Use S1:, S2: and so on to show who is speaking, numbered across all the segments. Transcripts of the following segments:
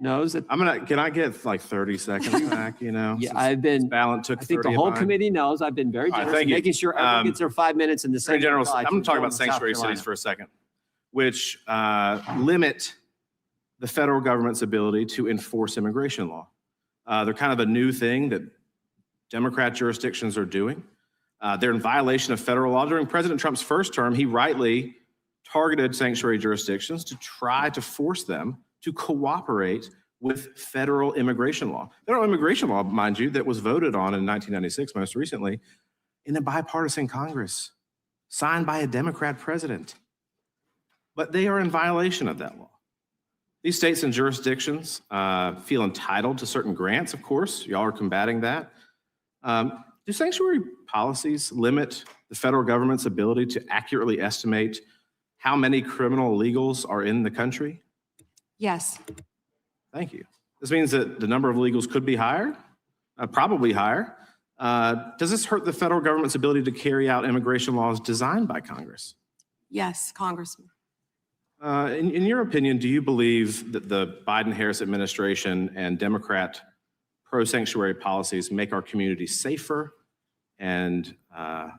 S1: knows that.
S2: Can I get like 30 seconds back, you know?
S1: Yeah, I've been,
S2: Ballant took
S1: I think
S2: 30
S1: the
S2: of
S1: whole
S2: mine.
S1: committee knows I've been very generous in making sure everyone gets their 5 minutes in the same.
S2: General, I'm going to talk about sanctuary cities for a second, which limit the federal government's ability to enforce immigration law. They're kind of a new thing that Democrat jurisdictions are doing. They're in violation of federal law. During President Trump's first term, he rightly targeted sanctuary jurisdictions to try to force them to cooperate with federal immigration law. Federal immigration law, mind you, that was voted on in 1996, most recently, in a bipartisan Congress, signed by a Democrat president. But they are in violation of that law. These states and jurisdictions feel entitled to certain grants, of course. Y'all are combating that. Do sanctuary policies limit the federal government's ability to accurately estimate how many criminal illegals are in the country?
S3: Yes.
S2: Thank you. This means that the number of illegals could be higher, probably higher. Does this hurt the federal government's ability to carry out immigration laws designed by Congress?
S3: Yes, Congressman.
S2: In your opinion, do you believe that the Biden-Harris administration and Democrat pro-sanctuary policies make our communities safer and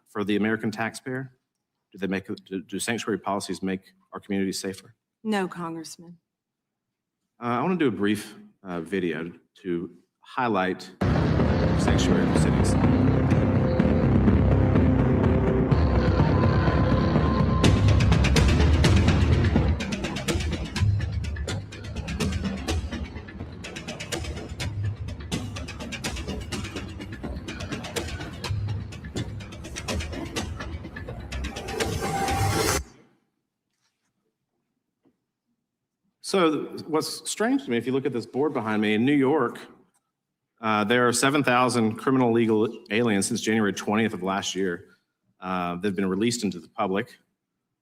S2: for the American taxpayer? Do sanctuary policies make our communities safer?
S3: No, Congressman.
S2: I want to do a brief video to highlight sanctuary cities. So what's strange to me, if you look at this board behind me, in New York, there are 7,000 criminal legal aliens since January 20th of last year. They've been released into the public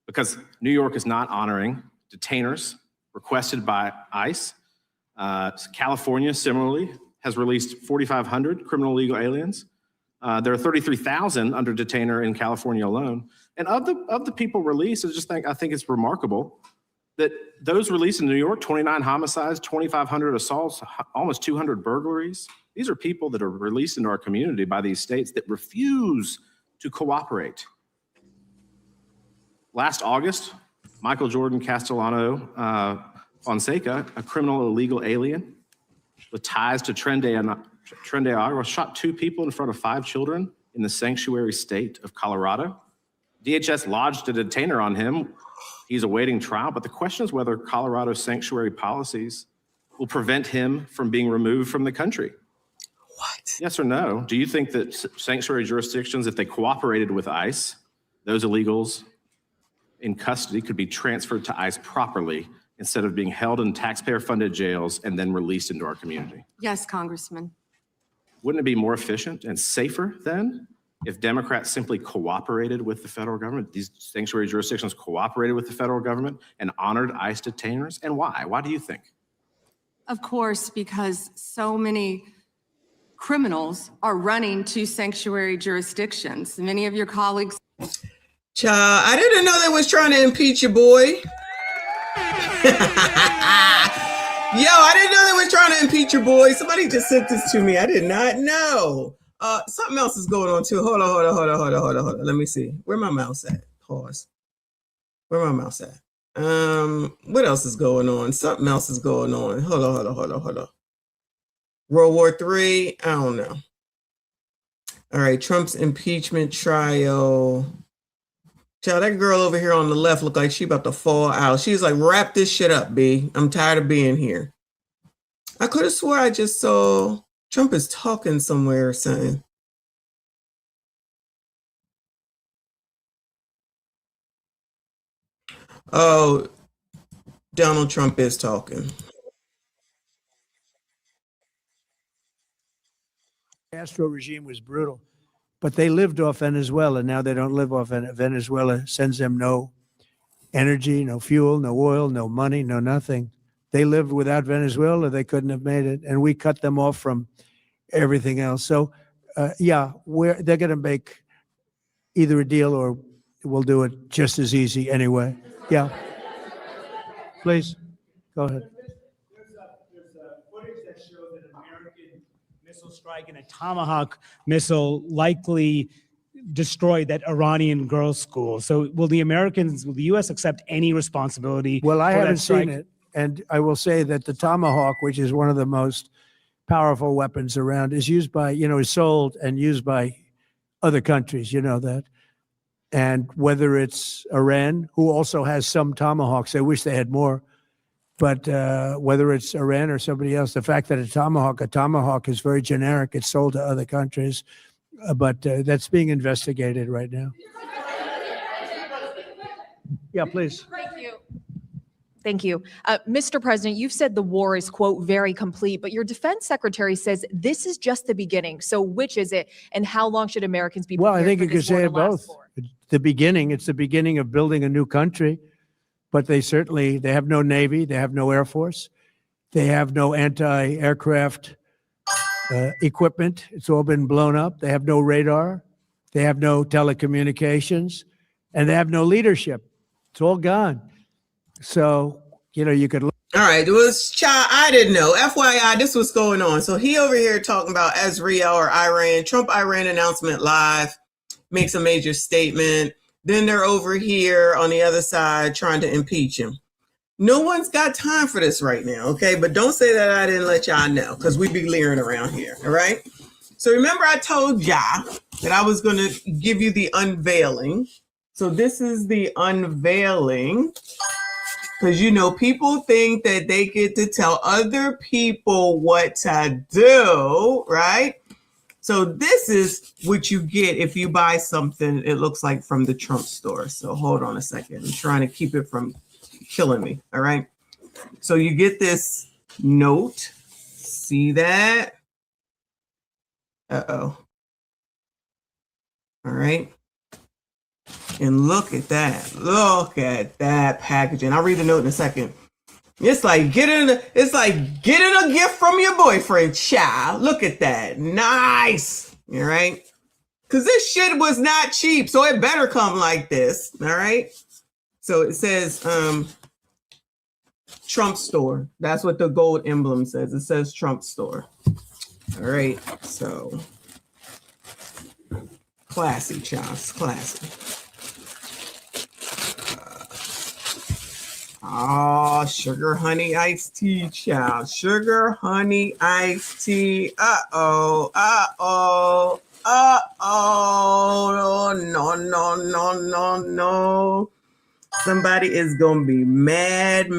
S2: because New York is not honoring detainers requested by ICE. California, similarly, has released 4,500 criminal legal aliens. There are 33,000 under detainer in California alone. And of the people released, I think it's remarkable that those released in New York, 29 homicides, 2,500 assaults, almost 200 burglaries. These are people that are released into our community by these states that refuse to cooperate. Last August, Michael Jordan Castellano Fonseca, a criminal illegal alien with ties to Tren de Agua, shot 2 people in front of 5 children in the sanctuary state of Colorado. DHS lodged a detainer on him. He's awaiting trial, but the question is whether Colorado's sanctuary policies will prevent him from being removed from the country.
S4: What?
S2: Yes or no? Do you think that sanctuary jurisdictions, if they cooperated with ICE, those illegals in custody could be transferred to ICE properly instead of being held in taxpayer-funded jails and then released into our community?
S3: Yes, Congressman.
S2: Wouldn't it be more efficient and safer then if Democrats simply cooperated with the federal government, these sanctuary jurisdictions cooperated with the federal government and honored ICE detainers? And why? Why do you think?
S3: Of course, because so many criminals are running to sanctuary jurisdictions. Many of your colleagues.
S4: Child, I didn't know they was trying to impeach your boy. Yo, I didn't know they was trying to impeach your boy. Somebody just sent this to me. I did not know. Something else is going on too. Hold on. Let me see. Where my mouse at? Pause. Where my mouse at? What else is going on? Something else is going on. Hold on. World War III. I don't know. All right, Trump's impeachment trial. Child, that girl over here on the left looked like she about to fall out. She's like, wrap this shit up, B. I'm tired of being here. I could have swore I just saw Trump is talking somewhere or something. Oh, Donald Trump is talking.
S5: Castro regime was brutal, but they lived off Venezuela. Now they don't live off Venezuela. Sends them no energy, no fuel, no oil, no money, no nothing. They lived without Venezuela. They couldn't have made it. And we cut them off from everything else. So, yeah, they're going to make either a deal or we'll do it just as easy anyway. Yeah. Please, go ahead.
S6: footage that shows an American missile strike and a Tomahawk missile likely destroyed that Iranian girls' school. So will the U.S. accept any responsibility?
S5: Well, I
S6: for that
S5: haven't
S6: strike?
S5: seen it. And I will say that the Tomahawk, which is one of the most powerful weapons around, is used by, is sold and used by other countries. You know that. And whether it's Iran, who also has some Tomahawks, I wish they had more. But whether it's Iran or somebody else, the fact that a Tomahawk is very generic. It's sold to other countries. But that's being investigated right now. Yeah, please.
S7: Thank you. Thank you. Mr. President, you've said the war is, quote, very complete, but your defense secretary says this is just the beginning. So which is it, and how long should Americans be prepared
S5: Well, I think
S7: for
S5: you could
S7: this war
S5: say
S7: to
S5: it
S7: last
S5: both.
S7: for?
S5: It's the beginning of building a new country, but they have no Navy, they have no Air Force, they have no anti-aircraft equipment. It's all been blown up. They have no radar, they have no telecommunications, and they have no leadership. It's all gone. So, you could look.
S4: All right, it was I didn't know. FYI, this was going on. So he over here talking about Israel or Iran, Trump-Iran announcement live, makes a major statement. Then they're over here on the other side trying to impeach him. No one's got time for this right now, okay? But don't say that I didn't let y'all know, because we be leering around here, all right? So remember I told y'all that I was going to give you the unveiling. So this is the unveiling. Because, people think that they get to tell other people what to do, right? So this is what you get if you buy something, it looks like from the Trump store. So hold on a second. I'm trying to keep it from killing me, all right? So you get this note. See that? Uh-oh. All right. And look at that. Look at that packaging. I'll read the note in a second. It's like getting a gift from your boyfriend, child. Look at that. Nice. All right. Because this shit was not cheap. So it better come like this. All right. So it says Trump store. That's what the gold emblem says. It says Trump store. All right. So classy, child. Classy. Oh, sugar honey iced tea, child. Sugar honey iced tea. Uh-oh. Uh-oh. Uh-oh. No. Somebody is going to be mad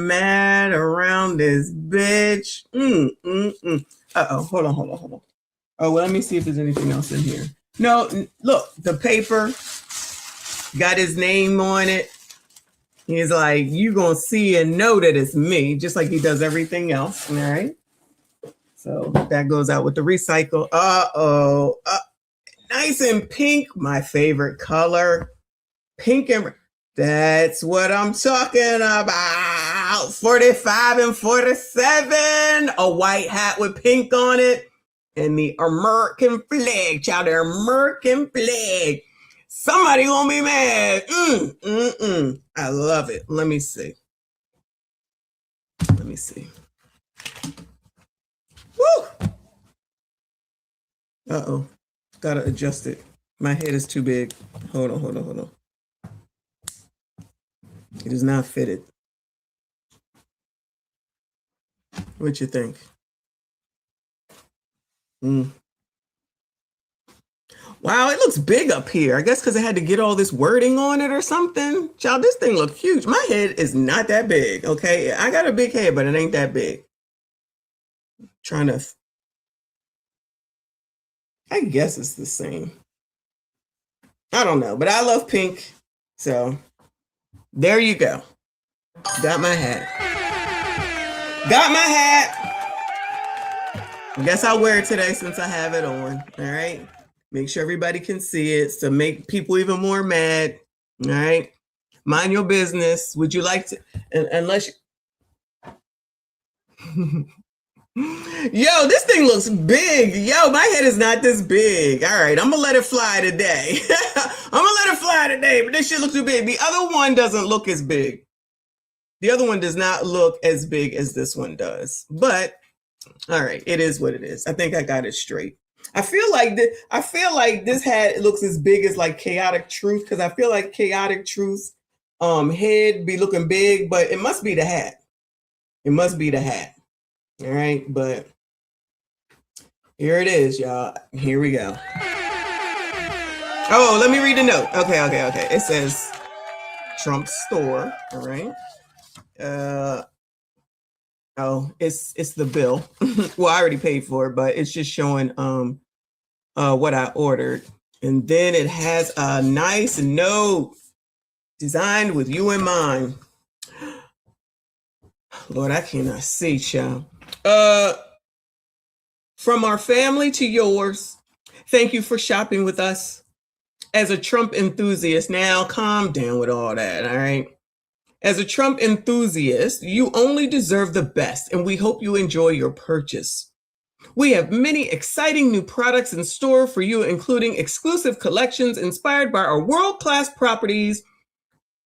S4: around this bitch. Uh-oh. Hold on. Oh, well, let me see if there's anything else in here. No, look, the paper got his name on it. He's like, you gonna see and know that it's me, just like he does everything else. All right. So that goes out with the recycle. Nice and pink, my favorite color. Pink and that's what I'm talking about. 45 and 47. A white hat with pink on it. And the American flag, child, the American flag. Somebody gonna be mad. I love it. Let me see. Woo! Uh-oh. Gotta adjust it. My head is too big. Hold on. It is not fitted. What you think? Wow, it looks big up here. I guess because I had to get all this wording on it or something. Child, this thing looks huge. My head is not that big, okay? I got a big head, but it ain't that big. I guess it's the same. I don't know, but I love pink. So there you go. Got my hat. I guess I'll wear it today since I have it on. All right. Make sure everybody can see it to make people even more mad. All right. Mind your business. Would you like to, unless you, yo, this thing looks big. Yo, my head is not this big. All right. I'm going to let it fly today. But this shit looks too big. The other one doesn't look as big. The other one does not look as big as this one does. But All right, it is what it is. I think I got it straight. I feel like this hat looks as big as like Chaotic Truth, because I feel like Chaotic Truth's head be looking big, but it must be the hat. It must be the hat. All right, but here it is, y'all. Here we go. Oh, let me read the note. Okay. It says Trump store. All right. Oh, it's the bill. Well, I already paid for it, but it's just showing what I ordered. And then it has a nice note designed with you in mind. Lord, I cannot see, child. From our family to yours, thank you for shopping with us. As a Trump enthusiast, now calm down with all that, all right? As a Trump enthusiast, you only deserve the best, and we hope you enjoy your purchase. We have many exciting new products in store for you, including exclusive collections inspired by our world-class properties.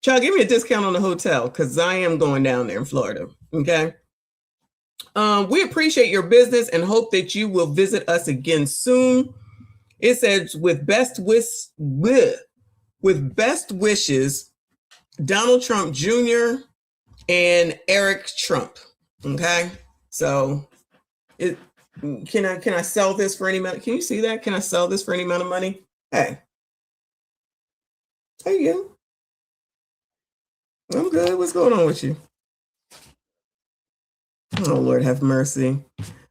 S4: Child, give me a discount on the hotel, because I am going down there in Florida, okay? We appreciate your business and hope that you will visit us again soon. It says, with best wishes, Donald Trump Jr. and Eric Trump. Okay, so can I sell this for any amount? Can you see that? Can I sell this for any amount of money? Hey, there you go. I'm good. What's going on with you? Oh, Lord have mercy.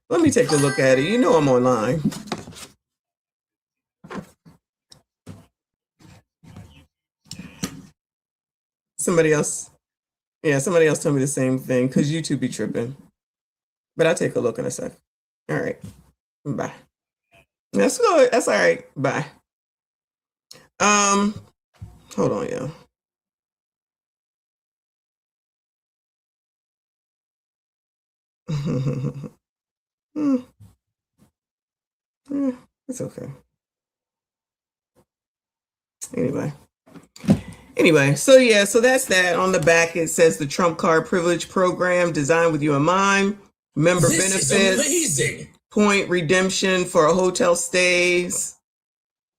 S4: Let me take a look at it. You know I'm online. Somebody else told me the same thing, because YouTube be tripping. But I'll take a look in a sec. All right. Bye. That's good. That's all right. Bye. Hold on, y'all. It's okay. Anyway, so that's that. On the back, it says the Trump Card Privilege Program, designed with you in mind. Member benefits, point redemption for hotel stays,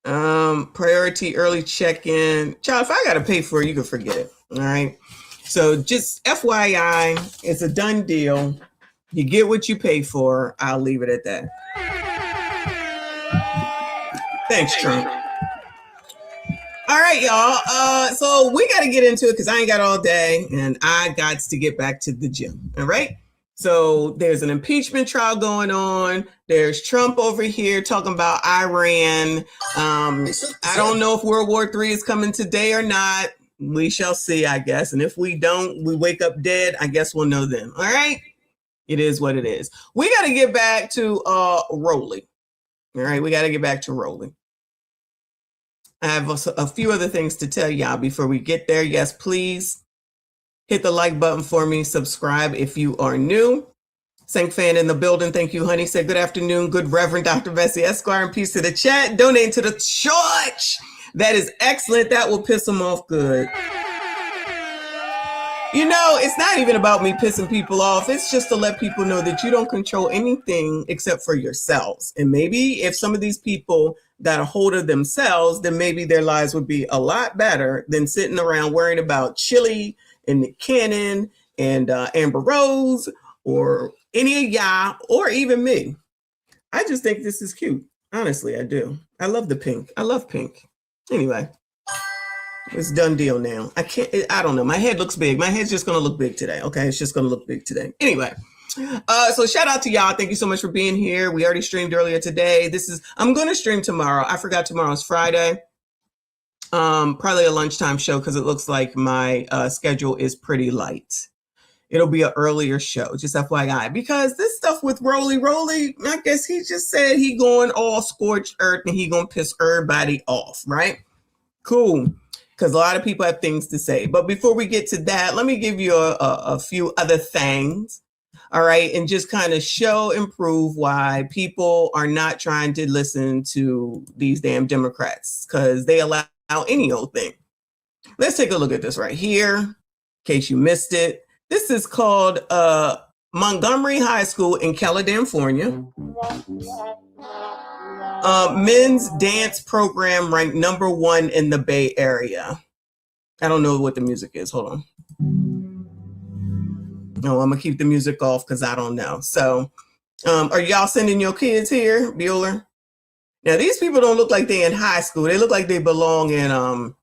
S4: priority early check-in. Child, if I got to pay for it, you can forget it. All right. So just FYI, it's a done deal. You get what you pay for. I'll leave it at that. Thanks, Trump. All right, y'all. So we got to get into it because I ain't got all day and I got to get back to the gym. All right. So there's an impeachment trial going on. There's Trump over here talking about Iran. I don't know if World War III is coming today or not. We shall see, I guess. And if we don't, we wake up dead. I guess we'll know then. All right. It is what it is. We got to get back to Roland. All right. We got to get back to Roland. I have a few other things to tell y'all before we get there. Yes, please hit the like button for me. Subscribe if you are new. Sank fan in the building. Thank you, honey. Said good afternoon. Good Reverend Dr. Bessie Esquire, and peace to the chat. Donate to the church. That is excellent. That will piss them off good. You know, it's not even about me pissing people off. It's just to let people know that you don't control anything except for yourselves. And maybe if some of these people got a hold of themselves, then maybe their lives would be a lot better than sitting around worrying about Chili and Nick Cannon and Amber Rose or any of y'all or even me. I just think this is cute. Honestly, I do. I love the pink. I love pink. Anyway. It's done deal now. I don't know. My head looks big. My head's just going to look big today. Okay. It's just going to look big today. Anyway. So shout out to y'all. Thank you so much for being here. We already streamed earlier today. I'm going to stream tomorrow. I forgot tomorrow's Friday. Probably a lunchtime show because it looks like my schedule is pretty light. It'll be an earlier show, just FYI, because this stuff with Roly, I guess he just said he going all scorched earth and he going to piss everybody off. Right. Cool. Because a lot of people have things to say. But before we get to that, let me give you a few other things. All right. And just kind of show and prove why people are not trying to listen to these damn Democrats because they allow any old thing. Let's take a look at this right here. In case you missed it. This is called Montgomery High School in California. Men's dance program ranked #1 in the Bay Area. I don't know what the music is. Hold on. No, I'm gonna keep the music off because I don't know. So, are y'all sending your kids here, Bueller? Now, these people don't look like they're in high school. They look like they belong in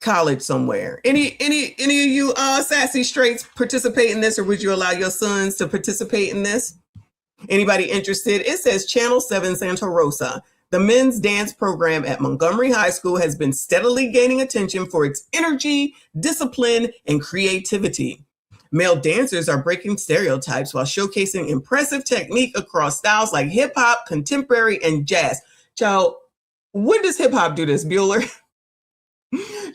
S4: college somewhere. Any of you sassy straights participate in this, or would you allow your sons to participate in this? Anybody interested? It says Channel 7 Santa Rosa. The men's dance program at Montgomery High School has been steadily gaining attention for its energy, discipline, and creativity. Male dancers are breaking stereotypes while showcasing impressive technique across styles like hip hop, contemporary, and jazz. Child, when does hip hop do this, Bueller?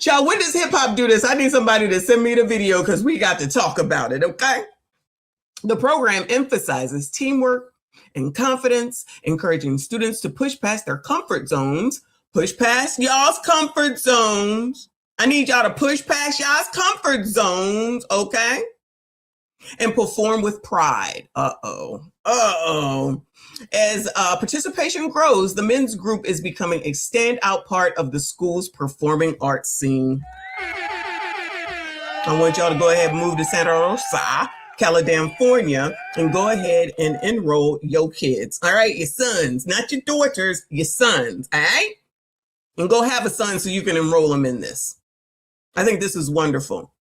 S4: Child, when does hip hop do this? I need somebody to send me the video because we got to talk about it, okay? The program emphasizes teamwork and confidence, encouraging students to push past their comfort zones. Push past y'all's comfort zones. I need y'all to push past y'all's comfort zones, okay? And perform with pride. As participation grows, the men's group is becoming a standout part of the school's performing arts scene. I want y'all to go ahead and move to Santa Rosa, California, and go ahead and enroll your kids. All right, your sons, not your daughters, your sons. All right, and go have a son so you can enroll them in this. I think this is wonderful.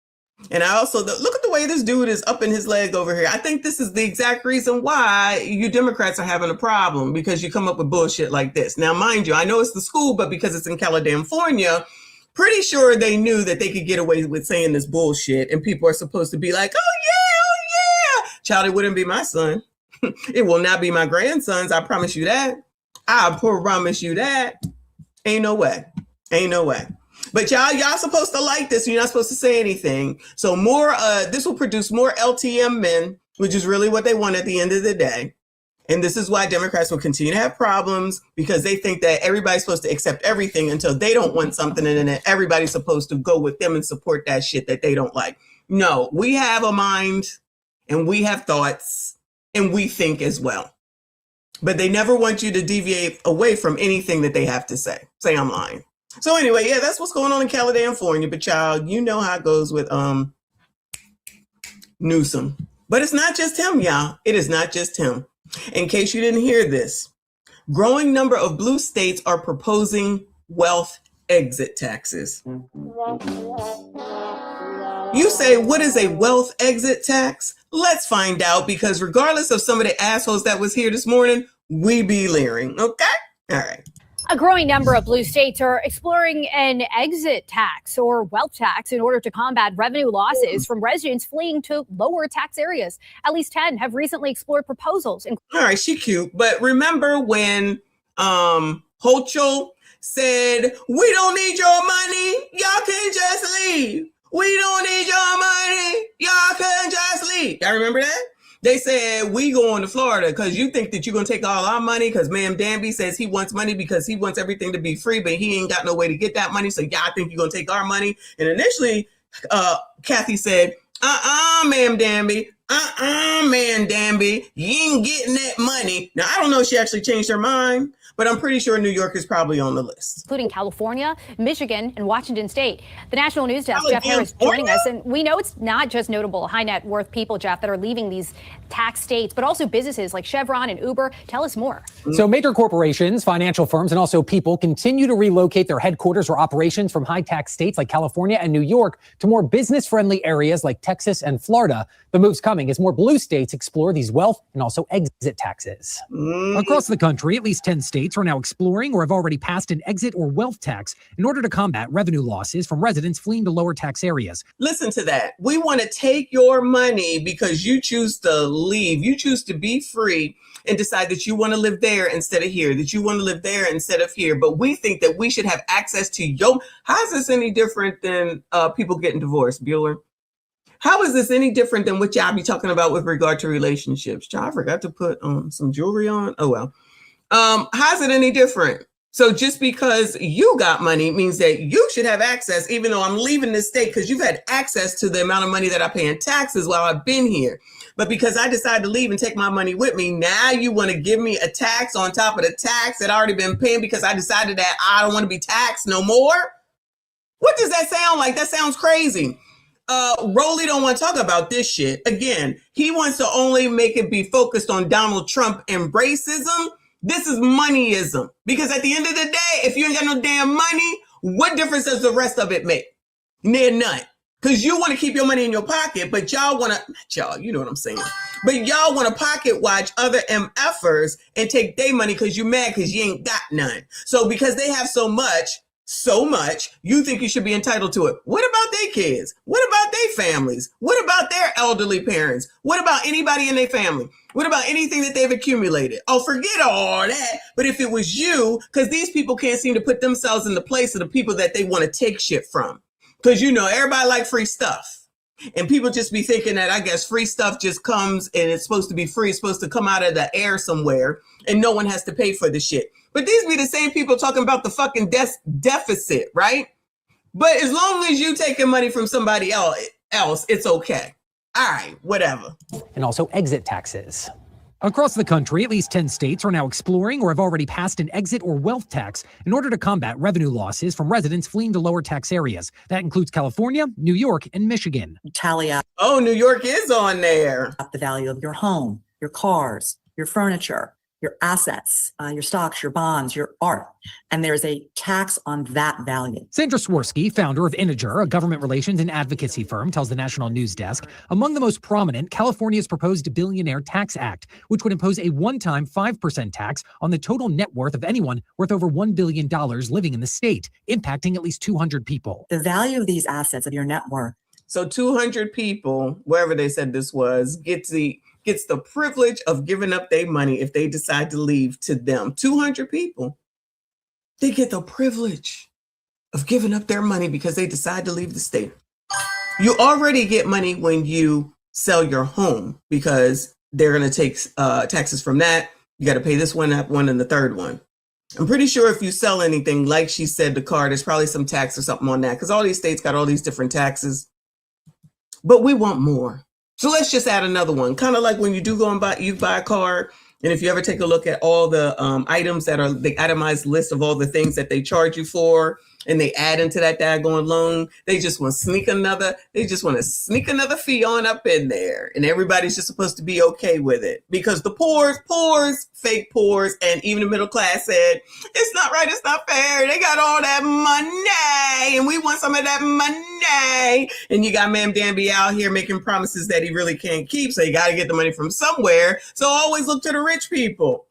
S4: And I also, look at the way this dude is up in his leg over here. I think this is the exact reason why you Democrats are having a problem, because you come up with bullshit like this. Now, mind you, I know it's the school, but because it's in California, pretty sure they knew that they could get away with saying this bullshit. And people are supposed to be like, oh yeah. Child, it wouldn't be my son. It will not be my grandsons. I promise you that. I promise you that. Ain't no way. Ain't no way. But y'all supposed to like this. You're not supposed to say anything. So this will produce more LTM men, which is really what they want at the end of the day. And this is why Democrats will continue to have problems, because they think that everybody's supposed to accept everything until they don't want something. And then everybody's supposed to go with them and support that shit that they don't like. No, we have a mind and we have thoughts and we think as well. But they never want you to deviate away from anything that they have to say. Say I'm lying. So anyway, yeah, that's what's going on in California. But child, you know how it goes with Newsom. But it's not just him, y'all. It is not just him. In case you didn't hear this, growing number of blue states are proposing wealth exit taxes. You say, what is a wealth exit tax? Let's find out, because regardless of some of the assholes that was here this morning, we be leering, okay? All right.
S8: A growing number of blue states are exploring an exit tax or wealth tax in order to combat revenue losses from residents fleeing to lower tax areas. At least 10 have recently explored proposals.
S4: All right, she cute. But remember when Hochul said, we don't need your money, y'all can just leave. We don't need your money, y'all can just leave. Y'all remember that? They said, we going to Florida because you think that you're going to take all our money because Ma'am Danby says he wants money because he wants everything to be free, but he ain't got no way to get that money. So y'all think you're going to take our money. And initially, Kathy said, Ma'am Danby, man Danby, you ain't getting that money. Now, I don't know if she actually changed her mind, but I'm pretty sure New York is probably on the list.
S8: Including California, Michigan, and Washington State. The National News Desk, Jeff Harris, joining us. And we know it's not just notable high net worth people, Jeff, that are leaving these tax states, but also businesses like Chevron and Uber. Tell us more.
S9: So major corporations, financial firms, and also people continue to relocate their headquarters or operations from high tax states like California and New York to more business friendly areas like Texas and Florida. The move's coming as more blue states explore these wealth and also exit taxes. Across the country, at least 10 states are now exploring or have already passed an exit or wealth tax in order to combat revenue losses from residents fleeing to lower tax areas.
S4: Listen to that. We want to take your money because you choose to leave. You choose to be free and decide that you want to live there instead of here, that you want to live there instead of here. But we think that we should have access to your... How is this any different than people getting divorced, Bueller? How is this any different than what y'all be talking about with regard to relationships? Y'all, I forgot to put some jewelry on. Oh, well. How's it any different? So just because you got money means that you should have access, even though I'm leaving this state, because you've had access to the amount of money that I pay in taxes while I've been here. But because I decided to leave and take my money with me, now you want to give me a tax on top of the tax that I already been paying because I decided that I don't want to be taxed no more? What does that sound like? That sounds crazy. Roland don't want to talk about this shit. Again, he wants to only make it be focused on Donald Trump and racism. This is moneyism. Because at the end of the day, if you ain't got no damn money, what difference does the rest of it make? Near none. Because you want to keep your money in your pocket, but y'all want to, not y'all, you know what I'm saying. But y'all want to pocket watch other MFers and take their money because you mad because you ain't got none. So because they have so much, you think you should be entitled to it. What about their kids? What about their families? What about their elderly parents? What about anybody in their family? What about anything that they've accumulated? Oh, forget all that. But if it was you, because these people can't seem to put themselves in the place of the people that they want to take shit from. Because, you know, everybody like free stuff. And people just be thinking that, I guess, free stuff just comes and it's supposed to be free. It's supposed to come out of the air somewhere and no one has to pay for the shit. But these be the same people talking about the fucking deficit, right? But as long as you taking money from somebody else, it's okay. All right, whatever.
S9: And also exit taxes. Across the country, at least 10 states are now exploring or have already passed an exit or wealth tax in order to combat revenue losses from residents fleeing to lower tax areas. That includes California, New York, and Michigan.
S10: Tally up
S4: Oh, New York is on there.
S10: the value of your home, your cars, your furniture, your assets, your stocks, your bonds, your art. And there's a tax on that value.
S9: Sandra Swirsky, founder of Integer, a government relations and advocacy firm, tells the National News Desk, among the most prominent, California's proposed Billionaire Tax Act, which would impose a one-time 5% tax on the total net worth of anyone worth over $1 billion living in the state, impacting at least 200 people.
S10: The value of these assets of your net worth.
S4: So 200 people, wherever they said this was, gets the privilege of giving up their money if they decide to leave to them. 200 people, they get the privilege of giving up their money because they decide to leave the state. You already get money when you sell your home because they're going to take taxes from that. You got to pay this one, that one, and the third one. I'm pretty sure if you sell anything, like she said, the car, there's probably some tax or something on that because all these states got all these different taxes. But we want more. So let's just add another one. Kind of like when you do go and buy a car. And if you ever take a look at all the items that are the itemized list of all the things that they charge you for, and they add into that daggone loan, they just want to sneak another fee on up in there. And everybody's just supposed to be okay with it because the poors, fake poors, and even the middle class said, it's not right, it's not fair. They got all that money and we want some of that money. And you got Ma'am Danby out here making promises that he really can't keep. So you got to get the money from somewhere. So always look to the rich people.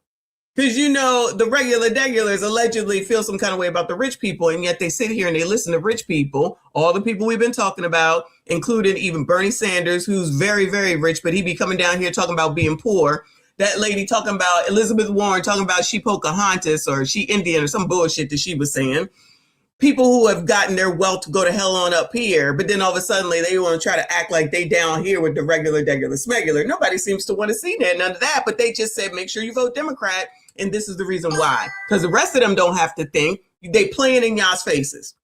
S4: Because, you know, the regulars allegedly feel some kind of way about the rich people, and yet they sit here and they listen to rich people, all the people we've been talking about, including even Bernie Sanders, who's very, very rich, but he be coming down here talking about being poor. That lady talking about Elizabeth Warren, talking about she Pocahontas or she Indian or some bullshit that she was saying. People who have gotten their wealth to go to hell on up here, but then all of a sudden they want to try to act like they down here with the regular smegular. Nobody seems to want to see that, none of that, but they just said, make sure you vote Democrat. And this is the reason why. Because the rest of them don't have to think. They playing in y'all's faces.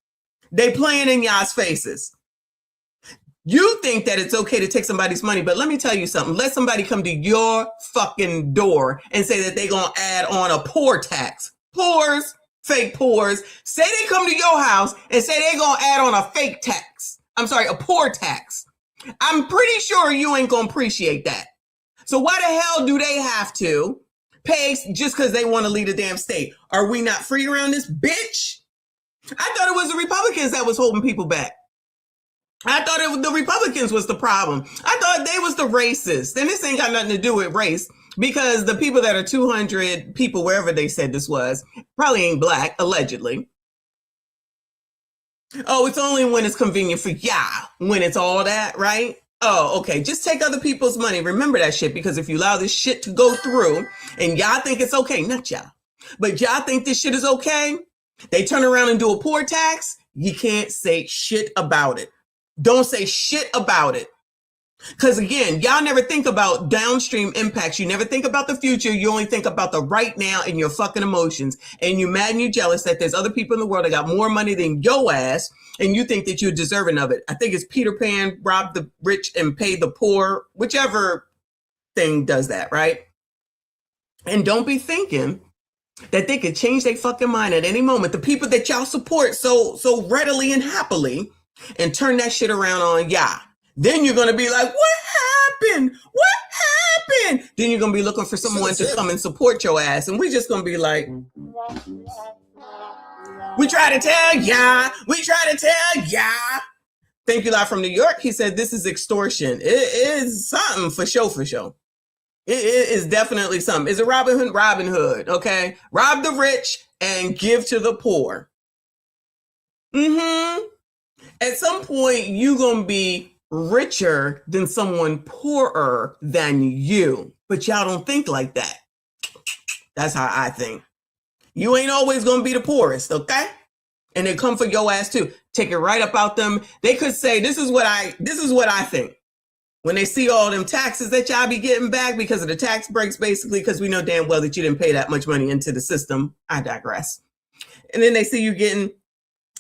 S4: You think that it's okay to take somebody's money, but let me tell you something. Let somebody come to your fucking door and say that they're going to add on a poor tax. Poors, fake poors. Say they come to your house and say they're going to add on a fake tax. I'm sorry, a poor tax. I'm pretty sure you ain't going to appreciate that. So why the hell do they have to pay just because they want to lead a damn state? Are we not free around this bitch? I thought it was the Republicans that was holding people back. I thought the Republicans was the problem. I thought they was the racists. And this ain't got nothing to do with race because the people that are 200 people, wherever they said this was, probably ain't black, allegedly. Oh, it's only when it's convenient for y'all, when it's all that, right? Oh, okay. Just take other people's money. Remember that shit, because if you allow this shit to go through and y'all think it's okay, not y'all, but y'all think this shit is okay, they turn around and do a poor tax, you can't say shit about it. Don't say shit about it. Because again, y'all never think about downstream impacts. You never think about the future. You only think about the right now and your fucking emotions. And you mad and you jealous that there's other people in the world that got more money than your ass, and you think that you're deserving of it. I think it's Peter Pan, rob the rich and pay the poor, whichever thing does that, right? And don't be thinking that they could change their fucking mind at any moment. The people that y'all support so readily and happily, and turn that shit around on y'all. Then you're going to be like, what happened? What happened? Then you're going to be looking for someone to come and support your ass. And we're just going to be like, we try to tell ya. We try to tell ya. Thank you, Live from New York. He said, this is extortion. It is something for sure. It is definitely something. It's a Robin Hood, okay? Rob the rich and give to the poor. At some point, you're going to be richer than someone poorer than you. But y'all don't think like that. That's how I think. You ain't always going to be the poorest, okay? And they come for your ass too. Take it right up out them. They could say, this is what I think. When they see all them taxes that y'all be getting back because of the tax breaks, basically, because we know damn well that you didn't pay that much money into the system. I digress. And then they see you getting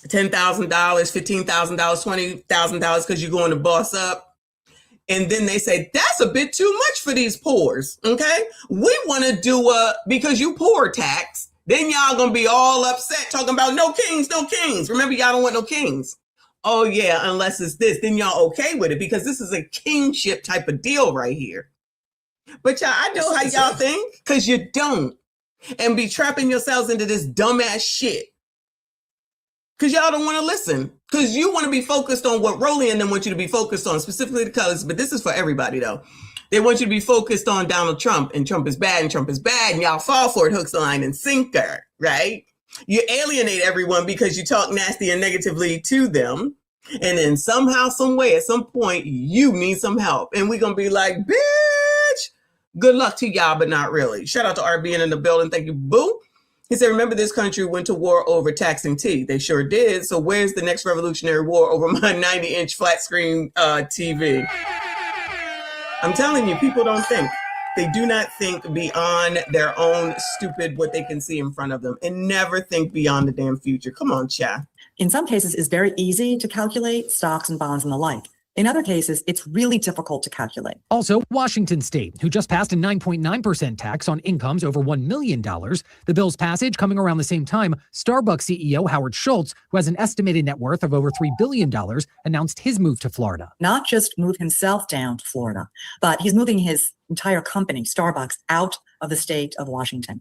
S4: $10,000, $15,000, $20,000 because you're going to boss up. And then they say, that's a bit too much for these poors, okay? We want to do because you poor tax. Then y'all going to be all upset talking about no kings, no kings. Remember, y'all don't want no kings. Oh, yeah, unless it's this. Then y'all okay with it because this is a kingship type of deal right here. But y'all, I know how y'all think because you don't. And be trapping yourselves into this dumbass shit. Because y'all don't want to listen. Because you want to be focused on what Roland and them want you to be focused on, specifically the colors. But this is for everybody, though. They want you to be focused on Donald Trump. And Trump is bad, and Trump is bad. And y'all fall for it, hooks, line, and sinker, right? You alienate everyone because you talk nasty and negatively to them. And then somehow, some way, at some point, you need some help. And we're going to be like, bitch, good luck to y'all, but not really. Shout out to RBN in the building. Thank you, boo. He said, remember this country went to war over taxing tea. They sure did. So where's the next revolutionary war over my 90-inch flat screen TV? I'm telling you, people don't think. They do not think beyond their own stupid, what they can see in front of them, and never think beyond the damn future. Come on, chat.
S10: In some cases, it's very easy to calculate stocks and bonds and the like. In other cases, it's really difficult to calculate.
S9: Also, Washington State, who just passed a 9.9% tax on incomes over $1 million. The bill's passage coming around the same time, Starbucks CEO Howard Schultz, who has an estimated net worth of over $3 billion, announced his move to Florida.
S10: Not just move himself down to Florida, but he's moving his entire company, Starbucks, out of the state of Washington.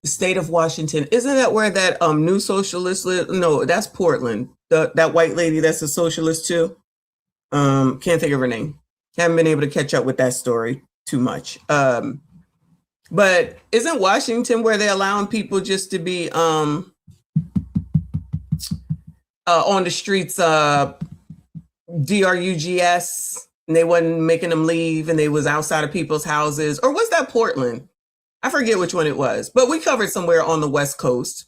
S4: The state of Washington. Isn't that where that new socialist lives? No, that's Portland. That white lady that's a socialist too. Can't think of her name. Haven't been able to catch up with that story too much. But isn't Washington where they're allowing people just to be on the streets DRUGS, and they wasn't making them leave, and they was outside of people's houses? Or was that Portland? I forget which one it was, but we covered somewhere on the West Coast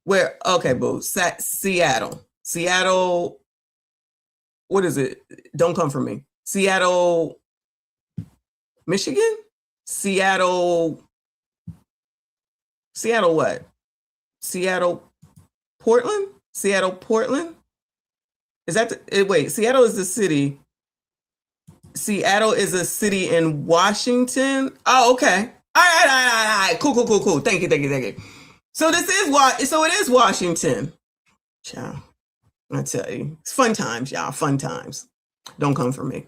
S4: where, okay, boo, Seattle, what is it? Don't come for me. Seattle, Michigan? Seattle what? Portland? Is that wait, Seattle is the city. Seattle is a city in Washington. Oh, okay. All right. Cool. Thank you. So it is Washington. Ciao. I tell you, it's fun times, y'all. Fun times. Don't come for me.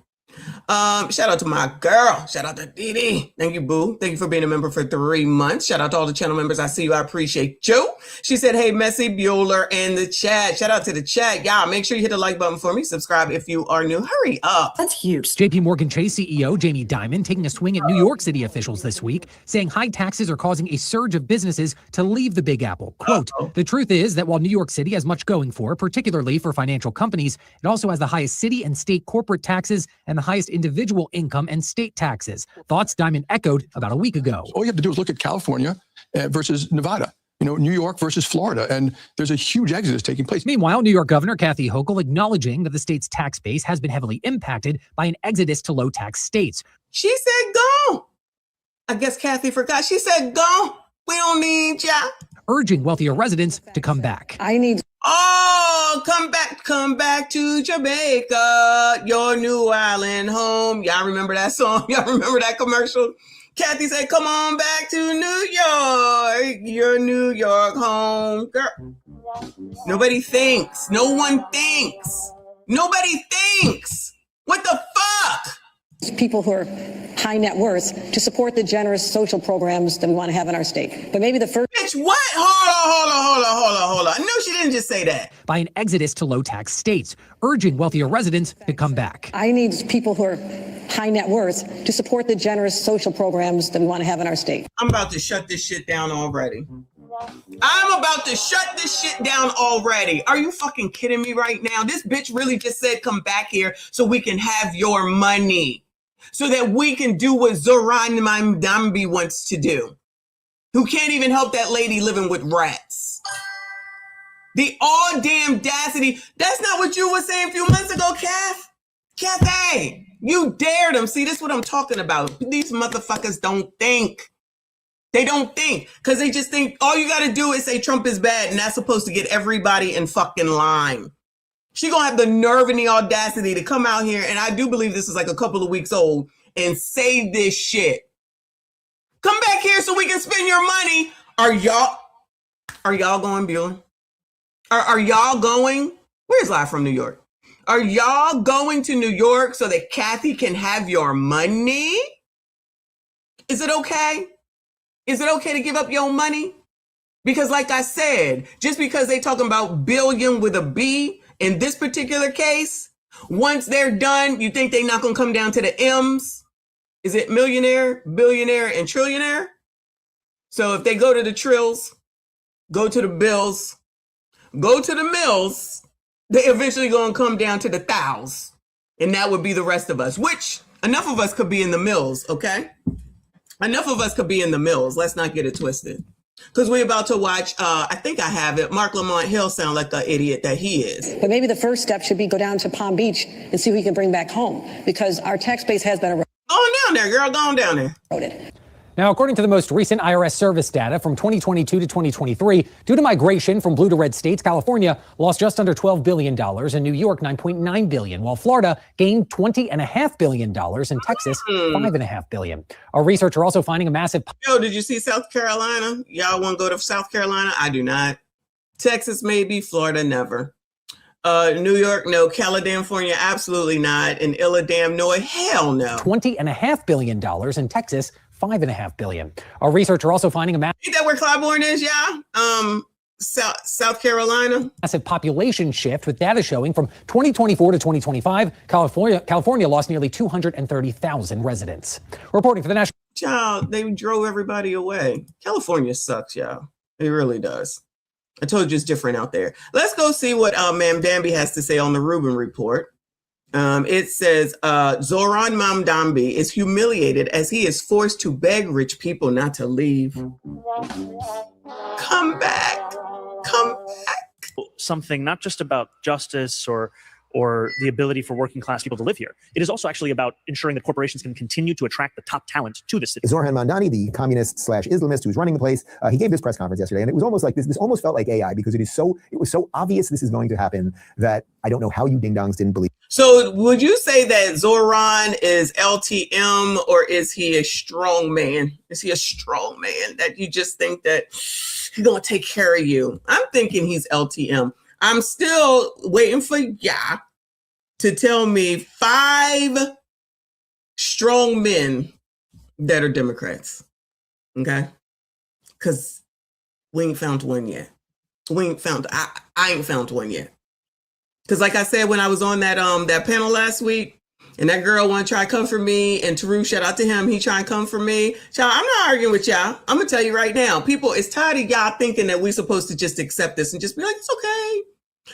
S4: Shout out to my girl. Shout out to Dee Dee. Thank you, boo. Thank you for being a member for 3 months. Shout out to all the channel members. I see you. I appreciate you. She said, hey, Messy Bueller in the chat. Shout out to the chat. Y'all, make sure you hit the like button for me. Subscribe if you are new. Hurry up.
S10: That's huge.
S9: JP Morgan Chase CEO Jamie Dimon taking a swing at New York City officials this week, saying high taxes are causing a surge of businesses to leave the Big Apple. Quote, the truth is that while New York City has much going for, particularly for financial companies, it also has the highest city and state corporate taxes and the the highest individual income and state taxes. Thoughts Diamond echoed about a week ago.
S11: All you have to do is look at California versus Nevada. New York versus Florida, and there's a huge exodus taking place.
S9: Meanwhile, New York Governor Kathy Hochul acknowledging that the state's tax base has been heavily impacted by an exodus to low-tax states.
S4: She said, go. I guess Kathy forgot. She said, go. We don't need ya.
S9: Urging wealthier residents to come back.
S4: Oh, come back to Jamaica, your new island home. Y'all remember that song? Y'all remember that commercial? Kathy said, come on back to New York, your New York home. Girl. Nobody thinks. No one thinks. Nobody thinks. What the fuck?
S12: People who are high net worth to support the generous social programs that we want to have in our state. But maybe the first...
S4: Bitch, what? Hold on. No, she didn't just say that.
S9: By an exodus to low-tax states, urging wealthier residents to come back.
S12: I need people who are high net worth to support the generous social programs that we want to have in our state.
S4: I'm about to shut this shit down already. Are you fucking kidding me right now? This bitch really just said come back here so we can have your money. So that we can do what Zoran Mamdambi wants to do. Who can't even help that lady living with rats. The all damn audacity. That's not what you were saying a few months ago, Kathy. You dared them. See, this is what I'm talking about. These motherfuckers don't think. They don't think. Because they just think all you got to do is say Trump is bad and that's supposed to get everybody in fucking line. She gonna have the nerve and the audacity to come out here, and I do believe this is like a couple of weeks old, and say this shit. Come back here so we can spend your money. Are y'all going, Bueller? Are y'all going? Where's Live from New York? Are y'all going to New York so that Kathy can have your money? Is it okay? Is it okay to give up your money? Because like I said, just because they talking about billion with a B, in this particular case, once they're done, you think they're not going to come down to the M's? Is it millionaire, billionaire, and trillionaire? So if they go to the trills, go to the bills, go to the mills, they eventually going to come down to the thous. And that would be the rest of us, which enough of us could be in the mills, okay? Enough of us could be in the mills. Let's not get it twisted. Because we're about to watch, I think I have it, Mark Lamont Hill sound like the idiot that he is.
S12: But maybe the first step should be go down to Palm Beach and see who we can bring back home, because our tax base has been eroded.
S4: Go on down there, girl. Go on down there.
S9: Now, according to the most recent IRS service data from 2022 to 2023, due to migration from blue to red states, California lost just under $12 billion and New York $9.9 billion, while Florida gained $20.5 billion and Texas $5.5 billion. A researcher also finding a massive...
S4: Yo, did you see South Carolina? Y'all want to go to South Carolina? I do not. Texas, maybe. Florida, never. New York, no. California, absolutely not. And Illadam, no. Hell no.
S9: $20.5 billion and Texas $5.5 billion. A researcher also finding a
S4: Ain't that where Clybourne is, y'all? South Carolina.
S9: Massive population shift, with data showing from 2024 to 2025, California lost nearly 230,000 residents. Reporting for the National...
S4: Child, they drove everybody away. California sucks, y'all. It really does. I told you it's different out there. Let's go see what Mamdambi has to say on the Rubin report. It says Zoran Mamdambi is humiliated as he is forced to beg rich people not to leave. Come back. Come back.
S13: Something not just about justice or the ability for working class people to live here. It is also actually about ensuring that corporations can continue to attract the top talent to the city.
S14: Zoran Mamdani, the communist/Islamist who's running the place, he gave this press conference yesterday, and it was almost like this almost felt like AI, because it was so obvious this is going to happen that I don't know how you ding-dongs didn't believe.
S4: So would you say that Zoran is LTM, or is he a strong man? Is he a strong man that you just think that he's going to take care of you? I'm thinking he's LTM. I'm still waiting for ya to tell me 5 strong men that are Democrats. Okay? Because we ain't found one yet. I ain't found one yet. Because like I said, when I was on that panel last week, and that girl want to try to come for me, and Taru, shout out to him, he trying to come for me. Child, I'm not arguing with y'all. I'm going to tell you right now, people, it's tired of y'all thinking that we're supposed to just accept this and just be like, it's okay.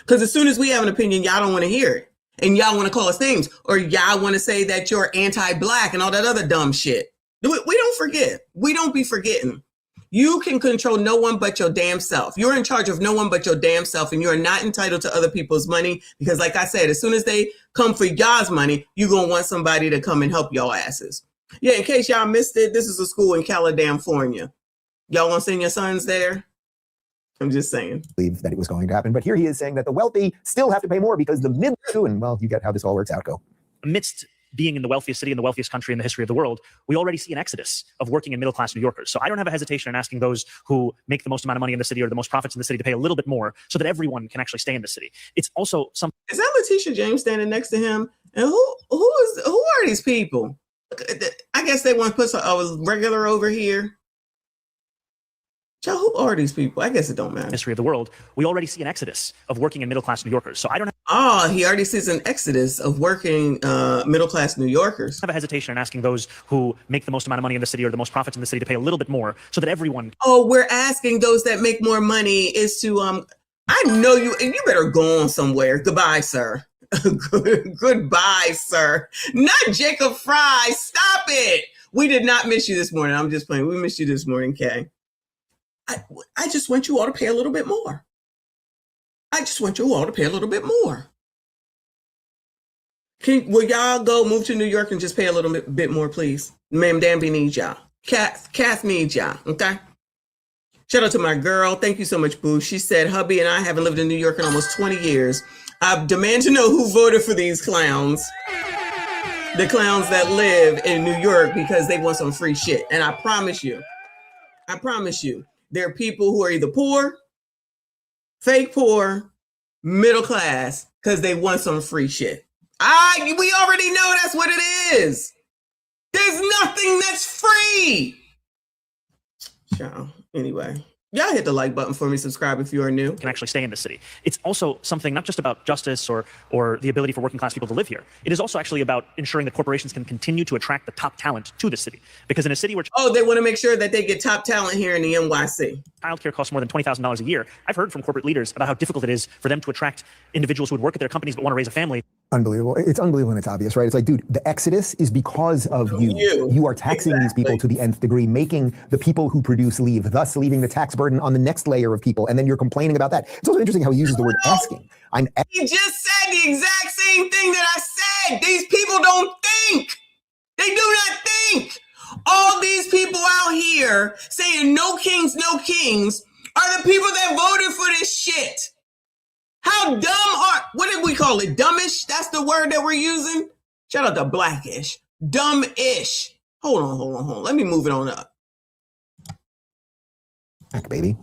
S4: Because as soon as we have an opinion, y'all don't want to hear it. And y'all want to call us names, or y'all want to say that you're anti-black and all that other dumb shit. We don't forget. We don't be forgetting. You can control no one but your damn self. You're in charge of no one but your damn self, and you're not entitled to other people's money because, like I said, as soon as they come for y'all's money, you're going to want somebody to come and help y'all asses. Yeah, in case y'all missed it, this is a school in California. Y'all want to send your sons there? I'm just saying.
S14: Believe that it was going to happen. But here he is saying that the wealthy still have to pay more because the middle too, and well, you get how this all works out. Go.
S13: Amidst being in the wealthiest city and the wealthiest country in the history of the world, we already see an exodus of working and middle-class New Yorkers. So I don't have a hesitation in asking those who make the most amount of money in the city or the most profits in the city to pay a little bit more so that everyone can actually stay in the city. It's also some.
S4: Is that Letitia James standing next to him? And who are these people? I guess they want to put a regular over here. Joe, who are these people? I guess it don't matter.
S13: History of the world, we already see an exodus of working and middle-class New Yorkers. So I don't have.
S4: Oh, he already sees an exodus of working middle-class New Yorkers.
S13: I have a hesitation in asking those who make the most amount of money in the city or the most profits in the city to pay a little bit more so that everyone.
S4: Oh, we're asking those that make more money is to, I know you, and you better go on somewhere. Goodbye, sir. Goodbye, sir. Not Jacob Fry. Stop it. We did not miss you this morning. I'm just playing. We missed you this morning, Kay. I just want you all to pay a little bit more. I just want you all to pay a little bit more. Will y'all go move to New York and just pay a little bit more, please? Ma'am Danby needs y'all. Kath needs y'all, okay? Shout out to my girl. Thank you so much, Boo. She said, hubby and I haven't lived in New York in almost 20 years. I demand to know who voted for these clowns. The clowns that live in New York because they want some free shit. And I promise you, there are people who are either poor, fake poor, middle class, because they want some free shit. We already know that's what it is. There's nothing that's free. Ciao. Anyway, y'all hit the like button for me. Subscribe if you are new.
S13: Can actually stay in the city. It's also something not just about justice or the ability for working class people to live here. It is also actually about ensuring that corporations can continue to attract the top talent to the city. Because in a city where
S4: they want to make sure that they get top talent here in the NYC.
S13: Childcare costs more than $20,000 a year. I've heard from corporate leaders about how difficult it is for them to attract individuals who would work at their companies but want to raise a family.
S14: Unbelievable. It's unbelievable and it's obvious, right? It's like, dude, the exodus is because of you. You are taxing these people to the nth degree, making the people who produce leave, thus leaving the tax burden on the next layer of people. And then you're complaining about that. It's also interesting how he uses the word asking.
S4: He just said the exact same thing that I said. These people don't think. They do not think. All these people out here saying no kings are the people that voted for this shit. How dumb what did we call it? Dumbish? That's the word that we're using? Shout out to Blackish. Dumb-ish. Hold on. Let me move it on up.
S14: Heck, baby.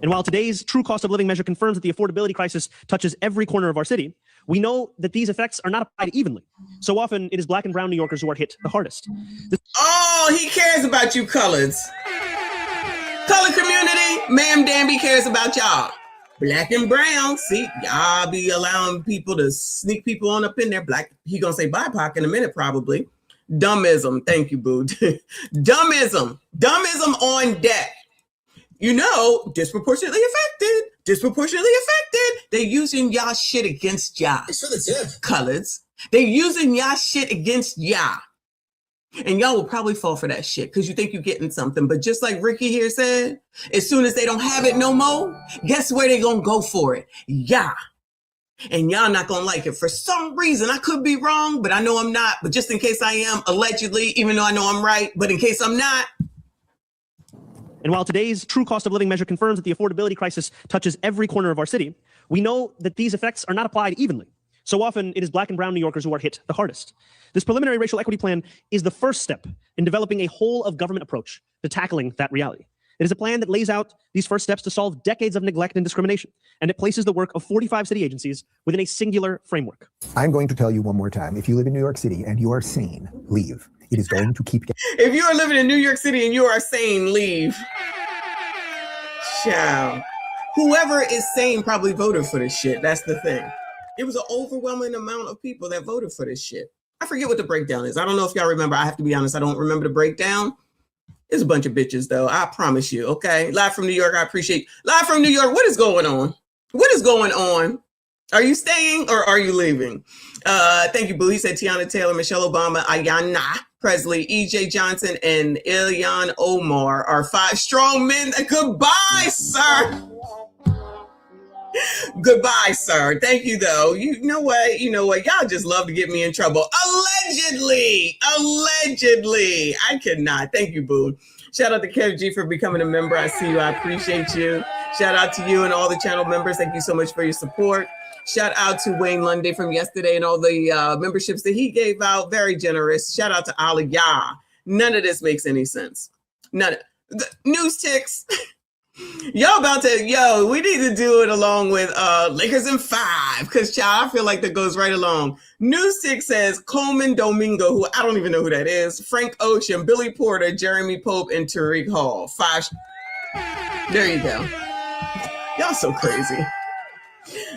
S13: And while today's true cost of living measure confirms that the affordability crisis touches every corner of our city, we know that these effects are not applied evenly. So often, it is black and brown New Yorkers who are hit the hardest.
S4: He cares about you coloreds. Color community, Ma'am Danby cares about y'all. Black and brown, see, y'all be allowing people to sneak people on up in there. Black, he gonna say BIPOC in a minute probably. Dummism, thank you, boo. Dummism on deck. You know, disproportionately affected. They using y'all shit against y'all.
S1: It's for the tip.
S4: Coloreds. They using y'all shit against y'all. And y'all will probably fall for that shit because you think you're getting something. But just like Ricky here said, as soon as they don't have it no more, guess where they gonna go for it? Yeah. And y'all not gonna like it. For some reason, I could be wrong, but I know I'm not. But just in case I am, allegedly, even though I know I'm right, but in case I'm not.
S13: And while today's true cost of living measure confirms that the affordability crisis touches every corner of our city, we know that these effects are not applied evenly. So often, it is black and brown New Yorkers who are hit the hardest. This preliminary racial equity plan is the first step in developing a whole of government approach to tackling that reality. It is a plan that lays out these first steps to solve decades of neglect and discrimination, and it places the work of 45 city agencies within a singular framework.
S14: I'm going to tell you one more time. If you live in New York City and you are sane, leave. It is going to keep getting.
S4: If you are living in New York City and you are sane, leave. Ciao. Whoever is sane probably voted for this shit. That's the thing. It was an overwhelming amount of people that voted for this shit. I forget what the breakdown is. I don't know if y'all remember. I have to be honest. I don't remember the breakdown. It's a bunch of bitches, though. I promise you. Okay. Live from New York. I appreciate. Live from New York. What is going on? What is going on? Are you staying or are you leaving? Thank you, Boo. He said Tiana Taylor, Michelle Obama, Ayanna Presley, E.J. Johnson, and Ilhan Omar are 5 strong men. Goodbye, sir. Goodbye, sir. Thank you, though. You know what? Y'all just love to get me in trouble. Allegedly. I cannot. Thank you, Boo. Shout out to Kev G for becoming a member. I see you. I appreciate you. Shout out to you and all the channel members. Thank you so much for your support. Shout out to Wayne Lunday from yesterday and all the memberships that he gave out. Very generous. Shout out to Aliyah. None of this makes any sense. None of the news ticks. Y'all about to, we need to do it along with Lakers in 5, because, child, I feel like that goes right along. News Tick says Coleman Domingo, who I don't even know who that is, Frank Ocean, Billy Porter, Jeremy Pope, and Tariq Hall. 5. There you go. Y'all so crazy.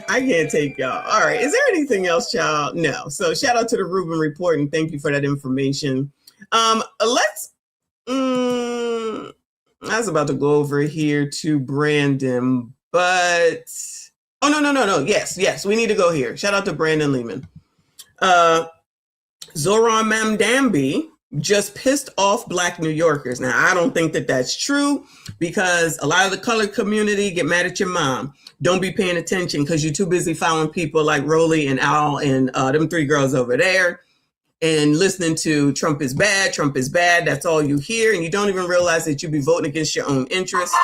S4: I can't take y'all. All right. Is there anything else, child? No. So shout out to the Rubin Report and thank you for that information. I was about to go over here to Brandon, but no. Yes, we need to go here. Shout out to Brandon Lehman. Zoran Mamdambi just pissed off Black New Yorkers. Now, I don't think that that's true because a lot of the colored community get mad at your mom. Don't be paying attention because you're too busy following people like Rolly and Al and them 3 girls over there and listening to Trump is bad. That's all you hear. And you don't even realize that you be voting against your own interests.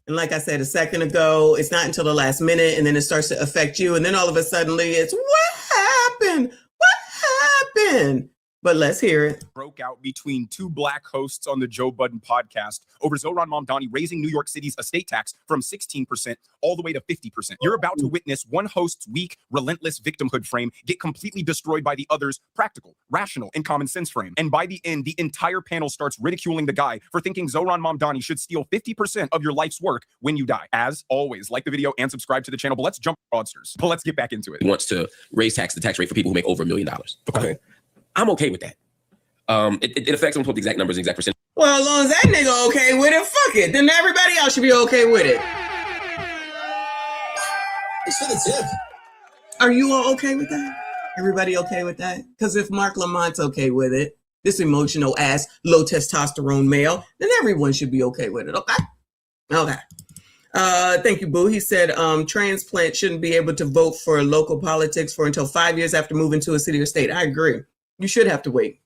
S4: And like I said a second ago, it's not until the last minute and then it starts to affect you. And then all of a sudden it's, what happened? But let's hear it.
S15: Broke out between 2 Black hosts on the Joe Budden podcast over Zohran Mamdani raising New York City's estate tax from 16% all the way to 50%. You're about to witness one host's weak, relentless victimhood frame get completely destroyed by the other's practical, rational, and common sense frame. And by the end, the entire panel starts ridiculing the guy for thinking Zohran Mamdani should steal 50% of your life's work when you die. As always, like the video and subscribe to the channel, but let's jump fraudsters. But let's get back into it.
S16: He wants to raise the tax rate for people who make over $1 million. Okay. I'm okay with that. It affects them to put the exact numbers and exact percent.
S4: Well, as long as that nigga okay with it, fuck it. Then everybody else should be okay with it. It's for the tip. Are you all okay with that? Everybody okay with that? Because if Mark Lamont's okay with it, this emotional ass, low testosterone male, then everyone should be okay with it. Okay. Thank you, Boo. He said transplant shouldn't be able to vote for local politics for until 5 years after moving to a city or state. I agree. You should have to wait.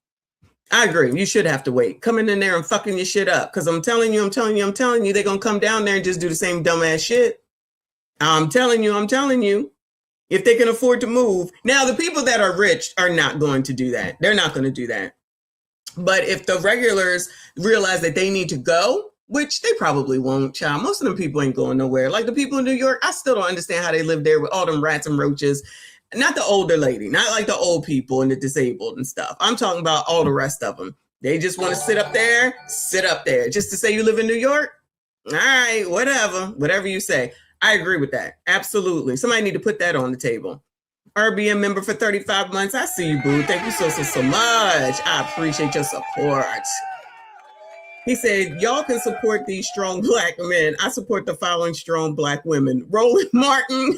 S4: I agree. You should have to wait. Coming in there and fucking your shit up. Because I'm telling you, they're going to come down there and just do the same dumbass shit. I'm telling you. If they can afford to move. Now, the people that are rich are not going to do that. They're not going to do that. But if the regulars realize that they need to go, which they probably won't, child. Most of them people ain't going nowhere. Like the people in New York, I still don't understand how they live there with all them rats and roaches. Not the older lady, not like the old people and the disabled and stuff. I'm talking about all the rest of them. They just want to sit up there. Just to say you live in New York? All right, whatever you say. I agree with that. Absolutely. Somebody need to put that on the table. RBM member for 35 months. I see you, Boo. Thank you so much. I appreciate your support. He said, y'all can support these strong Black men. I support the following strong Black women. Roland Martin,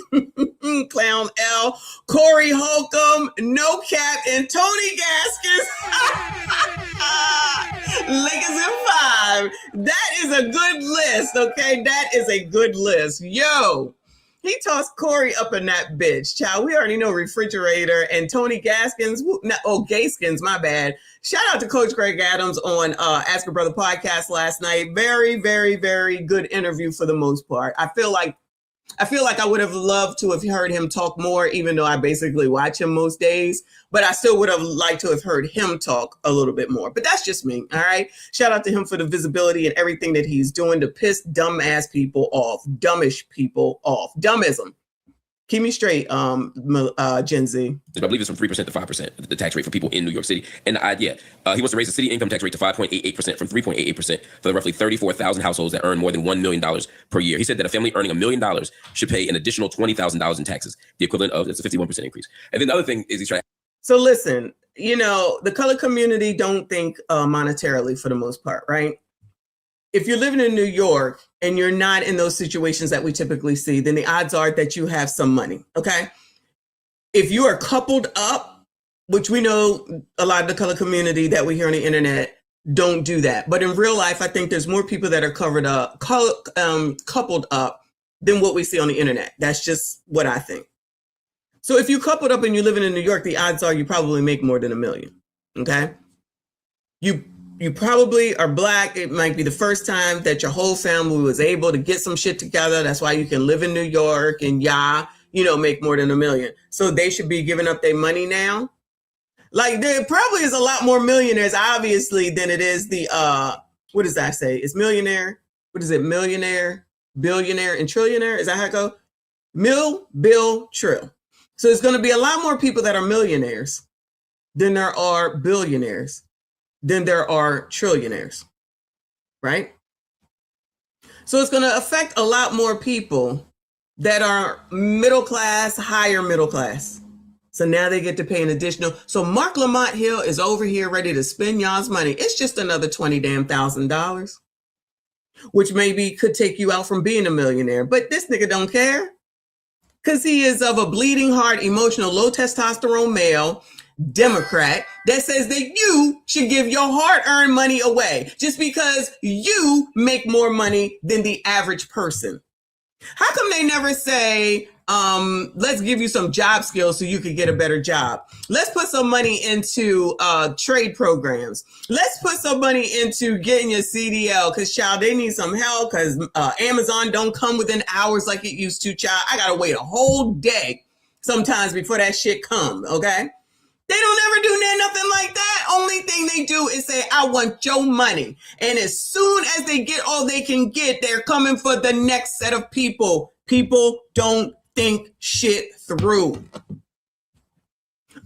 S4: Clown L, Corey Holcomb, No Cap, and Tony Gaskins. Lakers in 5. That is a good list, okay? That is a good list. Yo, he tossed Corey up in that bitch, child. We already know Refrigerator and Tony Gaskins. Gaskins, my bad. Shout out to Coach Greg Adams on Ask a Brother podcast last night. Very, very, very good interview for the most part. I feel like I would have loved to have heard him talk more, even though I basically watch him most days. But I still would have liked to have heard him talk a little bit more. But that's just me, all right? Shout out to him for the visibility and everything that he's doing to piss dumbass people off, dumbish people off, dummism. Keep me straight, Gen Z.
S16: I believe it's from 3% to 5%, the tax rate for people in New York City. And he wants to raise the city income tax rate to 5.88% from 3.88% for the roughly 34,000 households that earn more than $1 million per year. He said that a family earning $1 million should pay an additional $20,000 in taxes, the equivalent of, it's a 51% increase. And then the other thing is he's trying.
S4: So listen, the color community don't think monetarily for the most part, right? if you're living in New York and you're not in those situations that we typically see, then the odds are that you have some money, okay? If you are coupled up, which we know a lot of the color community that we hear on the internet don't do that. But in real life, I think there's more people that are coupled up than what we see on the internet. That's just what I think. So if you coupled up and you're living in New York, the odds are you probably make more than $1 million, okay? You probably are Black. It might be the first time that your whole family was able to get some shit together. That's why you can live in New York and make more than $1 million. So they should be giving up their money now. Like there probably is a lot more millionaires, obviously, than it is the, what does that say? It's millionaire. What is it? Millionaire, billionaire, and trillionaire. Is that how it goes? Bill, trill. So it's going to be a lot more people that are millionaires than there are billionaires, than there are trillionaires, right? So it's going to affect a lot more people that are middle class, higher middle class. So now they get to pay an additional. So Mark Lamont Hill is over here ready to spend y'all's money. It's just another $20,000, which maybe could take you out from being a millionaire. But this nigga don't care because he is of a bleeding heart, emotional, low testosterone male Democrat that says that you should give your hard-earned money away just because you make more money than the average person. How come they never say, let's give you some job skills so you could get a better job? Let's put some money into trade programs. Let's put some money into getting your CDL because, child, they need some help because Amazon don't come within hours like it used to, child. I got to wait a whole day sometimes before that shit comes, okay? They don't ever do nothing like that. Only thing they do is say, I want your money. And as soon as they get all they can get, they're coming for the next set of people. People don't think shit through.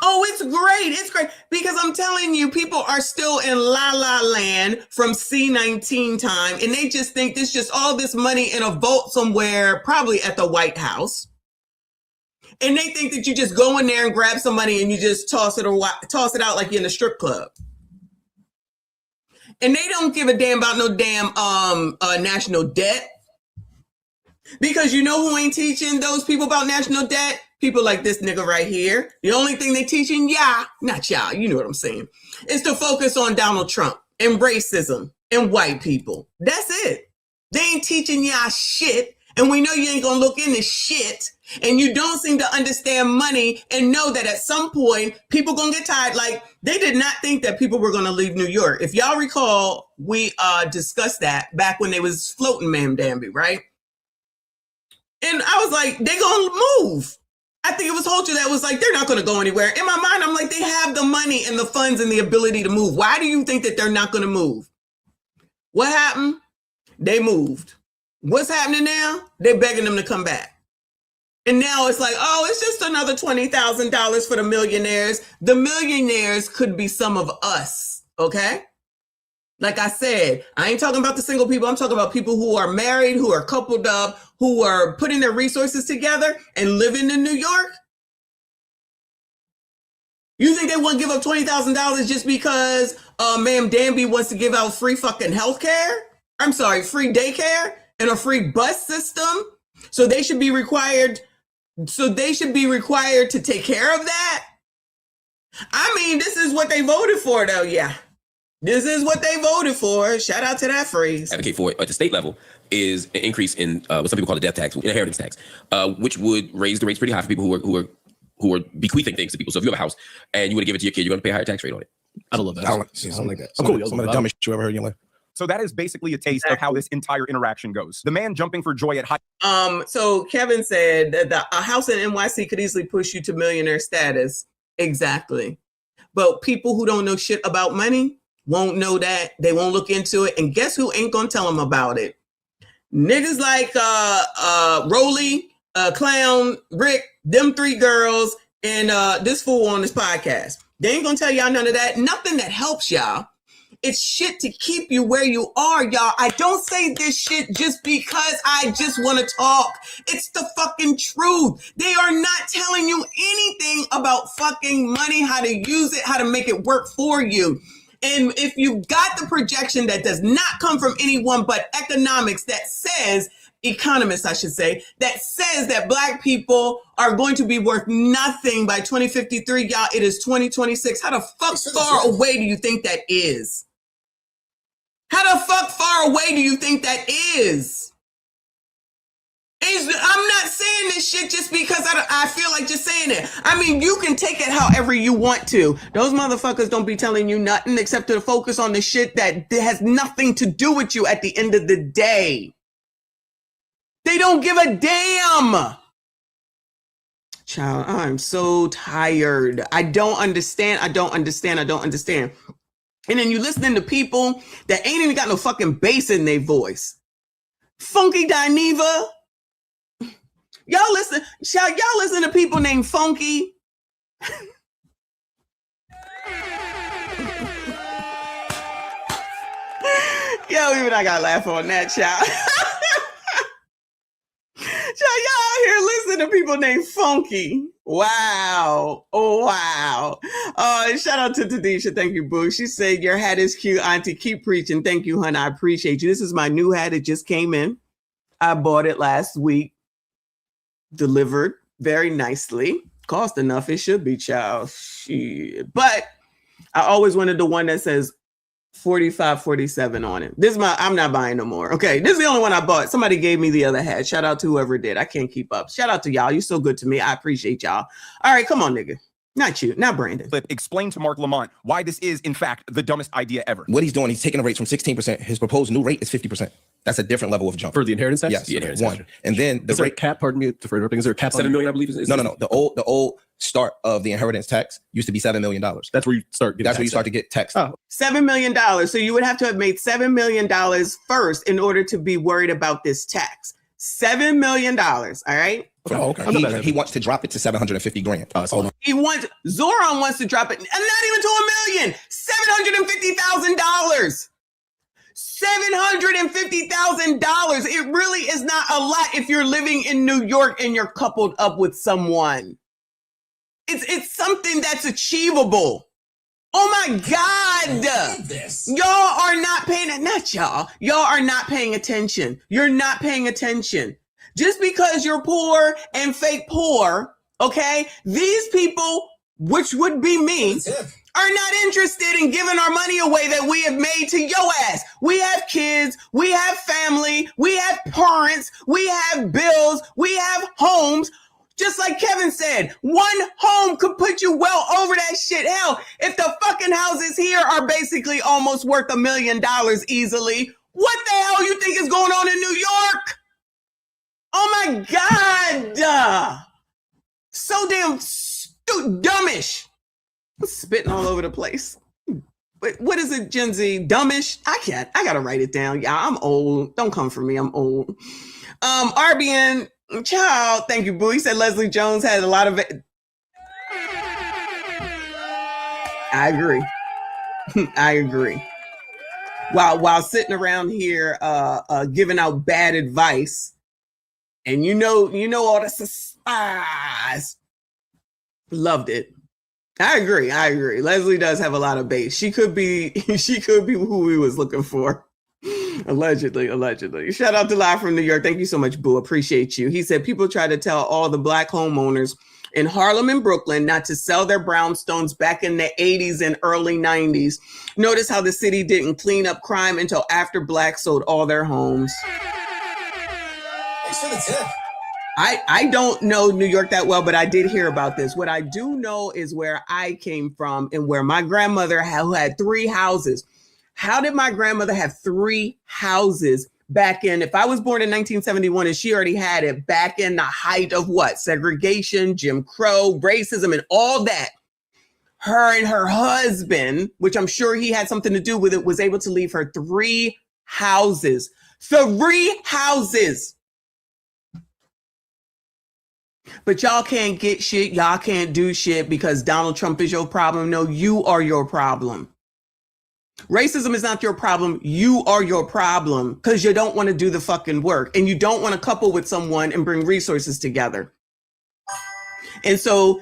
S4: Oh, it's great. It's great. Because I'm telling you, people are still in la la land from C-19 time. And they just think there's just all this money in a vault somewhere, probably at the White House. And they think that you just go in there and grab some money and you just toss it out like you're in a strip club. And they don't give a damn about no damn national debt. Because you know who ain't teaching those people about national debt? People like this nigga right here. The only thing they teaching not y'all, you know what I'm saying, is to focus on Donald Trump and racism and white people. That's it. They ain't teaching y'all shit. And we know you ain't gonna look into shit. And you don't seem to understand money and know that at some point people gonna get tired. Like they did not think that people were gonna leave New York. If y'all recall, we discussed that back when they was floating Ma'am Danby, right? And I was like, they gonna move. I think it was Holter that was like, they're not gonna go anywhere. In my mind, I'm like, they have the money and the funds and the ability to move. Why do you think that they're not gonna move? What happened? They moved. What's happening now? They're begging them to come back. And now it's like, oh, it's just another $20,000 for the millionaires. The millionaires could be some of us, okay? Like I said, I ain't talking about the single people. I'm talking about people who are married, who are coupled up, who are putting their resources together and living in New York. You think they want to give up $20,000 just because Ma'am Danby wants to give out free fucking healthcare? I'm sorry, free daycare and a free bus system? So they should be required to take care of that? I mean, this is what they voted for, though, yeah. This is what they voted for. Shout out to that phrase.
S16: Advocate for it at the state level is an increase in what some people call the death tax, inheritance tax, which would raise the rates pretty high for people who are bequeathing things to people. So if you have a house and you want to give it to your kid, you're going to pay a higher tax rate on it.
S2: I don't love that.
S11: I don't like that. Some of the dumbest shit you ever heard in your life.
S15: So that is basically a taste of how this entire interaction goes. The man jumping for joy at high.
S4: So Kevin said that a house in NYC could easily push you to millionaire status. Exactly. But people who don't know shit about money won't know that. They won't look into it. And guess who ain't gonna tell them about it? Niggas like Roland, Clown, Rick, them three girls, and this fool on this podcast. They ain't gonna tell y'all none of that. Nothing that helps y'all. It's shit to keep you where you are, y'all. I don't say this shit just because I just want to talk. It's the fucking truth. They are not telling you anything about fucking money, how to use it, how to make it work for you. And if you got the projection that does not come from anyone but economics that says, economists, I should say, that says that Black people are going to be worth nothing by 2053, y'all, it is 2026. How the fuck far away do you think that is? How the fuck far away do you think that is? I'm not saying this shit just because I feel like just saying it. I mean, you can take it however you want to. Those motherfuckers don't be telling you nothing except to focus on the shit that has nothing to do with you at the end of the day. They don't give a damn. Child, I'm so tired. I don't understand. And then you listening to people that ain't even got no fucking bass in their voice. Funky Dineva. Y'all listen to people named Funky. Yo, even I gotta laugh on that, child. Y'all here listen to people named Funky. Wow. Oh, wow. Shout out to Tadisha. Thank you, boo. She said, your hat is cute, auntie. Keep preaching. Thank you, honey. I appreciate you. This is my new hat. It just came in. I bought it last week. Delivered very nicely. Cost enough. It should be, child. Shit. But I always wanted the one that says 4547 on it. I'm not buying no more. Okay, this is the only one I bought. Somebody gave me the other hat. Shout out to whoever did. I can't keep up. Shout out to y'all. You're so good to me. I appreciate y'all. All right, come on, nigga. Not you, not Brandon.
S15: But explain to Mark Lamont why this is, in fact, the dumbest idea ever.
S17: What he's doing, he's taking the rates from 16%. His proposed new rate is 50%. That's a different level of jump.
S13: For the inheritance tax?
S17: Yes,
S13: The inheritance
S17: one.
S13: tax.
S17: And then the
S13: Is there
S17: rate
S13: a cap, pardon me for interrupting, is there a cap?
S16: 7 million, I believe.
S17: No. The old start of the inheritance tax used to be $7 million.
S13: That's where you start getting
S17: That's where you start to get taxed.
S13: Oh.
S4: $7 million. So you would have to have made $7 million first in order to be worried about this tax. $7 million. All right.
S17: Oh, okay. He wants to drop it to $750,000.
S4: Zoran wants to drop it, and not even to $1 million. $750,000. $750,000. It really is not a lot if you're living in New York and you're coupled up with someone. It's something that's achievable. Oh my God. Y'all are not paying, not y'all. Y'all are not paying attention. You're not paying attention. Just because you're poor and fake poor, okay? These people, which would be me, are not interested in giving our money away that we have made to your ass. We have kids, we have family, we have parents, we have bills, we have homes. Just like Kevin said, one home could put you well over that shit. Hell, if the fucking houses here are basically almost worth $1 million easily, what the hell you think is going on in New York? Oh my God. So damn dumbish. I'm spitting all over the place. But what is it, Gen Z? Dumbish? I gotta write it down. Yeah, I'm old. Don't come for me. I'm old. RBN, child, thank you, boo. He said Leslie Jones had a lot of it. I agree. I agree. While sitting around here giving out bad advice, and you know all the spies. Loved it. I agree. Leslie does have a lot of base. She could be who we was looking for. Allegedly. Shout out to Live from New York. Thank you so much, boo. Appreciate you. He said people try to tell all the Black homeowners in Harlem and Brooklyn not to sell their brownstones back in the 80s and early 90s. Notice how the city didn't clean up crime until after Blacks sold all their homes. I don't know New York that well, but I did hear about this. What I do know is where I came from and where my grandmother who had 3 houses. How did my grandmother have 3 houses back in, if I was born in 1971 and she already had it back in the height of what? Segregation, Jim Crow, racism, and all that. Her and her husband, which I'm sure he had something to do with it, was able to leave her 3 houses. 3 houses. But y'all can't get shit. Y'all can't do shit because Donald Trump is your problem. No, you are your problem. Racism is not your problem. You are your problem because you don't want to do the fucking work and you don't want to couple with someone and bring resources together. And so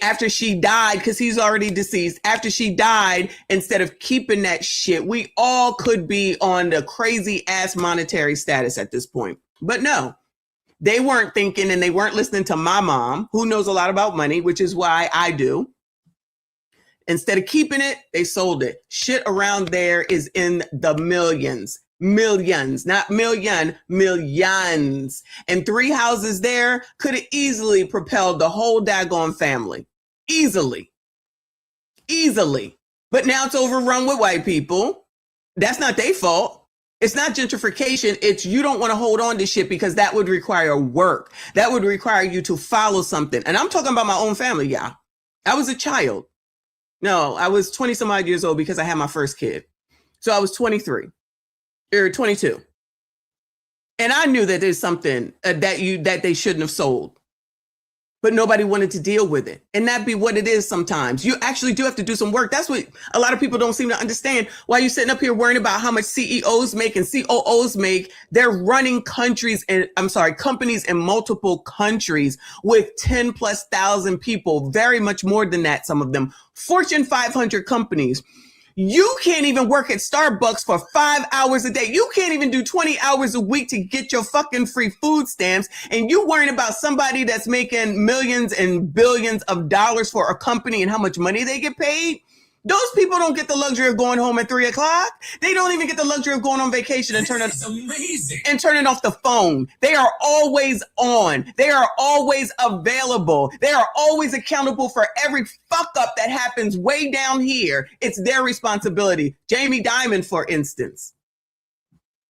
S4: after she died, because he's already deceased, after she died, instead of keeping that shit, we all could be on the crazy ass monetary status at this point. But no, they weren't thinking, and they weren't listening to my mom, who knows a lot about money, which is why I do. Instead of keeping it, they sold it. Shit around there is in the millions. Millions, not million, millions. And 3 houses there could have easily propelled the whole daggone family. Easily. But now it's overrun with white people. That's not their fault. It's not gentrification. It's you don't want to hold on to shit because that would require work. That would require you to follow something. And I'm talking about my own family, yeah. I was a child. No, I was 20 some odd years old because I had my first kid. So I was 23 or 22. And I knew that there's something that they shouldn't have sold. But nobody wanted to deal with it. And that be what it is sometimes. You actually do have to do some work. That's what a lot of people don't seem to understand. Why you sitting up here worrying about how much CEOs make and COOs make. They're running companies in multiple countries with 10,000+ people, very much more than that, some of them. Fortune 500 companies. You can't even work at Starbucks for 5 hours a day. You can't even do 20 hours a week to get your fucking free food stamps. And you worrying about somebody that's making millions and billions of dollars for a company and how much money they get paid. Those people don't get the luxury of going home at 3 o'clock. They don't even get the luxury of going on vacation and turning off the phone. They are always on. They are always available. They are always accountable for every fuck up that happens way down here. It's their responsibility. Jamie Dimon, for instance.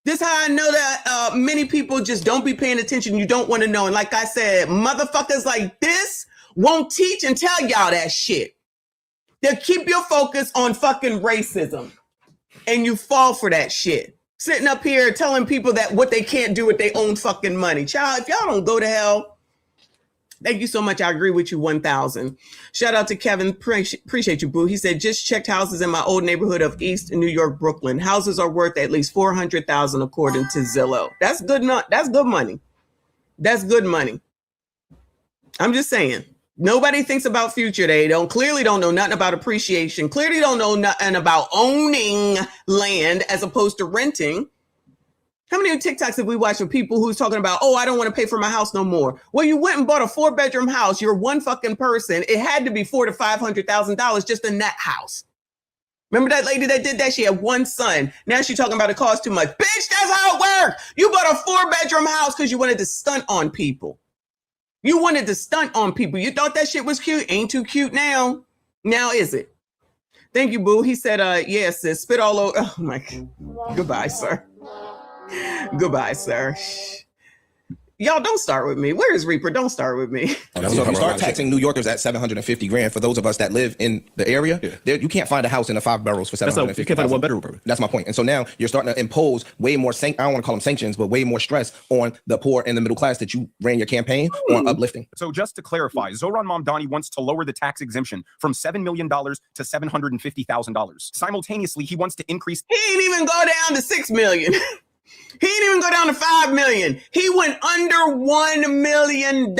S4: This is how I know that many people just don't be paying attention. You don't want to know. And like I said, motherfuckers like this won't teach and tell y'all that shit. They'll keep your focus on fucking racism. And you fall for that shit. Sitting up here telling people that what they can't do with their own fucking money. Child, if y'all don't go to hell, thank you so much. I agree with you 1,000. Shout out to Kevin. Appreciate you, boo. He said, just checked houses in my old neighborhood of East New York, Brooklyn. Houses are worth at least $400,000 according to Zillow. That's good. That's good money. That's good money. I'm just saying. Nobody thinks about future. They clearly don't know nothing about appreciation. Clearly don't know nothing about owning land as opposed to renting. How many TikToks have we watched of people who's talking about, oh, I don't want to pay for my house no more? Well, you went and bought a 4-bedroom house. You're one fucking person. It had to be $400,000 to $500,000 just in that house. Remember that lady that did that? She had one son. Now she's talking about it costs too much. Bitch, that's how it works. You bought a 4-bedroom house because you wanted to stunt on people. You wanted to stunt on people. You thought that shit was cute. Ain't too cute now. Now is it? Thank you, boo. He said, yes, sis, spit all over. Oh my God. Goodbye, sir. Goodbye, sir. Y'all don't start with me. Where is Reaper? Don't start with me.
S17: So if you start taxing New Yorkers at $750,000, for those of us that live in the area, you can't find a house in the 5 boroughs for $750,000.
S13: You can't find a 1-bedroom.
S17: That's my point. And so now you're starting to impose way more, I don't want to call them sanctions, but way more stress on the poor and the middle class that you ran your campaign on uplifting.
S15: So just to clarify, Zohran Mamdani wants to lower the tax exemption from $7 million to $750,000. Simultaneously, he wants to increase.
S4: He ain't even go down to 6 million. He didn't even go down to 5 million. He went under $1 million.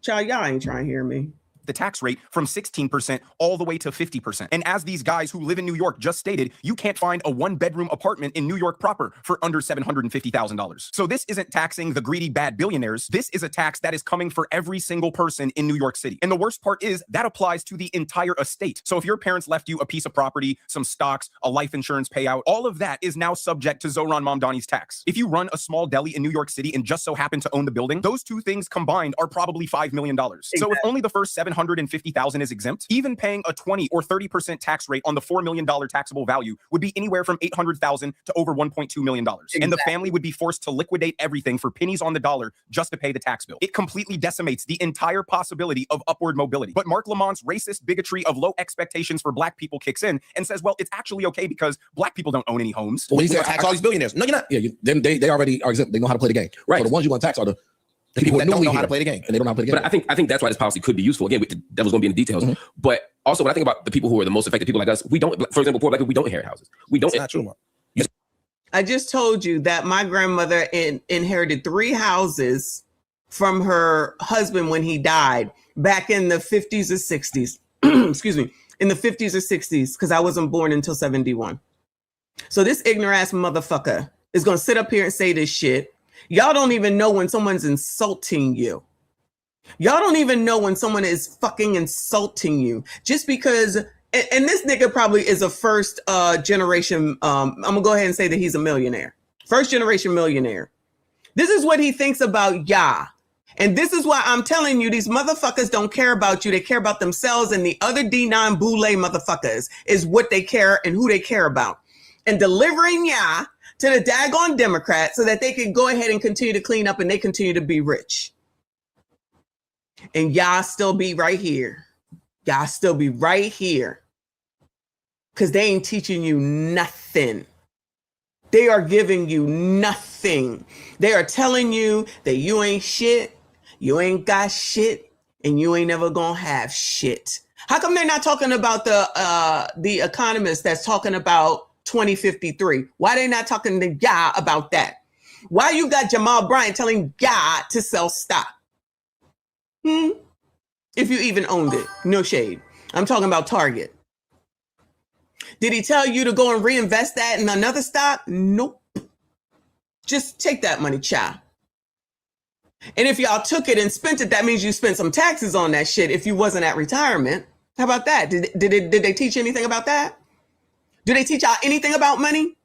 S4: Child, y'all ain't trying to hear me.
S15: The tax rate from 16% all the way to 50%. And as these guys who live in New York just stated, you can't find a 1-bedroom apartment in New York proper for under $750,000. So this isn't taxing the greedy bad billionaires. This is a tax that is coming for every single person in New York City. And the worst part is that applies to the entire estate. So if your parents left you a piece of property, some stocks, a life insurance payout, all of that is now subject to Zohran Mamdani's tax. If you run a small deli in New York City and just so happen to own the building, those two things combined are probably $5 million. Exactly. So if only the first $750,000 is exempt, even paying a 20 or 30% tax rate on the $4 million taxable value would be anywhere from $800,000 to over $1.2 million. Exactly. And the family would be forced to liquidate everything for pennies on the dollar just to pay the tax bill. It completely decimates the entire possibility of upward mobility. But Mark Lamont's racist bigotry of low expectations for Black people kicks in and says, well, it's actually okay because Black people don't own any homes.
S17: Well, he said tax all these billionaires. No, you're not.
S18: Yeah, they already are exempt. They know how to play the game. Right. So the ones you want to tax are the people
S17: that don't know how to play the game.
S18: And they don't know how to play the game.
S16: But I think that's why this policy could be useful. Again, that was going to be in the details. Mm-hmm. But also, when I think about the people who are the most affected, people like us, we don't, for example, poor Black people, we don't inherit houses. We don't.
S17: It's not true, Mark.
S4: I just told you that my grandmother inherited 3 houses from her husband when he died back in the 50s or 60s. Excuse me, in the 50s or 60s, because I wasn't born until 71. So this ignorant ass motherfucker is going to sit up here and say this shit. Y'all don't even know when someone's insulting you. Y'all don't even know when someone is fucking insulting you just because. And this nigga probably is a first generation. I'm going to go ahead and say that he's a millionaire. First generation millionaire. This is what he thinks about Yah. And this is why I'm telling you, these motherfuckers don't care about you. They care about themselves, and the other D9 boule motherfuckers is what they care and who they care about. And delivering Yah to the daggone Democrats so that they can go ahead and continue to clean up and they continue to be rich. And Yah still be right here. Y'all still be right here. Because they ain't teaching you nothing. They are giving you nothing. They are telling you that you ain't shit, you ain't got shit, and you ain't never gonna have shit. How come they're not talking about the economist that's talking about 2053? Why they not talking to Yah about that? Why you got Jamal Bryant telling Yah to sell stock? If you even owned it. No shade. I'm talking about Target. Did he tell you to go and reinvest that in another stock? Nope. Just take that money, child. And if y'all took it and spent it, that means you spent some taxes on that shit if you wasn't at retirement. How about that? Did they teach anything about that? Do they teach y'all anything about money?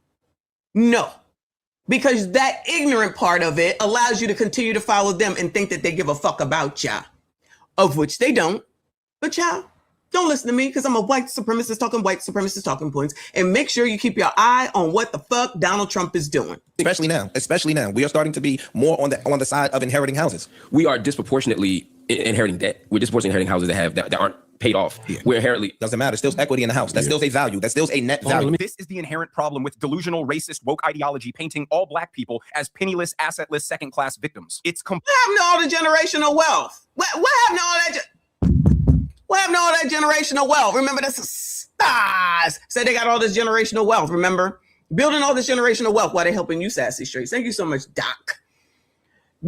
S4: No. Because that ignorant part of it allows you to continue to follow them and think that they give a fuck about y'all. Of which they don't. But y'all, don't listen to me because I'm a white supremacist talking points. And make sure you keep your eye on what the fuck Donald Trump is doing.
S17: Especially now. We are starting to be more on the side of inheriting houses.
S16: We are disproportionately inheriting debt. We're disproportionately inheriting houses that aren't paid off. Yeah. We're inherently
S17: doesn't matter. Still equity in the house. That's still a value. That's still a net value.
S15: This is the inherent problem with delusional, racist, woke ideology painting all black people as penniless, assetless, second-class victims. It's
S4: what happened to all the generational wealth? What happened to all that? What happened to all that generational wealth? Remember, that's stars. Said they got all this generational wealth. Remember, building all this generational wealth while they're helping you, Sassy Straights. Thank you so much, Doc.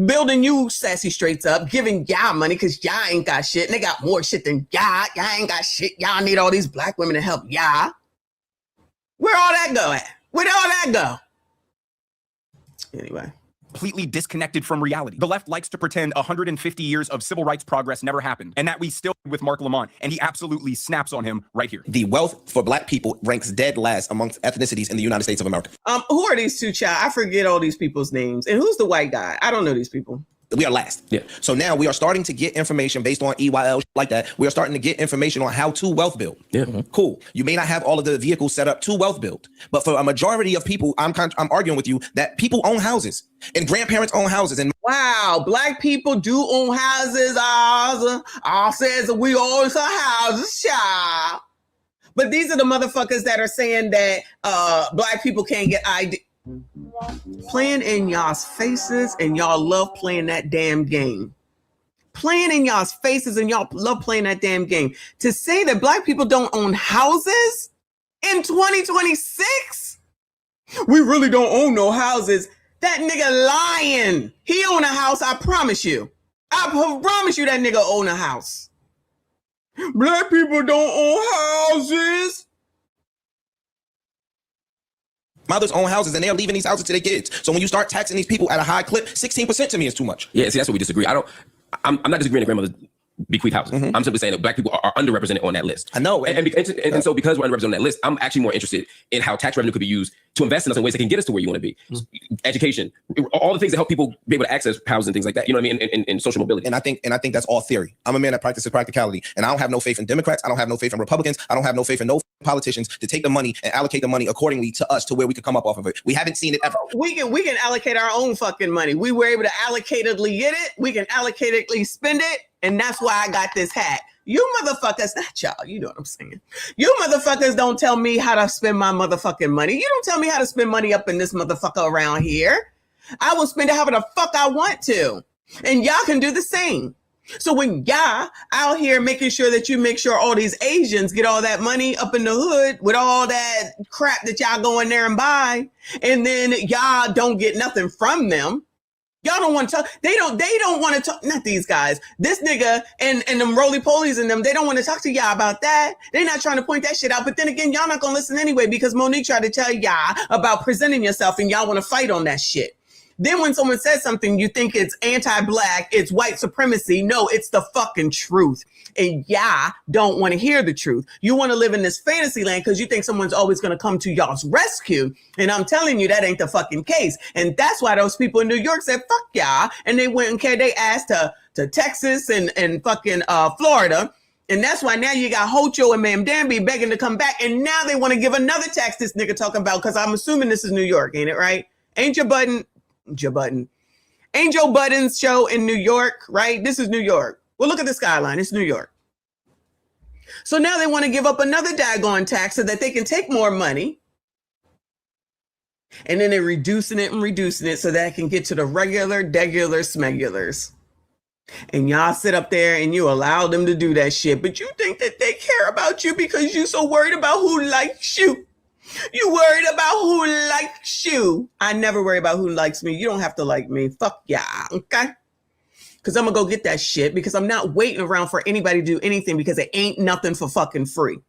S4: Building you, Sassy Straights, up, giving y'all money because y'all ain't got shit, and they got more shit than y'all. Y'all ain't got shit. Y'all need all these black women to help y'all. Where all that go at? Where'd all that go? Anyway.
S15: Completely disconnected from reality. The left likes to pretend 150 years of civil rights progress never happened, and that we still with Mark Lamont, and he absolutely snaps on him right here.
S17: The wealth for black people ranks dead last amongst ethnicities in the United States of America.
S4: Who are these two, child? I forget all these people's names. And who's the white guy? I don't know these people.
S17: We are last. Yeah. So now we are starting to get information based on EYL like that. We are starting to get information on how to wealth build.
S16: Yeah.
S17: Cool. You may not have all of the vehicles set up to wealth build, but for a majority of people, I'm arguing with you that people own houses and grandparents own houses. And
S4: wow, black people do own houses. All says we own some houses, child. But these are the motherfuckers that are saying that black people can't get ID. Playing in y'all's faces, and y'all love playing that damn game. Playing in y'all's faces, and y'all love playing that damn game. To say that black people don't own houses in 2026? We really don't own no houses. That nigga lying. He own a house, I promise you. I promise you that nigga own a house. Black people don't own houses.
S17: Mothers own houses and they're leaving these houses to their kids. So when you start taxing these people at a high clip, 16% to me is too much.
S16: Yeah, see, that's what we disagree. I'm not disagreeing that grandmothers bequeath houses. Mm-hmm. I'm simply saying that black people are underrepresented on that list.
S17: I know.
S16: And so because we're underrepresented on that list, I'm actually more interested in how tax revenue could be used to invest in us in ways that can get us to where you want to be. Mm-hmm. Education, all the things that help people be able to access housing and things like that. You know what I mean? And social mobility.
S17: And I think that's all theory. I'm a man that practices practicality. And I don't have no faith in Democrats. I don't have no faith in Republicans. I don't have no faith in no politicians to take the money and allocate the money accordingly to us to where we could come up off of it. We haven't seen it ever.
S4: We can allocate our own fucking money. We were able to allocatedly get it. We can allocatedly spend it. And that's why I got this hat. You motherfuckers, not y'all, you know what I'm saying. You motherfuckers don't tell me how to spend my motherfucking money. You don't tell me how to spend money up in this motherfucker around here. I will spend it however the fuck I want to. And y'all can do the same. So when y'all out here making sure that you make sure all these Asians get all that money up in the hood with all that crap that y'all go in there and buy, and then y'all don't get nothing from them, Y'all don't want to talk. They don't want to talk. Not these guys. This nigga and them roly-polies and them, they don't want to talk to y'all about that. They're not trying to point that shit out. But then again, y'all not going to listen anyway because Monique tried to tell y'all about presenting yourself and y'all want to fight on that shit. Then when someone says something, you think it's anti-black, it's white supremacy. No, it's the fucking truth. And y'all don't want to hear the truth. You want to live in this fantasy land because you think someone's always going to come to y'all's rescue. And I'm telling you, that ain't the fucking case. And that's why those people in New York said, fuck y'all. And they went and carried their ass to Texas and fucking Florida. And that's why now you got Hocho and Ma'am Danby begging to come back. And now they want to give another tax this nigga talking about, because I'm assuming this is New York, ain't it right? Ain't Joe Budden's show in New York, right? This is New York. Well, look at the skyline. It's New York. So now they want to give up another daggone tax so that they can take more money. And then they're reducing it so that it can get to the regular smegulars. And y'all sit up there and you allow them to do that shit. But you think that they care about you because you're so worried about who likes you. You worried about who likes you. I never worry about who likes me. You don't have to like me. Fuck yeah, okay? Because I'm going to go get that shit because I'm not waiting around for anybody to do anything because it ain't nothing for fucking free.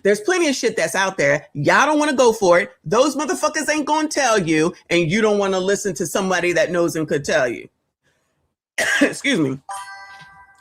S4: There's plenty of shit that's out there. Y'all don't want to go for it. Those motherfuckers ain't going to tell you, and you don't want to listen to somebody that knows and could tell you. Excuse me.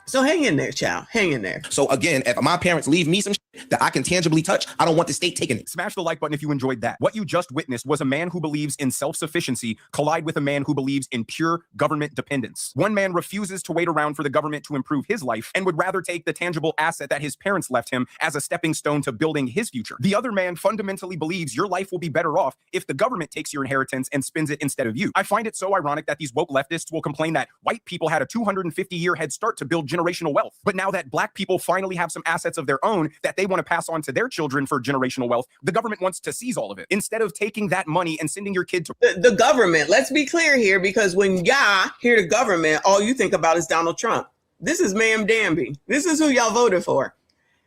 S4: So hang in there, child. Hang in there.
S17: So again, if my parents leave me some shit that I can tangibly touch, I don't want the state taking it.
S15: Smash the like button if you enjoyed that. What you just witnessed was a man who believes in self-sufficiency collide with a man who believes in pure government dependence. One man refuses to wait around for the government to improve his life and would rather take the tangible asset that his parents left him as a stepping stone to building his future. The other man fundamentally believes your life will be better off if the government takes your inheritance and spends it instead of you. I find it so ironic that these woke leftists will complain that white people had a 250-year head start to build generational wealth. But now that black people finally have some assets of their own that they want to pass on to their children for generational wealth, the government wants to seize all of it. Instead of taking that money and sending your kid to
S4: the government, let's be clear here, because when y'all hear the government, all you think about is Donald Trump. This is Ma'am Danby. This is who y'all voted for.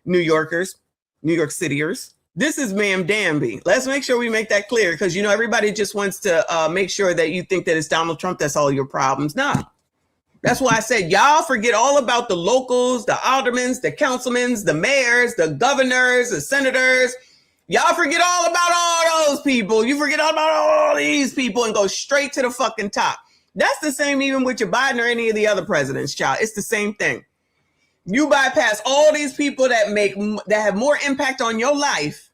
S4: New Yorkers, New York Cityers. This is Ma'am Danby. Let's make sure we make that clear, because you know everybody just wants to make sure that you think that it's Donald Trump that's all your problems. Nah. That's why I said y'all forget all about the locals, the aldermans, the councilmen, the mayors, the governors, the senators. Y'all forget all about all those people. You forget all about all these people and go straight to the fucking top. That's the same even with your Biden or any of the other presidents, child. It's the same thing. You bypass all these people that have more impact on your life.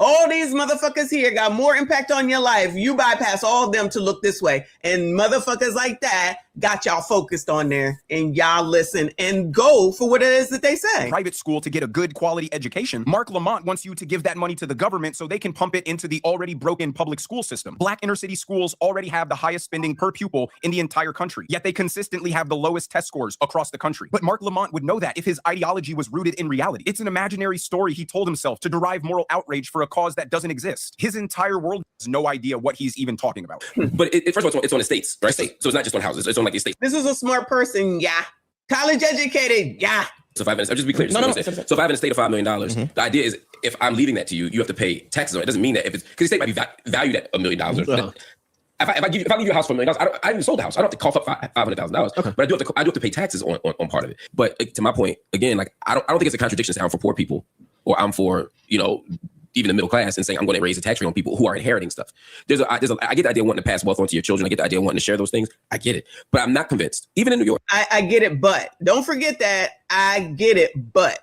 S4: All these motherfuckers here got more impact on your life. You bypass all of them to look this way. And motherfuckers like that got y'all focused on there. And y'all listen and go for what it is that they say.
S15: Private school to get a good quality education. Mark Lamont wants you to give that money to the government so they can pump it into the already broken public school system. Black inner city schools already have the highest spending per pupil in the entire country, yet they consistently have the lowest test scores across the country. But Mark Lamont would know that if his ideology was rooted in reality. It's an imaginary story he told himself to derive moral outrage for a cause that doesn't exist. His entire world has no idea what he's even talking about.
S16: But first of all, it's on the states, right? So it's not just on houses. It's on like the states.
S4: This is a smart person, yeah. College educated, yeah.
S16: So I'll just be clear. So if I have an estate of $5 million, the idea is if I'm leaving that to you, you have to pay taxes on it. It doesn't mean that if it's, because the estate might be valued at $1 million. If I give you a house for $1 million, I haven't sold the house. I don't have to cough up $500,000, but I do have to pay taxes on part of it. But to my point, again, like I don't think it's a contradiction to say I'm for poor people or I'm for, even the middle class and saying I'm going to raise the tax rate on people who are inheriting stuff. I get the idea of wanting to pass wealth on to your children. I get the idea of wanting to share those things. I get it, but I'm not convinced. Even in New York,
S4: I get it, but don't forget that I get it, but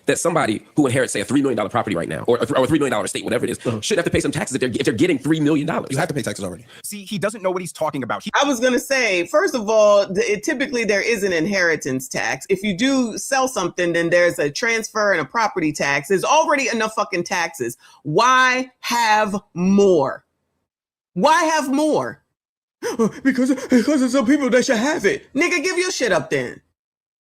S16: that somebody who inherits, say, a $3 million property right now, or a $3 million estate, whatever it is, should have to pay some taxes if they're getting $3 million.
S17: You have to pay taxes already.
S15: See, he doesn't know what he's talking about.
S4: I was going to say, first of all, typically there is an inheritance tax. If you do sell something, then there's a transfer and a property tax. There's already enough fucking taxes. Why have more? Why have more? Because there's some people that should have it. Nigga, give your shit up then.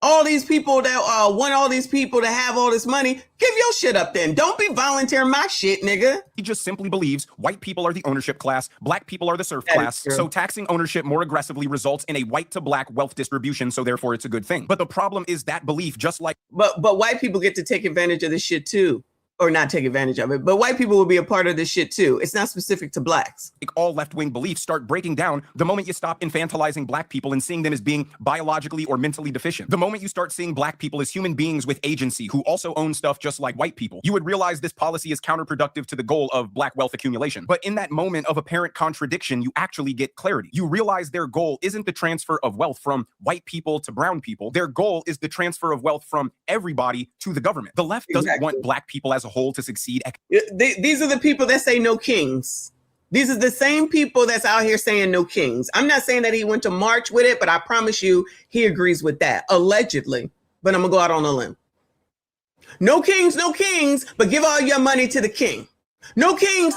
S4: All these people that want all these people to have all this money, give your shit up then. Don't be volunteering my shit, nigga.
S15: He just simply believes white people are the ownership class, black people are the serf class. So taxing ownership more aggressively results in a white to black wealth distribution. So therefore it's a good thing. But the problem is that belief, just like.
S4: But white people get to take advantage of this shit too. or not take advantage of it, but white people will be a part of this shit too. It's not specific to blacks.
S15: All left-wing beliefs start breaking down the moment you stop infantilizing black people and seeing them as being biologically or mentally deficient. The moment you start seeing black people as human beings with agency who also own stuff just like white people, you would realize this policy is counterproductive to the goal of black wealth accumulation. But in that moment of apparent contradiction, you actually get clarity. You realize their goal isn't the transfer of wealth from white people to brown people. Their goal is the transfer of wealth from everybody to the government. The left doesn't want black people as a whole to succeed.
S4: These are the people that say no kings. These are the same people that's out here saying no kings. I'm not saying that he went to march with it, but I promise you he agrees with that, allegedly. But I'm gonna go out on a limb. No kings, but give all your money to the king. No kings.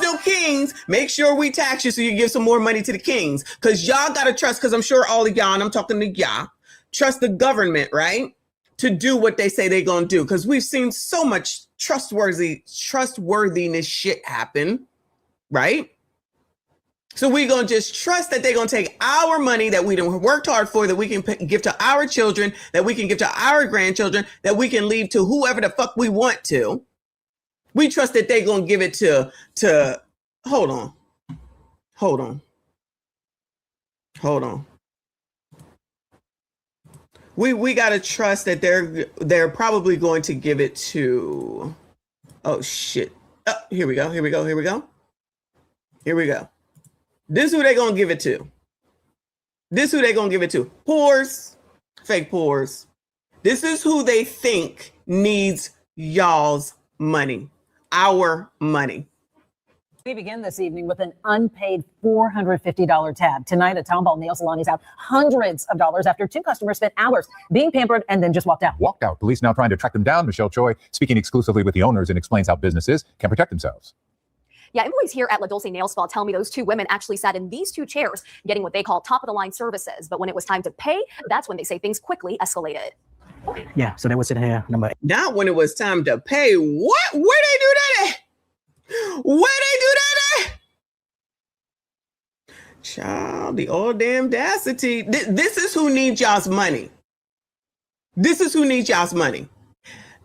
S4: Make sure we tax you so you give some more money to the kings. Because y'all gotta trust, because I'm sure all of y'all, and I'm talking to y'all, trust the government, right? To do what they say they're gonna do. Because we've seen so much trustworthiness shit happen, right? So we're gonna just trust that they're gonna take our money that we done worked hard for, that we can give to our children, that we can give to our grandchildren, that we can leave to whoever the fuck we want to. We trust that they're gonna give it to hold on. We gotta trust that they're probably going to give it to, oh shit. Oh, here we go. This is who they gonna give it to. Poors, fake poors. This is who they think needs y'all's money, our money.
S12: We begin this evening with an unpaid $450 tab. Tonight, a Town Ball nail salon is out hundreds of dollars after two customers spent hours being pampered and then just walked out.
S19: Police now trying to track them down. Michelle Choi speaking exclusively with the owners and explains how businesses can protect themselves.
S20: Yeah, employees here at La Dulce Nail Spa tell me those two women actually sat in these two chairs getting what they call top-of-the-line services. But when it was time to pay, that's when they say things quickly escalated.
S12: Yeah, so they were sitting here.
S4: Not when it was time to pay. What? Where they do that at? Child, the all damn audacity. This is who needs y'all's money.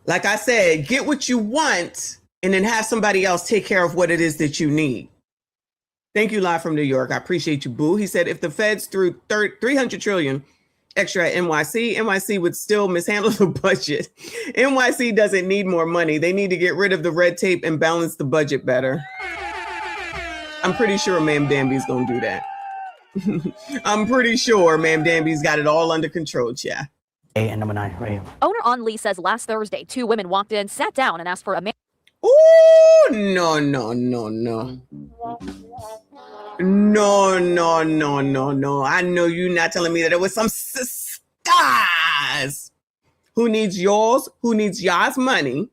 S4: Like I said, get what you want and then have somebody else take care of what it is that you need. Thank you, live from New York. I appreciate you, boo. He said if the feds threw 300 trillion extra at NYC would still mishandle the budget. NYC doesn't need more money. They need to get rid of the red tape and balance the budget better. I'm pretty sure Ma'am Danby's gonna do that. I'm pretty sure Ma'am Danby's got it all under control, yeah.
S12: And number 9, right here.
S20: Owner On Lee says last Thursday, two women walked in, sat down, and asked for a man.
S4: Ooh, no. I know you're not telling me that it was some sisters who needs y'all's money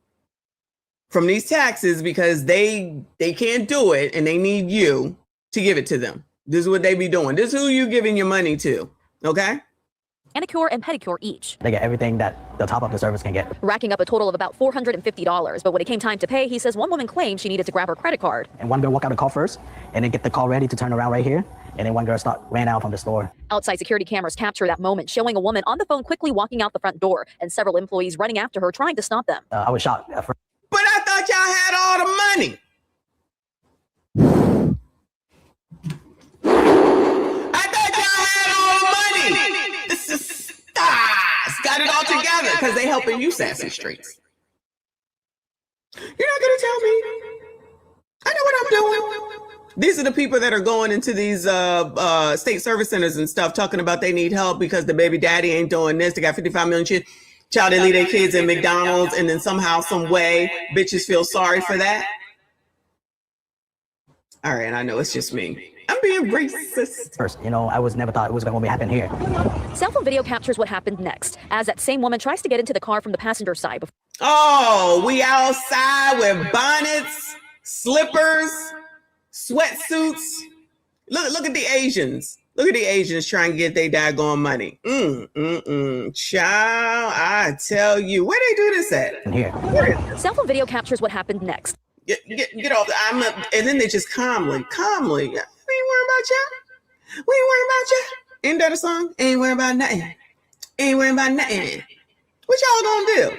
S4: from these taxes because they can't do it and they need you to give it to them. This is what they be doing. This is who you giving your money to, okay?
S20: Manicure and pedicure each.
S12: They get everything that the top of the service can get.
S20: Racking up a total of about $450. But when it came time to pay, he says one woman claimed she needed to grab her credit card.
S12: And one girl walked out the car first and then get the car ready to turn around right here. And then one girl ran out from the store.
S20: Outside security cameras capture that moment, showing a woman on the phone quickly walking out the front door and several employees running after her trying to stop them.
S12: I was shocked at first.
S4: But I thought y'all had all the money. Got it all together because they helping you, sassy streets. You're not gonna tell me. I know what I'm doing. These are the people that are going into these state service centers and stuff talking about they need help because the baby daddy ain't doing this. They got 55 million shit. Child, they leave their kids in McDonald's and then somehow, some way, bitches feel sorry for that. All right, I know it's just me. I'm being racist.
S12: First, I never thought it was going to happen here.
S20: Cell phone video captures what happened next as that same woman tries to get into the car from the passenger side.
S4: Oh, we outside with bonnets, slippers, sweatsuits. Look at the Asians. Look at the Asians trying to get their daggone money. Child, I tell you, where they do this at?
S12: Here.
S20: Cell phone video captures what happened next.
S4: Get off. And then they just calmly. We ain't worried about you. Ain't that a song? Ain't worried about nothing. What y'all gonna do?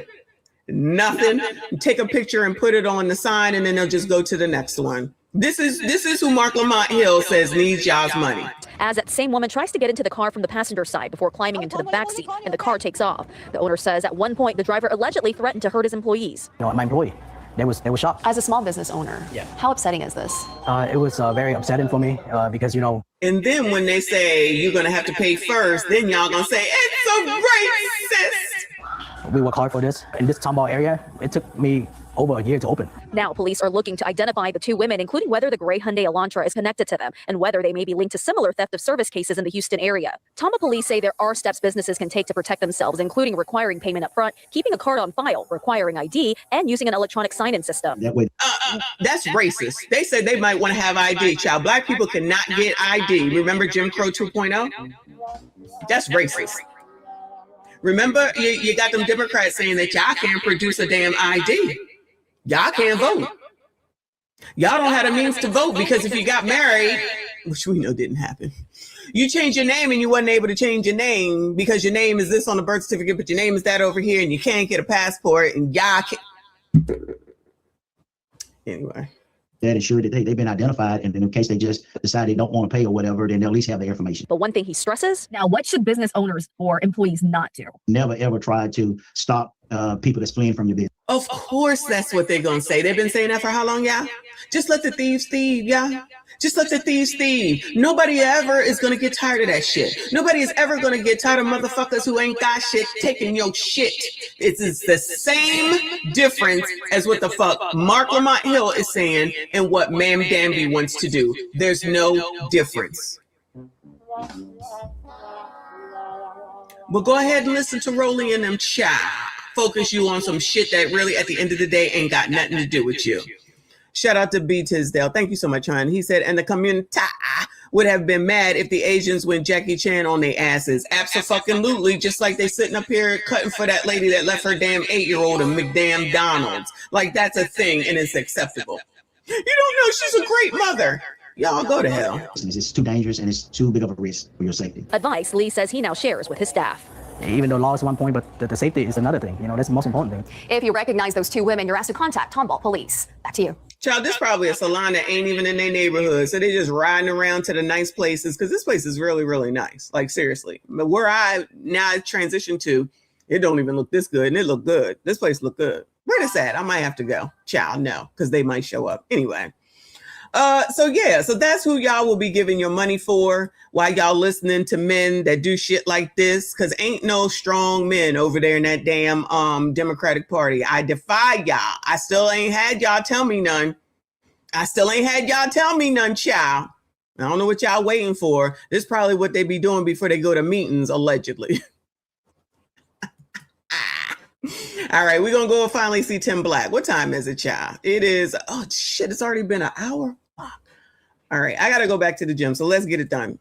S4: Nothing. Take a picture and put it on the sign, and then they'll just go to the next one. This is who Mark Lamont Hill says needs y'all's money.
S20: As that same woman tries to get into the car from the passenger side before climbing into the back seat, and the car takes off. The owner says at one point the driver allegedly threatened to hurt his employees.
S21: My employee, they was shocked.
S20: As a small business owner, how upsetting is this?
S21: It was very upsetting for me because
S4: And then when they say you're gonna have to pay first, then y'all gonna say it's so racist.
S21: we work hard for this. In this Tomball area, it took me over a year to open.
S20: Now, police are looking to identify the two women, including whether the gray Hyundai Elantra is connected to them and whether they may be linked to similar theft of service cases in the Houston area. Tomah police say there are steps businesses can take to protect themselves, including requiring payment up front, keeping a card on file, requiring ID, and using an electronic sign-in system.
S4: That's racist. They said they might want to have ID, child. Black people cannot get ID. Remember Jim Crow 2.0? That's racist. Remember, you got them Democrats saying that y'all can't produce a damn ID. Y'all can't vote. Y'all don't have the means to vote because if you got married, which we know didn't happen, you changed your name and you wasn't able to change your name because your name is this on the birth certificate, but your name is that over here and you can't get a passport and y'all can't. Anyway.
S22: That ensure that they've been identified, and then in case they just decide they don't want to pay or whatever, then they'll at least have the information.
S20: But one thing he stresses. Now, what should business owners or employees not do?
S22: Never, ever try to stop people that's fleeing from your business.
S4: Of course, that's what they're going to say. They've been saying that for how long, y'all? Just let the thieves thieve, y'all. Just let the thieves thieve. Nobody ever is going to get tired of that shit. Nobody is ever going to get tired of motherfuckers who ain't got shit taking your shit. It's the same difference as what the fuck Mark Lamont Hill is saying and what Ma'am Danby wants to do. There's no difference. But go ahead and listen to Roland and them chat. Focus you on some shit that really at the end of the day ain't got nothing to do with you. Shout out to B. Tisdale. Thank you so much, hon. He said, and the community would have been mad if the Asians went Jackie Chan on their asses. Abso-fucking-lutely, just like they sitting up here cutting for that lady that left her damn 8-year-old in McDamn Donald's. Like that's a thing and it's acceptable. You don't know she's a great mother. Y'all go to hell.
S22: It's too dangerous and it's too big of a risk for your safety.
S20: Advice Lee says he now shares with his staff.
S21: Even though law is one point, but the safety is another thing. That's the most important thing.
S20: If you recognize those two women, you're asked to contact Tomball Police. Back to you.
S4: Child, this probably a salon that ain't even in their neighborhood. So they just riding around to the nice places because this place is really, really nice. Like seriously. But where I now transitioned to, it don't even look this good and it look good. This place look good. Where this at? I might have to go. Child, no, because they might show up. Anyway. So that's who y'all will be giving your money for while y'all listening to men that do shit like this, because ain't no strong men over there in that damn Democratic Party. I defy y'all. I still ain't had y'all tell me none. Child. I don't know what y'all waiting for. This is probably what they be doing before they go to meetings, allegedly. All right, we're gonna go and finally see Tim Black. What time is it, child? It is, oh shit, it's already been an hour. Fuck. All right, I gotta go back to the gym, so let's get it done.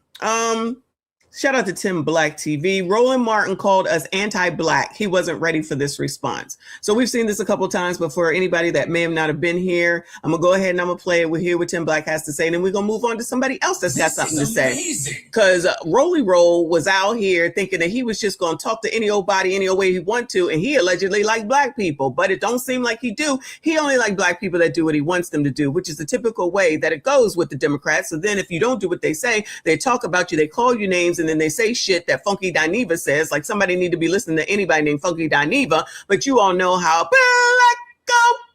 S4: Shout out to Tim Black TV. Roland Martin called us anti-Black. He wasn't ready for this response. So we've seen this a couple times, but for anybody that may have not have been here, I'm gonna go ahead and I'm gonna play it. We'll hear what Tim Black has to say, and then we're gonna move on to somebody else that's got something to say. Because Rolly Roll was out here thinking that he was just gonna talk to any old body, any old way he want to, and he allegedly liked Black people, but it don't seem like he do. He only like Black people that do what he wants them to do, which is the typical way that it goes with the Democrats. So then if you don't do what they say, they talk about you, they call you names, and then they say shit that Funky Dineva says, like somebody need to be listening to anybody named Funky Dineva, but you all know how Black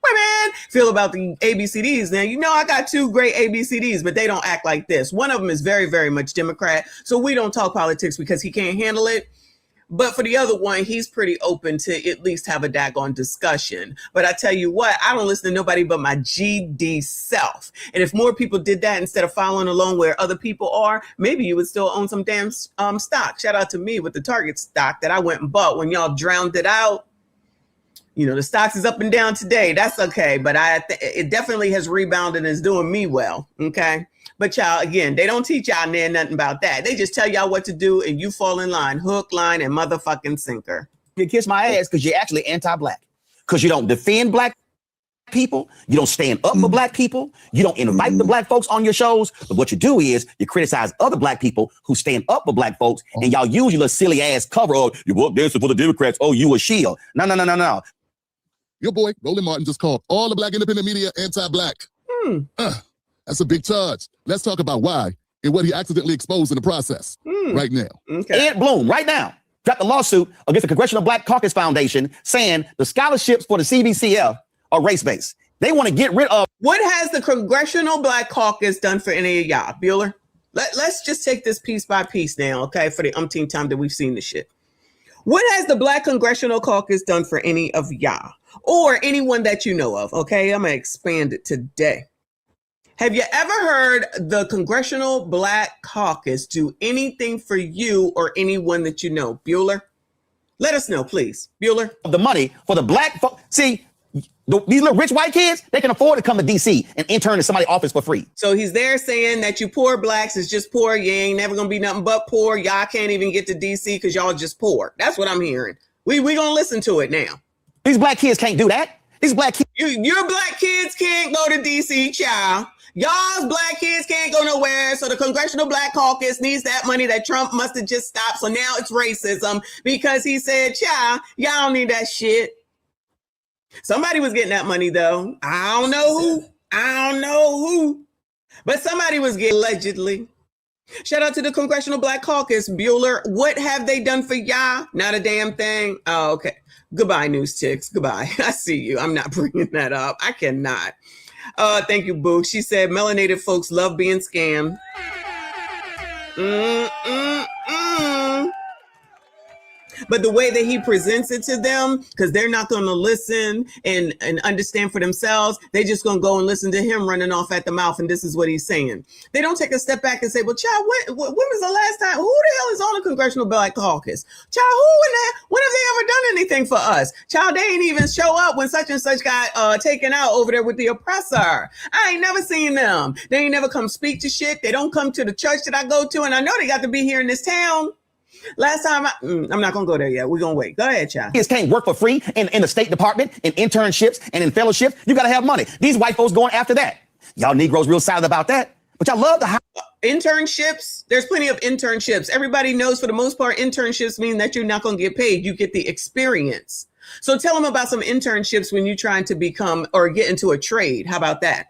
S4: women feel about the ABCDs. Now, you know I got two great ABCDs, but they don't act like this. One of them is very, very much Democrat, so we don't talk politics because he can't handle it. But for the other one, he's pretty open to at least have a daggone discussion. But I tell you what, I don't listen to nobody but my GD self. And if more people did that instead of following along where other people are, maybe you would still own some damn stock. Shout out to me with the Target stock that I went and bought when y'all drowned it out. You know, the stocks is up and down today. That's okay. But it definitely has rebounded and is doing me well. Okay. But y'all, again, they don't teach y'all nothing about that. They just tell y'all what to do and you fall in line, hook, line, and motherfucking sinker.
S18: You kiss my ass because you're actually anti-Black. Because you don't defend Black people. You don't stand up for Black people. You don't invite the Black folks on your shows. But what you do is you criticize other Black people who stand up for Black folks. And y'all use your little silly ass cover of, you work dancing for the Democrats. Oh, you a shield. No.
S3: your boy, Roland Martin, just called all the black independent media anti-black. That's a big charge. Let's talk about why and what he accidentally exposed in the process right now.
S18: Ed Bloom, right now, dropped a lawsuit against the Congressional Black Caucus Foundation saying the scholarships for the CBCF are race-based. They want to get rid of.
S4: What has the Congressional Black Caucus done for any of y'all, Bueller? Let's just take this piece by piece now, okay, for the umpteenth time that we've seen this shit. What has the Black Congressional Caucus done for any of y'all or anyone that you know of? Okay, I'm going to expand it today. Have you ever heard the Congressional Black Caucus do anything for you or anyone that you know? Bueller, let us know, please. Bueller.
S18: The money for the black folks. See, these little rich white kids, they can afford to come to D.C. and intern in somebody's office for free.
S4: So he's there saying that you poor blacks is just poor. You ain't never going to be nothing but poor. Y'all can't even get to D.C. because y'all just poor. That's what I'm hearing. We going to listen to it now.
S18: These black kids can't do that. These black kids.
S4: Your black kids can't go to D.C., child. Y'all's black kids can't go nowhere. So the Congressional Black Caucus needs that money that Trump must have just stopped. So now it's racism because he said, child, y'all don't need that shit. Somebody was getting that money, though. I don't know who. But somebody was getting, allegedly. Shout out to the Congressional Black Caucus. Bueller, what have they done for y'all? Not a damn thing. Oh, okay. Goodbye, News Ticks. Goodbye. I see you. I'm not bringing that up. I cannot. Thank you, Boo. She said melanated folks love being scammed. But the way that he presents it to them, because they're not going to listen and understand for themselves, they just going to go and listen to him running off at the mouth. And this is what he's saying. They don't take a step back and say, well, child, when was the last time? Who the hell is on the Congressional Black Caucus? Child, when have they ever done anything for us? Child, they ain't even show up when such and such got taken out over there with the oppressor. I ain't never seen them. They ain't never come speak to shit. They don't come to the church that I go to. And I know they got to be here in this town. Last time, I'm not going to go there yet. We're going to wait. Go ahead, child.
S18: Kids can't work for free in the State Department, in internships, and in fellowships. You got to have money. These white folks going after that. Y'all Negroes real silent about that. But y'all love the
S4: internships. There's plenty of internships. Everybody knows for the most part, internships mean that you're not going to get paid. You get the experience. So tell them about some internships when you're trying to become or get into a trade. How about that?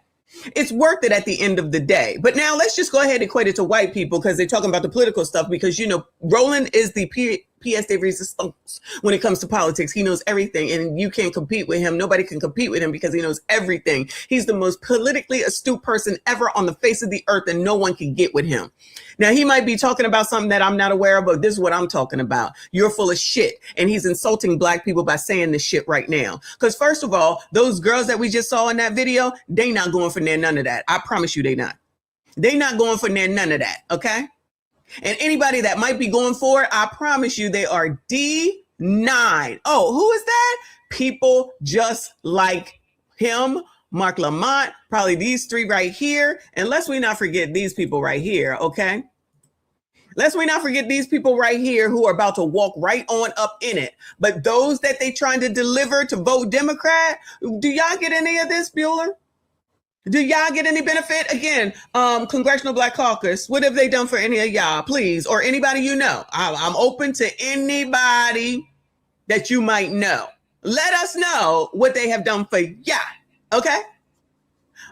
S4: It's worth it at the end of the day. But now let's just go ahead and equate it to white people because they're talking about the political stuff because, you know, Roland is the pièce de résistance when it comes to politics. He knows everything and you can't compete with him. Nobody can compete with him because he knows everything. He's the most politically astute person ever on the face of the earth and no one can get with him. Now, he might be talking about something that I'm not aware of, but this is what I'm talking about. You're full of shit. And he's insulting black people by saying this shit right now. Because first of all, those girls that we just saw in that video, they not going for none of that. I promise you they not. They not going for none of that, okay? And anybody that might be going for it, I promise you they are denied. Oh, who is that? People just like him, Mark Lamont, probably these three right here. And lest we not forget these people right here, okay? Lest we not forget these people right here who are about to walk right on up in it. But those that they trying to deliver to vote Democrat, do y'all get any of this, Bueller? Do y'all get any benefit? Again, Congressional Black Caucus, what have they done for any of y'all, please? Or anybody you know? I'm open to anybody that you might know. Let us know what they have done for y'all. Okay?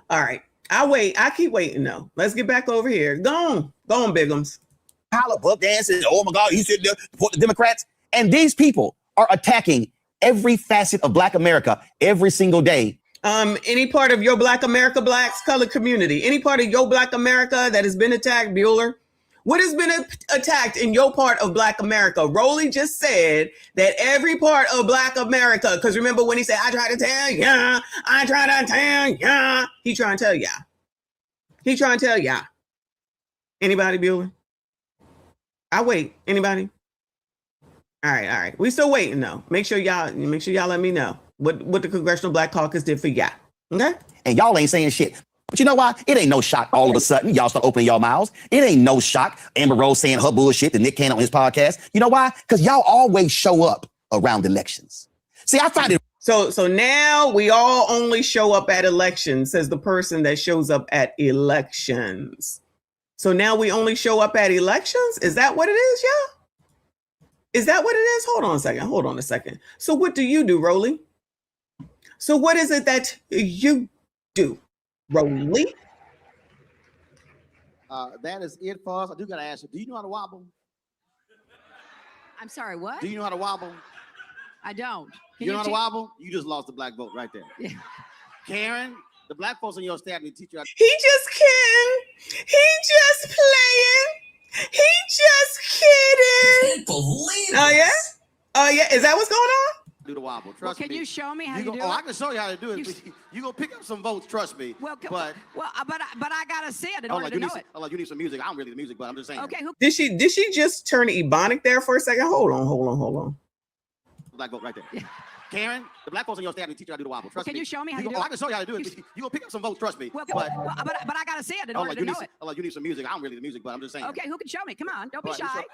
S4: All right. I keep waiting though. Let's get back over here. Go on, Bigums.
S18: Holla, buck dancing. Oh my God, you said support the Democrats. And these people are attacking every facet of Black America every single day.
S4: Any part of your Black America, Blacks, colored community, any part of your Black America that has been attacked, Bueller? What has been attacked in your part of Black America? Rolly just said that every part of Black America, because remember when he said, I try to tell ya, I try to tell ya, he trying to tell ya. He trying to tell ya. Anybody, Bueller? I wait. Anybody? All right. We still waiting though. Make sure y'all let me know what the Congressional Black Caucus did for y'all. Okay?
S18: And y'all ain't saying shit. But you know why? It ain't no shock all of a sudden y'all start opening your mouths. It ain't no shock Amber Rose saying her bullshit to Nick Cannon on his podcast. You know why? Because y'all always show up around elections. See, I find it.
S4: So now we all only show up at elections, says the person that shows up at elections. So now we only show up at elections? Is that what it is, y'all? Is that what it is? Hold on a second. So what do you do, Rolly? So what is it that you do, Roland?
S6: That is it for us. I do gotta ask you, do you know how to wobble?
S7: I'm sorry, what?
S6: Do you know how to wobble?
S7: I don't.
S6: You know how to wobble? You just lost the black vote right there.
S7: Yeah.
S6: Karen, the black folks on your staff need to teach you how to.
S4: He just kidding. He just playing. He just kidding.
S6: I can't believe
S4: Oh yeah?
S6: this.
S4: Oh yeah. Is that what's going on?
S6: Do the wobble.
S7: Well,
S6: Trust me.
S7: can you show me how you
S6: go-
S7: do
S6: Oh,
S7: it?
S6: I can show you how to do it. You gonna pick up some votes. Trust me.
S7: Well,
S6: but
S7: I gotta see it in
S6: hold
S7: order
S6: on,
S7: to know it.
S6: you need some music. I don't really the music, but I'm just saying.
S7: Okay, who?
S4: Did she just turn ebonic there for a second? Hold on.
S6: Black vote right there. Karen, the black folks on your staff need to teach you how to do the wobble. Trust
S7: Can
S6: me.
S7: you show me how you do
S6: Oh,
S7: it?
S6: I can show you how to do it. You gonna pick up some votes. Trust me.
S7: Well,
S6: but
S7: I gotta see it in
S6: hold
S7: order
S6: on,
S7: to know it.
S6: you need some music. I don't really the music, but I'm just saying.
S7: Okay, who can show me? Come on, don't be
S6: All right,
S7: shy.
S6: so-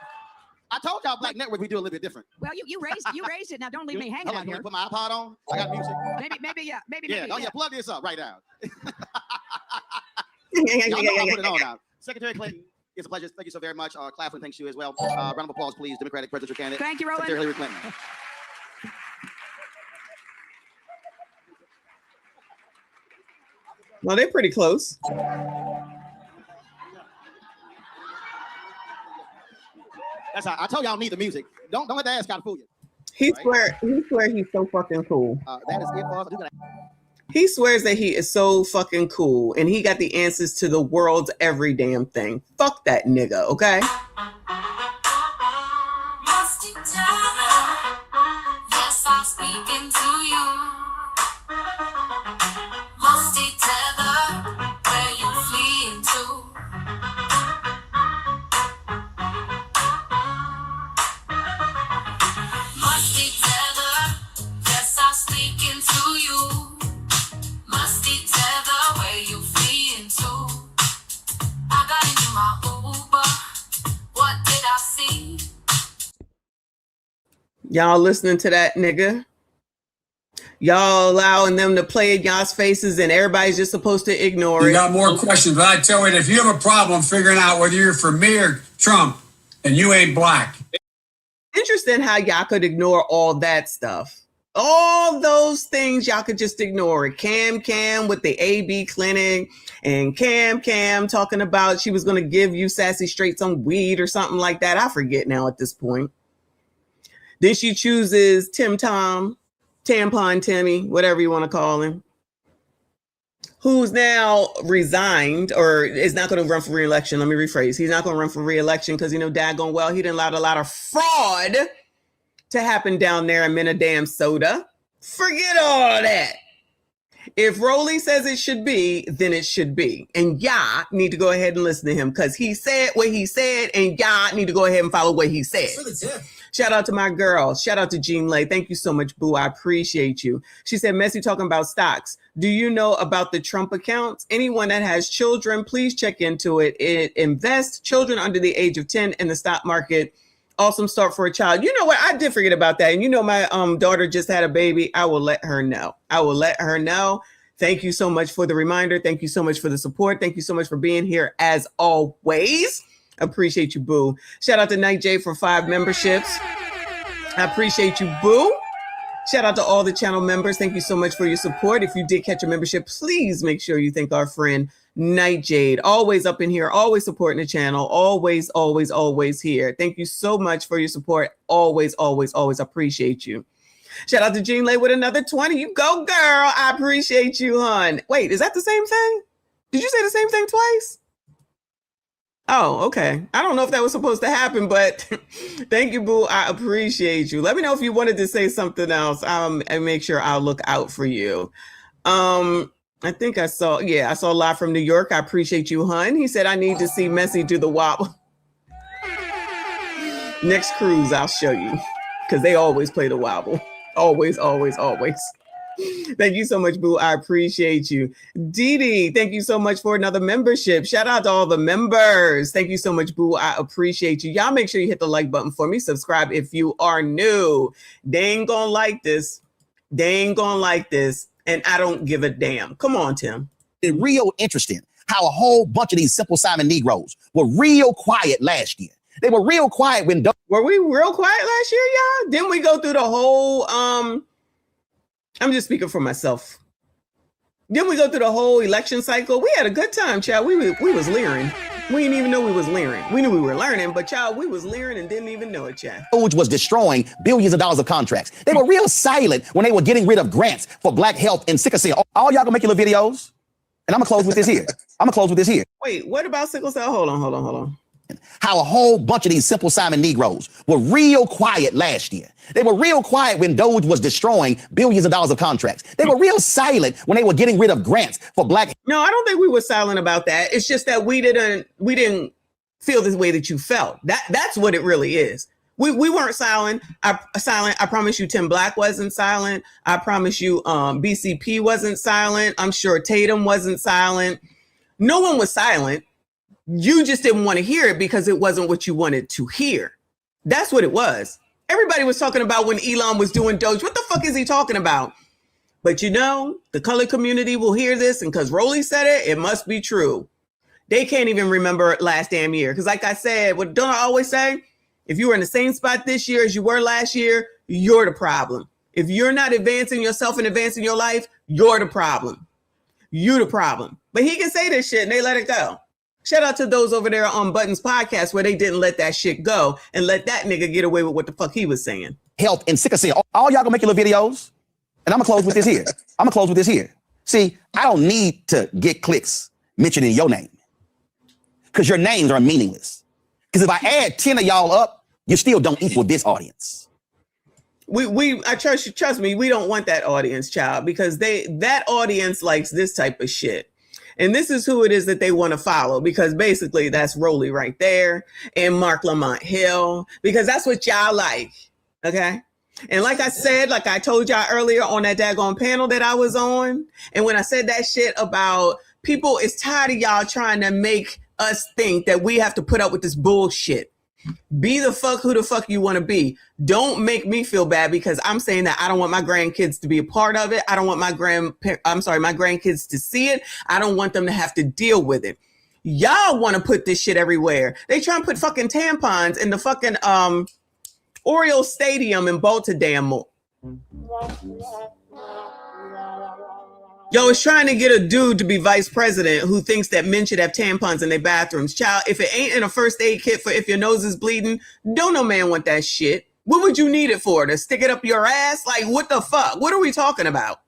S6: I told y'all Black Network we do a little bit different.
S7: Well, you raised it. Now don't leave me hanging
S6: Hold on,
S7: out
S6: you
S7: here.
S6: want me to put my iPod on? I got music.
S7: Maybe.
S6: Plug this up right now. Y'all know I put it on now. Secretary Clinton, it's a pleasure. Thank you so very much. Claflin, thanks you as well. Round of applause, please. Democratic presidential candidate.
S7: Thank you, Roland.
S6: Secretary Hillary Clinton.
S4: Well, they're pretty close.
S6: That's how I told y'all need the music. Don't let the ass kind of fool you.
S4: He swear he's so fucking cool.
S6: That is it for us.
S4: He swears that he is so fucking cool and he got the answers to the world's every damn thing. Fuck that nigga, okay?
S23: Yes, I'm speaking to you. Musty tether, where you fleeing to? Musty tether, yes, I'm speaking to you. Musty tether, where you fleeing to? I got into my Uber. What did I see?
S4: Y'all listening to that nigga? Y'all allowing them to play in y'all's faces and everybody's just supposed to ignore it.
S24: You got more questions, but I tell you, if you have a problem figuring out whether you're for me or Trump, and you ain't black.
S4: Interesting how y'all could ignore all that stuff. All those things y'all could just ignore it. Cam with the AB clinic and Cam talking about she was going to give you Sassy Straight some weed or something like that. I forget now at this point. Then she chooses Tampon Timmy, whatever you want to call him, who's now resigned or is not going to run for re-election. Let me rephrase. He's not going to run for re-election because, daggone well, he didn't allow a lot of fraud to happen down there in Minnesota. Forget all that. If Rowley says it should be, then it should be. And y'all need to go ahead and listen to him because he said what he said and y'all need to go ahead and follow what he said. Shout out to my girl. Shout out to Jean Lay. Thank you so much, boo. I appreciate you. She said, Messi talking about stocks. Do you know about the Trump accounts? Anyone that has children, please check into it. It invests children under the age of 10 in the stock market. Awesome start for a child. You know what? I did forget about that. And my daughter just had a baby. I will let her know. Thank you so much for the reminder. Thank you so much for the support. Thank you so much for being here as always. Appreciate you, boo. Shout out to Night J for 5 memberships. I appreciate you, boo. Shout out to all the channel members. Thank you so much for your support. If you did catch a membership, please make sure you thank our friend Night Jade. Always up in here, always supporting the channel. Always, always, always here. Thank you so much for your support. Always, always, always appreciate you. Shout out to Jean Lay with another 20. You go, girl. I appreciate you, hon. Wait, is that the same thing? Did you say the same thing twice? Oh, okay. I don't know if that was supposed to happen, but thank you, boo. I appreciate you. Let me know if you wanted to say something else. And make sure I'll look out for you. I think I saw live from New York. I appreciate you, hun. He said, I need to see Messi do the wobble. Next cruise, I'll show you because they always play the wobble. Always, always, always. Thank you so much, boo. I appreciate you. Dee Dee, thank you so much for another membership. Shout out to all the members. Thank you so much, boo. I appreciate you. Y'all make sure you hit the like button for me. Subscribe if you are new. They ain't gonna like this. And I don't give a damn. Come on, Tim.
S18: It's real interesting how a whole bunch of these Simple Simon Negroes were real quiet last year. They were real quiet when...
S4: Were we real quiet last year, y'all? Didn't we go through the whole I'm just speaking for myself. Then we go through the whole election cycle. We had a good time, child. We was leering. We didn't even know we was leering. We knew we were learning, but child, we was leering and didn't even know it, child.
S18: Doge was destroying billions of dollars of contracts. They were real silent when they were getting rid of grants for black health and sickle cell. All y'all gonna make your little videos, and I'm gonna close with this here.
S4: Wait, what about sickle cell? Hold on.
S18: How a whole bunch of these Simple Simon Negroes were real quiet last year. They were real quiet when Doge was destroying billions of dollars of contracts. They were real silent when they were getting rid of grants for black.
S4: No, I don't think we were silent about that. It's just that we didn't feel this way that you felt. That's what it really is. We weren't silent. I promise you Tim Black wasn't silent. I promise you BCP wasn't silent. I'm sure Tatum wasn't silent. No one was silent. You just didn't want to hear it because it wasn't what you wanted to hear. That's what it was. Everybody was talking about when Elon was doing Doge. What the fuck is he talking about? But you know, the colored community will hear this, and because Rolly said it, it must be true. They can't even remember last damn year. Because like I said, what don't I always say? If you were in the same spot this year as you were last year, you're the problem. If you're not advancing yourself and advancing your life, you're the problem. You the problem. But he can say this shit and they let it go. Shout out to those over there on Buttons Podcast where they didn't let that shit go and let that nigga get away with what the fuck he was saying.
S18: Health and sickle cell. All y'all gonna make your little videos, and I'm gonna close with this here. See, I don't need to get clicks mentioning your name because your names are meaningless. Because if I add 10 of y'all up, you still don't equal this audience.
S4: I trust me, we don't want that audience, child, because that audience likes this type of shit. And this is who it is that they want to follow, because basically that's Rolly right there and Mark Lamont Hill, because that's what y'all like. Okay. And like I said, like I told y'all earlier on that daggone panel that I was on, and when I said that shit about people is tired of y'all trying to make us think that we have to put up with this bullshit. Be the fuck who the fuck you want to be. Don't make me feel bad because I'm saying that I don't want my grandkids to be a part of it. I don't want my grandkids to see it. I don't want them to have to deal with it. Y'all want to put this shit everywhere. They try and put fucking tampons in the fucking Oriole Stadium in Baltimore. Yo, it's trying to get a dude to be vice president who thinks that men should have tampons in their bathrooms. Child, if it ain't in a first aid kit for if your nose is bleeding, don't no man want that shit. What would you need it for? To stick it up your ass? Like, what the fuck? What are we talking about?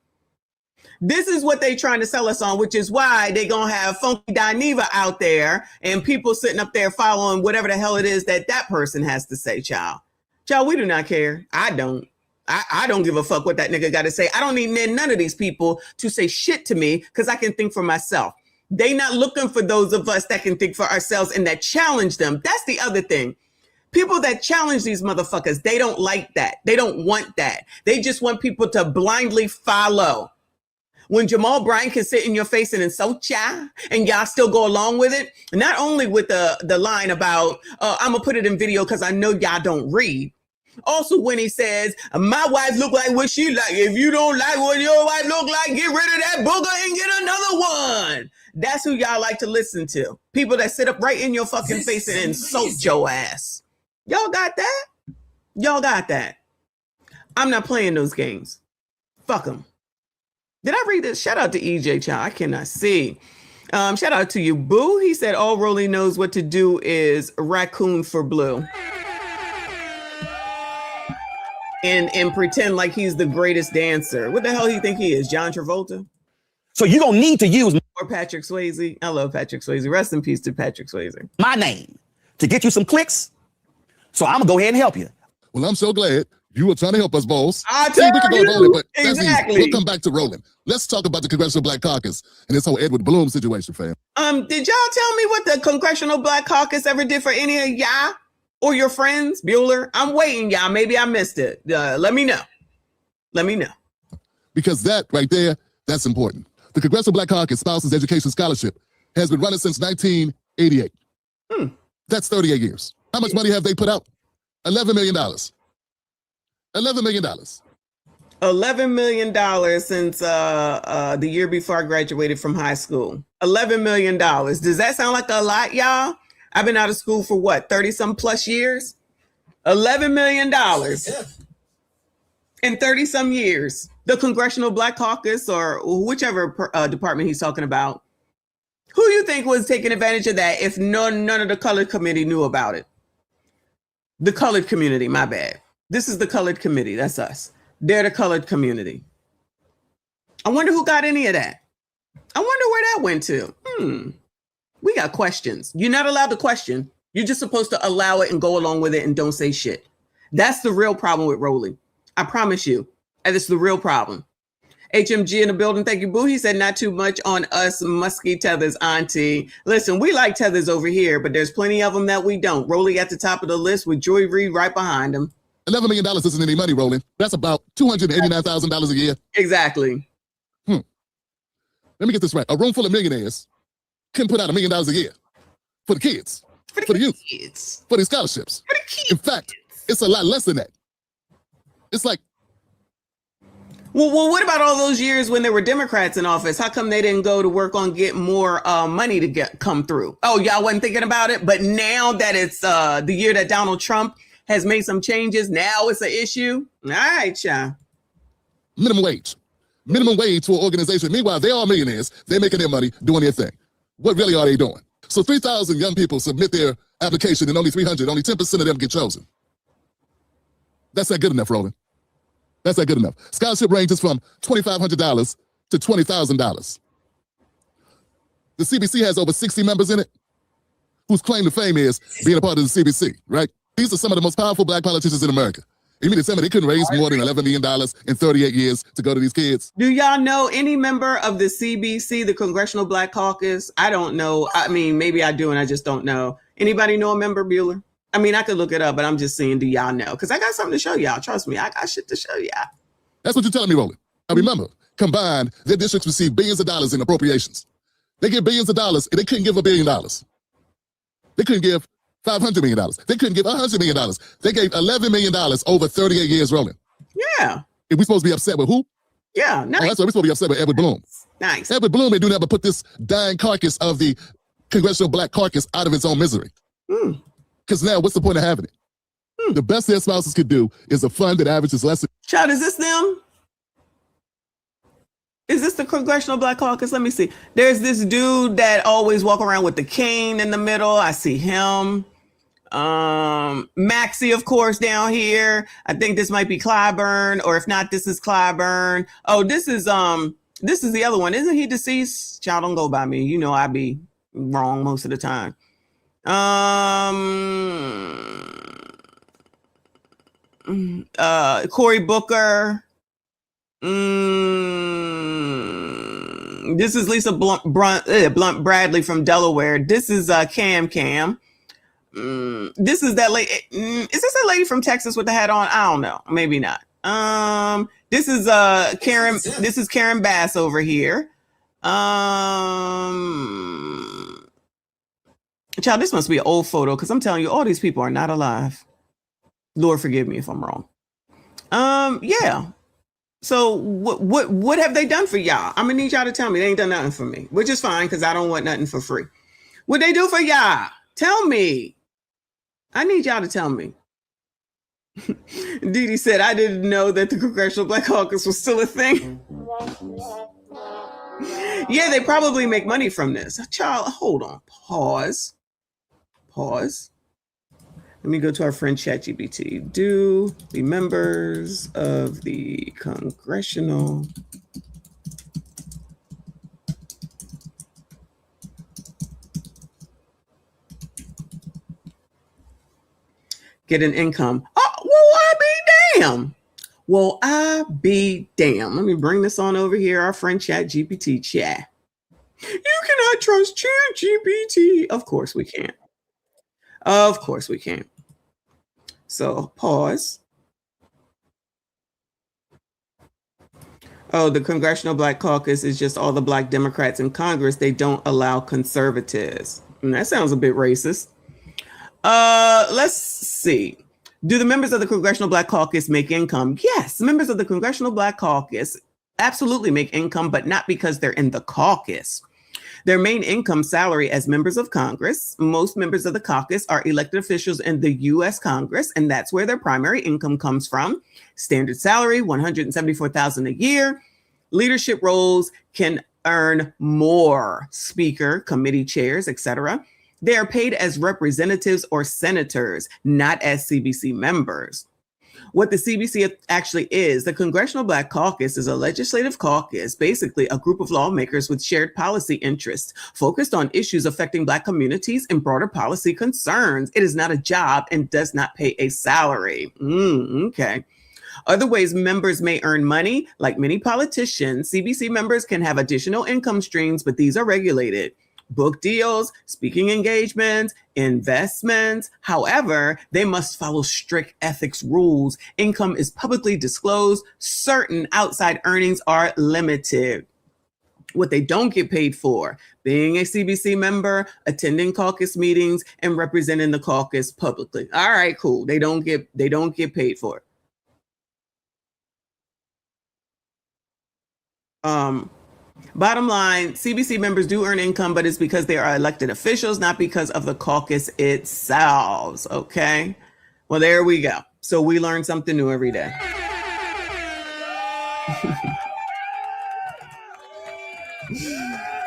S4: This is what they trying to sell us on, which is why they gonna have Funky Dineva out there and people sitting up there following whatever the hell it is that person has to say, child. Child, we do not care. I don't. I don't give a fuck what that nigga got to say. I don't need none of these people to say shit to me because I can think for myself. They not looking for those of us that can think for ourselves and that challenge them. That's the other thing. People that challenge these motherfuckers, they don't like that. They don't want that. They just want people to blindly follow. When Jamal Bryant can sit in your face and insult y'all and y'all still go along with it, not only with the line about, I'm going to put it in video because I know y'all don't read. Also, when he says, my wife look like what she like. If you don't like what your wife look like, get rid of that booger and get another one. That's who y'all like to listen to. People that sit up right in your fucking face and insult your ass. Y'all got that? Y'all got that. I'm not playing those games. Fuck them. Did I read this? Shout out to EJ, child. I cannot see. Shout out to you, Boo. He said all Rolly knows what to do is raccoon for blue. And pretend like he's the greatest dancer. What the hell do you think he is? John Travolta?
S18: So you're going to need to use...
S4: Or Patrick Swayze. I love Patrick Swayze. Rest in peace to Patrick Swayze.
S18: ...my name to get you some clicks. So I'm going to go ahead and help you.
S3: Well, I'm so glad you were trying to help us, boss.
S4: I tell
S3: we can
S4: you,
S3: go Roland, but
S4: exactly.
S3: We'll come back to Roland. Let's talk about the Congressional Black Caucus and this whole Edward Bloom situation, fam.
S4: Did y'all tell me what the Congressional Black Caucus ever did for any of y'all? Or your friends, Bueller? I'm waiting, y'all. Maybe I missed it. Let me know. Let me know.
S3: Because that right there, that's important. The Congressional Black Caucus Spouses Education Scholarship has been running since 1988. That's 38 years. How much money have they put out? $11 million. $11 million.
S4: $11 million since the year before I graduated from high school. $11 million. Does that sound like a lot, y'all? I've been out of school for what, 30 some plus years? $11 million in 30 some years. the Congressional Black Caucus or whichever department he's talking about, who you think was taking advantage of that if none of the colored committee knew about it? The colored community, my bad. This is the colored committee. That's us. They're the colored community. I wonder who got any of that. I wonder where that went to. We got questions. You're not allowed to question. You're just supposed to allow it and go along with it and don't say shit. That's the real problem with Roland. I promise you. And it's the real problem. HMG in the building. Thank you, Boo. He said not too much on us musky tethers, auntie. Listen, we like tethers over here, but there's plenty of them that we don't. Roland at the top of the list with Joy Reid right behind him.
S3: $11 million isn't any money, Roland. That's about $289,000 a year.
S4: Exactly.
S3: Let me get this right. A room full of millionaires can put out $1 million a year for the kids, for the youth, for the scholarships.
S4: For the kids.
S3: In fact, it's a lot less than that. It's like,
S4: well, what about all those years when there were Democrats in office? How come they didn't go to work on getting more money to come through? Oh, y'all wasn't thinking about it? But now that it's the year that Donald Trump has made some changes, now it's an issue? All right, y'all.
S3: minimum wage. Minimum wage for an organization. Meanwhile, they're all millionaires. They're making their money, doing their thing. What really are they doing? So 3,000 young people submit their application and only 300, only 10% of them get chosen. That's not good enough, Roland. That's not good enough. Scholarship ranges from $2,500 to $20,000. The CBC has over 60 members in it whose claim to fame is being a part of the CBC, right? These are some of the most powerful black politicians in America. You mean to tell me they couldn't raise more than $11 million in 38 years to go to these kids?
S4: Do y'all know any member of the CBC, the Congressional Black Caucus? I don't know. I mean, maybe I do and I just don't know. Anybody know a member, Bueller? I mean, I could look it up, but I'm just saying, do y'all know? Because I got something to show y'all. Trust me, I got shit to show y'all.
S3: That's what you're telling me, Roland. Now remember, combined, their districts receive billions of dollars in appropriations. They get billions of dollars and they couldn't give $1 billion. They couldn't give $500 million. They couldn't give $100 million. They gave $11 million over 38 years, Roland.
S4: Yeah.
S3: Are we supposed to be upset with who?
S4: Yeah, nice.
S3: Oh, that's why we're supposed to be upset with Edward Bloom.
S4: Nice.
S3: Edward Bloom ain't do nothing but put this dying carcass of the Congressional Black Caucus out of its own misery. Because now, what's the point of having it? The best their spouses could do is a fund that averages less than...
S4: Child, is this them? Is this the Congressional Black Caucus? Let me see. There's this dude that always walk around with the cane in the middle. I see him. Maxie, of course, down here. I think this might be Clyburn, or if not, this is Clyburn. Oh, this is the other one. Isn't he deceased? Child, don't go by me. You know I be wrong most of the time. Cory Booker. This is Lisa Blunt Bradley from Delaware. This is Cam. This is that lady. Is this a lady from Texas with the hat on? I don't know. Maybe not. This is Karen. This is Karen Bass over here. Child, this must be an old photo because I'm telling you, all these people are not alive. Lord forgive me if I'm wrong. Yeah. So what have they done for y'all? I'm gonna need y'all to tell me. They ain't done nothing for me, which is fine because I don't want nothing for free. What they do for y'all? Tell me. I need y'all to tell me. Dee Dee said, I didn't know that the Congressional Black Caucus was still a thing. Yeah, they probably make money from this. Child, hold on. Pause. Let me go to our friend ChatGPT. Do the members of the Congressional get an income? Oh, well, I be damn. Well, I be damn. Let me bring this on over here. Our friend ChatGPT chat. You cannot trust ChatGPT. Of course we can't. Of course we can't. So pause. Oh, the Congressional Black Caucus is just all the black Democrats in Congress. They don't allow conservatives. And that sounds a bit racist. Let's see. Do the members of the Congressional Black Caucus make income? Yes, members of the Congressional Black Caucus absolutely make income, but not because they're in the caucus. Their main income salary as members of Congress. Most members of the caucus are elected officials in the U.S. Congress, and that's where their primary income comes from. Standard salary, $174,000 a year. Leadership roles can earn more: speaker, committee chairs, etc. They are paid as representatives or senators, not as CBC members. What the CBC actually is, the Congressional Black Caucus is a legislative caucus, basically a group of lawmakers with shared policy interests, focused on issues affecting Black communities and broader policy concerns. It is not a job and does not pay a salary. Okay. Other ways members may earn money, like many politicians, CBC members can have additional income streams, but these are regulated. Book deals, speaking engagements, investments. However, they must follow strict ethics rules. Income is publicly disclosed. Certain outside earnings are limited. What they don't get paid for: being a CBC member, attending caucus meetings, and representing the caucus publicly. All right, cool. They don't get paid for it. Bottom line, CBC members do earn income, but it's because they are elected officials, not because of the caucus itself. Okay. Well, there we go. So we learn something new every day.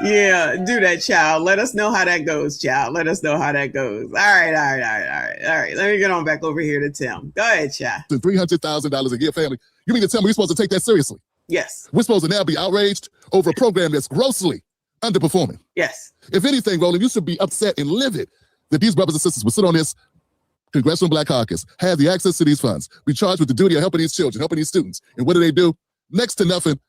S4: Yeah, do that, child. Let us know how that goes, child. Let us know how that goes. All right. Let me get on back over here to Tim. Go ahead, child.
S3: $300,000 a year, family. You mean to tell me we're supposed to take that seriously?
S4: Yes.
S3: We're supposed to now be outraged over a program that's grossly underperforming.
S4: Yes.
S3: If anything, Roland, you should be upset and livid that these brothers and sisters would sit on this Congressional Black Caucus, have the access to these funds, be charged with the duty of helping these children, helping these students. And what do? Next to nothing.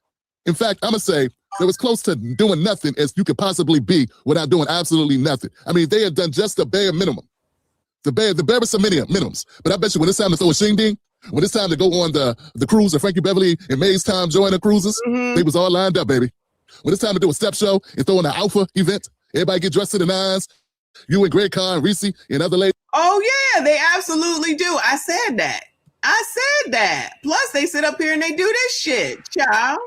S3: In fact, I'm going to say they're as close to doing nothing as you could possibly be without doing absolutely nothing. I mean, they have done just the bare minimum. The barest of minimums. But I bet you when it's time to throw a shindig, when it's time to go on the cruise that Frankie Beverly and May's time joining the cruises, they was all lined up, baby. When it's time to do a step show and throw in an alpha event, everybody get dressed to the nines. You and Greg Carr and Reese and other ladies.
S4: Oh, yeah, they absolutely do. I said that. Plus, they sit up here and they do this shit, child.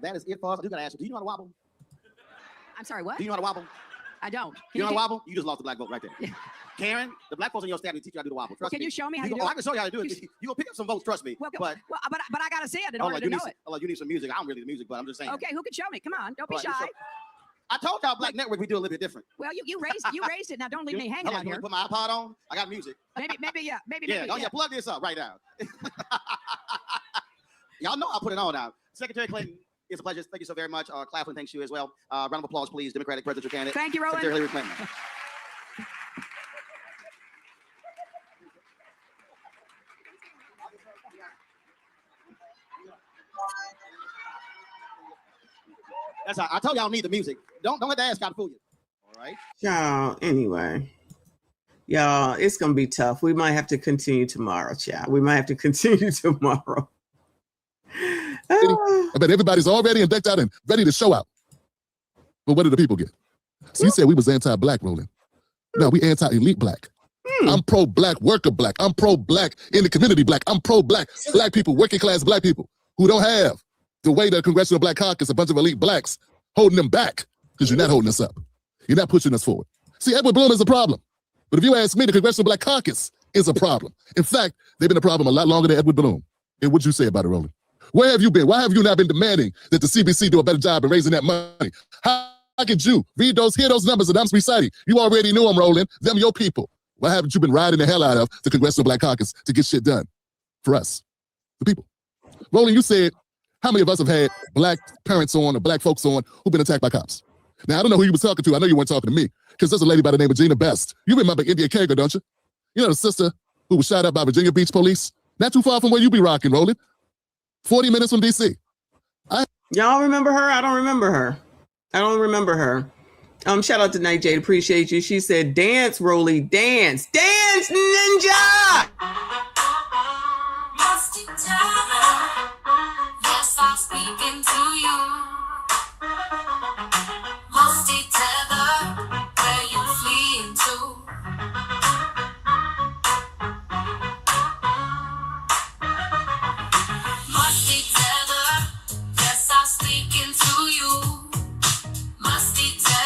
S6: That is it for us. I do gotta ask you, do you know how to wobble?
S7: I'm sorry, what?
S6: Do you know how to wobble?
S7: I don't.
S6: You know how to wobble? You just lost the black vote right there. Karen, the black folks in your staff will teach you how to do the wobble. Trust
S7: Can
S6: me.
S7: you show me how to do it?
S6: I can show you how to do it. You gonna pick up some votes, trust me.
S7: Well,
S6: but
S7: I gotta see it in order to know it.
S6: You need some music. I don't really the music, but I'm just saying.
S7: Okay, who can show me? Come on, don't be
S6: But
S7: shy.
S6: I told y'all Black Network we do a little bit different.
S7: Well, you raised it. Now don't leave me hanging out here.
S6: Put my iPod on. I got music.
S7: Maybe.
S6: Yeah, plug this up right now. Y'all know I put it on now. Secretary Clinton, it's a pleasure. Thank you so very much. Claflin, thanks you as well. Round of applause, please. Democratic presidential candidate.
S7: Thank you, Roland.
S6: Secretary Hillary Clinton. That's how I told y'all need the music. Don't let the ass kind of fool you. All right.
S4: Y'all, anyway. Y'all, it's gonna be tough. We might have to continue tomorrow, child. We might have to continue tomorrow.
S3: I bet everybody's already decked out and ready to show out. But what do the people get? So you said we was anti-black, Roland. No, we anti-elite black. I'm pro-black, worker black. I'm pro-black in the community black. I'm pro-black, black people, working class black people who don't have the way the Congressional Black Caucus, a bunch of elite blacks, holding them back because you're not holding us up. You're not pushing us forward. See, Edward Bloom is a problem. But if you ask me, the Congressional Black Caucus is a problem. In fact, they've been a problem a lot longer than Edward Bloom. And what'd you say about it, Roland? Where have you been? Why have you not been demanding that the CBC do a better job in raising that money? How could you hear those numbers that I'm reciting? You already knew them, Roland. Them your people. Why haven't you been riding the hell out of the Congressional Black Caucus to get shit done for us, the people? Roland, you said, how many of us have had black parents on or black folks on who've been attacked by cops? Now, I don't know who you were talking to. I know you weren't talking to me because there's a lady by the name of Gina Best. You remember India Kager, don't you? You know the sister who was shot up by Virginia Beach police? Not too far from where you be rocking, Roland. 40 minutes from D.C.
S4: Y'all remember her? I don't remember her. Shout out to Night Jade. Appreciate you. She said, dance, Rolly, dance. Dance, ninja!
S23: Yes, I'm speaking to you. Musty tether, where you fleeing to? Musty tether, yes, I'm speaking to you. Musty tether.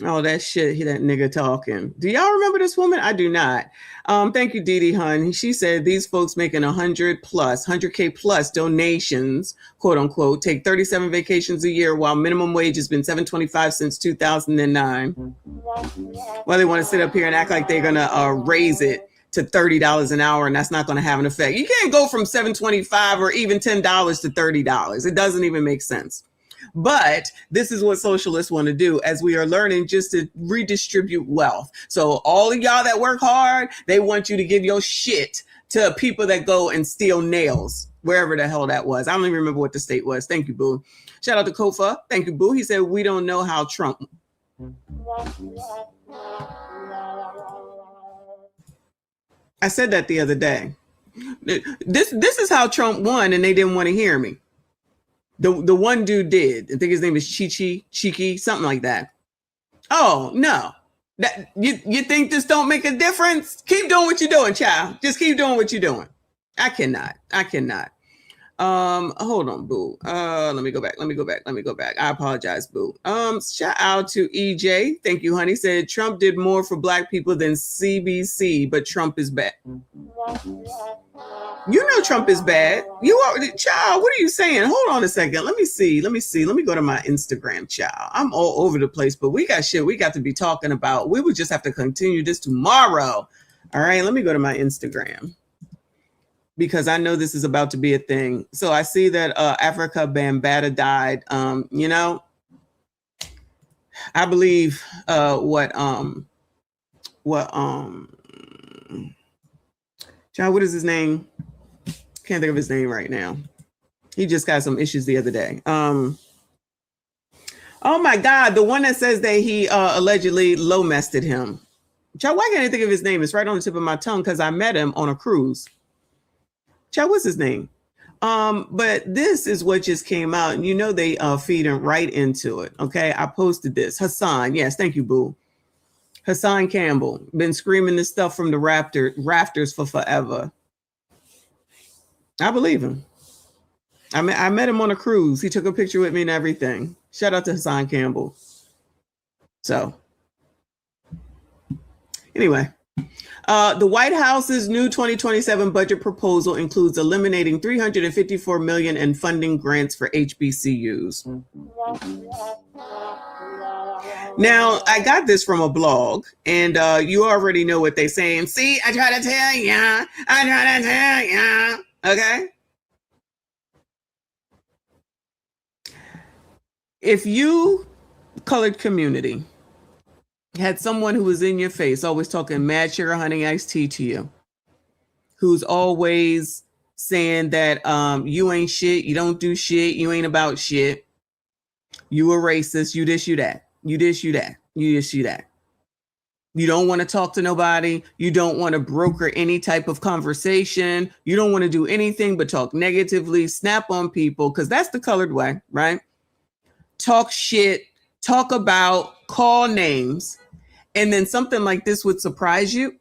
S4: Oh, that shit, that nigga talking. Do y'all remember this woman? I do not. Thank you, Dee Dee Hun. She said these folks making 100K plus donations, quote unquote, take 37 vacations a year while minimum wage has been $7.25 since 2009. Well, they want to sit up here and act like they're gonna raise it to $30 an hour, and that's not going to have an effect. You can't go from $7.25 or even $10 to $30. It doesn't even make sense. But this is what socialists want to do, as we are learning, just to redistribute wealth. So all of y'all that work hard, they want you to give your shit to people that go and steal nails, wherever the hell that was. I don't even remember what the state was. Thank you, Boo. Shout out to Kofa. Thank you, Boo. He said, we don't know how Trump. I said that the other day. This is how Trump won, and they didn't want to hear me. The one dude did. I think his name is Cheeky, something like that. Oh, no. That you think this don't make a difference? Keep doing what you're doing, child. Just keep doing what you're doing. I cannot. Hold on, Boo. Let me go back. I apologize, Boo. Shout out to EJ. Thank you, honey. Said Trump did more for black people than CBC, but Trump is bad. You know Trump is bad. You are, child. What are you saying? Hold on a second. Let me see. Let me go to my Instagram, child. I'm all over the place, but we got shit we got to be talking about. We would just have to continue this tomorrow. All right. Let me go to my Instagram, because I know this is about to be a thing. So I see that Africa Bambaataa died. I believe John, what is his name? Can't think of his name right now. He just got some issues the other day. Oh my God, the one that says that he allegedly low mested him. Child, why can't I think of his name? It's right on the tip of my tongue because I met him on a cruise. Child, what's his name? But this is what just came out, and they feeding right into it. Okay, I posted this. Hassan, yes, thank you, Boo. Hassan Campbell been screaming this stuff from the rafters for forever. I believe him. I met him on a cruise. He took a picture with me and everything. Shout out to Hassan Campbell. So, anyway. The White House's new 2027 budget proposal includes eliminating $354 million in funding grants for HBCUs. Now, I got this from a blog, and you already know what they're saying. See, I try to tell ya. Okay? If you, colored community, had someone who was in your face, always talking mad sugar honey iced tea to you, who's always saying that you ain't shit, you don't do shit, you ain't about shit, you a racist, you this, you that, you this, you that, you this, you that. You don't want to talk to nobody. You don't want to broker any type of conversation. You don't want to do anything but talk negatively, snap on people, because that's the colored way, right? Talk shit, talk about, call names, and then something like this would surprise you.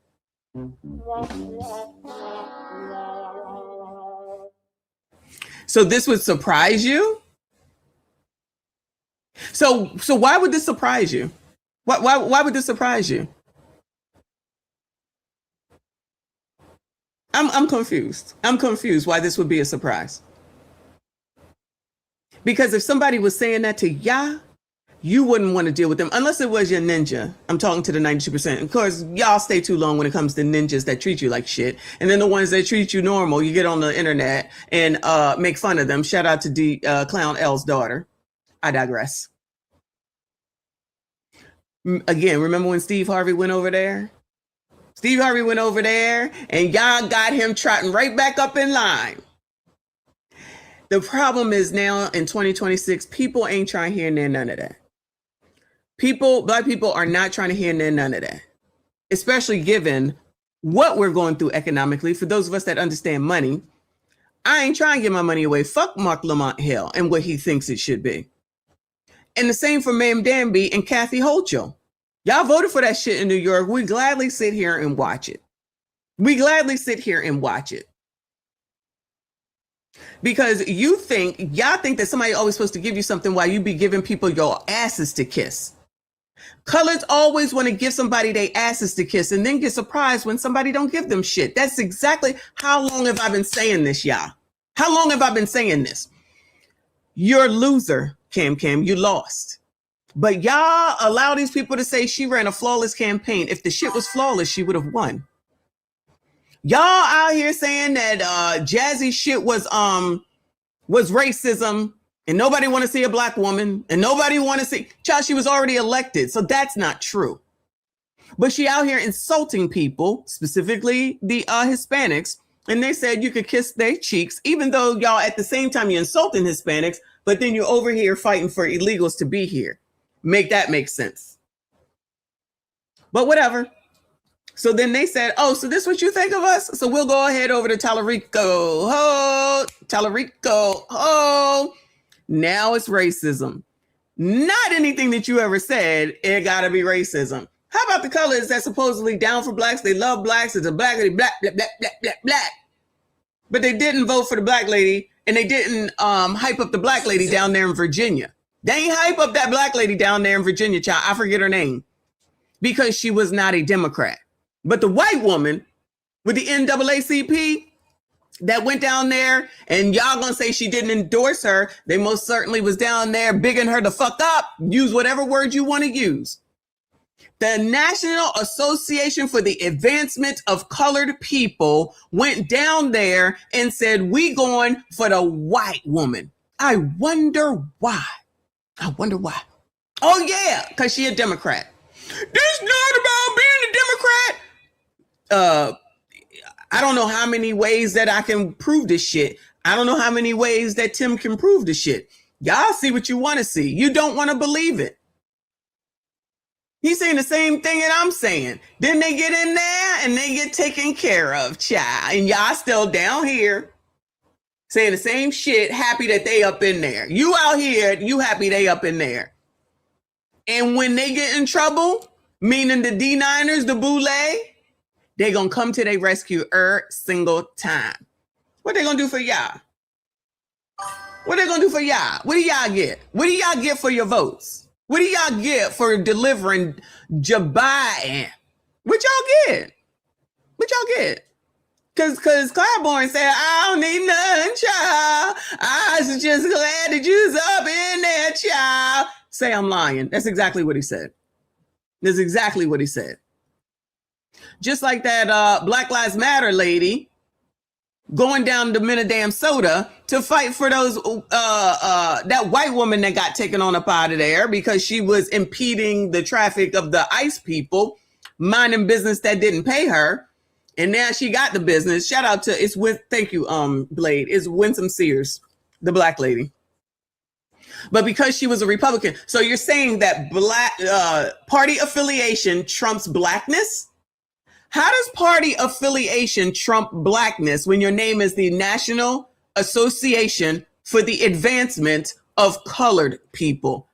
S4: So this would surprise you? So why would this surprise you? Why would this surprise you? I'm confused. I'm confused why this would be a surprise. Because if somebody was saying that to ya, you wouldn't want to deal with them unless it was your ninja. I'm talking to the 92%. Of course, y'all stay too long when it comes to ninjas that treat you like shit. And then the ones that treat you normal, you get on the internet and make fun of them. Shout out to Clown L's daughter. I digress. Again, remember when Steve Harvey went over there? Steve Harvey went over there and y'all got him trotting right back up in line. The problem is now in 2026, people ain't trying to hear none of that. Black people are not trying to hear none of that, especially given what we're going through economically. For those of us that understand money, I ain't trying to give my money away. Fuck Mark Lamont Hill and what he thinks it should be. And the same for Ma'am Danby and Kathy Hochul. Y'all voted for that shit in New York. We gladly sit here and watch it. Because y'all think that somebody always supposed to give you something while you be giving people your asses to kiss. Coloreds always want to give somebody their asses to kiss and then get surprised when somebody don't give them shit. That's exactly how long have I been saying this, y'all? How long have I been saying this? You're a loser, Cam. You lost. But y'all allow these people to say she ran a flawless campaign. If the shit was flawless, she would have won. Y'all out here saying that Jazzy shit was racism and nobody want to see a black woman and nobody want to see. Child, she was already elected, so that's not true. But she out here insulting people, specifically the Hispanics, and they said you could kiss their cheeks, even though y'all at the same time you're insulting Hispanics, but then you're over here fighting for illegals to be here. Make that make sense. But whatever. So then they said, oh, so this is what you think of us? So we'll go ahead over to Tallarico. Oh, Tallarico. Oh, now it's racism. Not anything that you ever said, it gotta be racism. How about the colors that supposedly down for blacks? They love blacks. It's a black lady, black. But they didn't vote for the black lady and they didn't hype up the black lady down there in Virginia. They ain't hype up that black lady down there in Virginia, child. I forget her name because she was not a Democrat. But the white woman with the NAACP that went down there and y'all gonna say she didn't endorse her. They most certainly was down there bigging her the fuck up. Use whatever word you want to use. The National Association for the Advancement of Colored People went down there and said, we going for the white woman. I wonder why. Oh yeah, because she a Democrat. This not about being a Democrat. I don't know how many ways that I can prove this shit. I don't know how many ways that Tim can prove this shit. Y'all see what you want to see. You don't want to believe it. He's saying the same thing that I'm saying. Then they get in there and they get taken care of, child. And y'all still down here saying the same shit, happy that they up in there. You out here, you happy they up in there. And when they get in trouble, meaning the D9ers, the boule, they gonna come to their rescue every single time. What they gonna do for y'all? What they gonna do for y'all? What do y'all get? What do y'all get for your votes? What do y'all get for delivering Joe Biden? What y'all get? What y'all get? Cause Claiborne said, I don't need none, child. I was just glad that you was up in there, child. Say I'm lying. That's exactly what he said. That's exactly what he said. Just like that Black Lives Matter lady going down to Minadam Soda to fight for those that white woman that got taken on up out of there because she was impeding the traffic of the ICE people, minding business that didn't pay her. And now she got the business. Shout out to thank you, Blade. It's Winsome Sears, the black lady. But because she was a Republican, so you're saying that black party affiliation trumps blackness? How does party affiliation trump blackness when your name is the National Association for the Advancement of Colored People?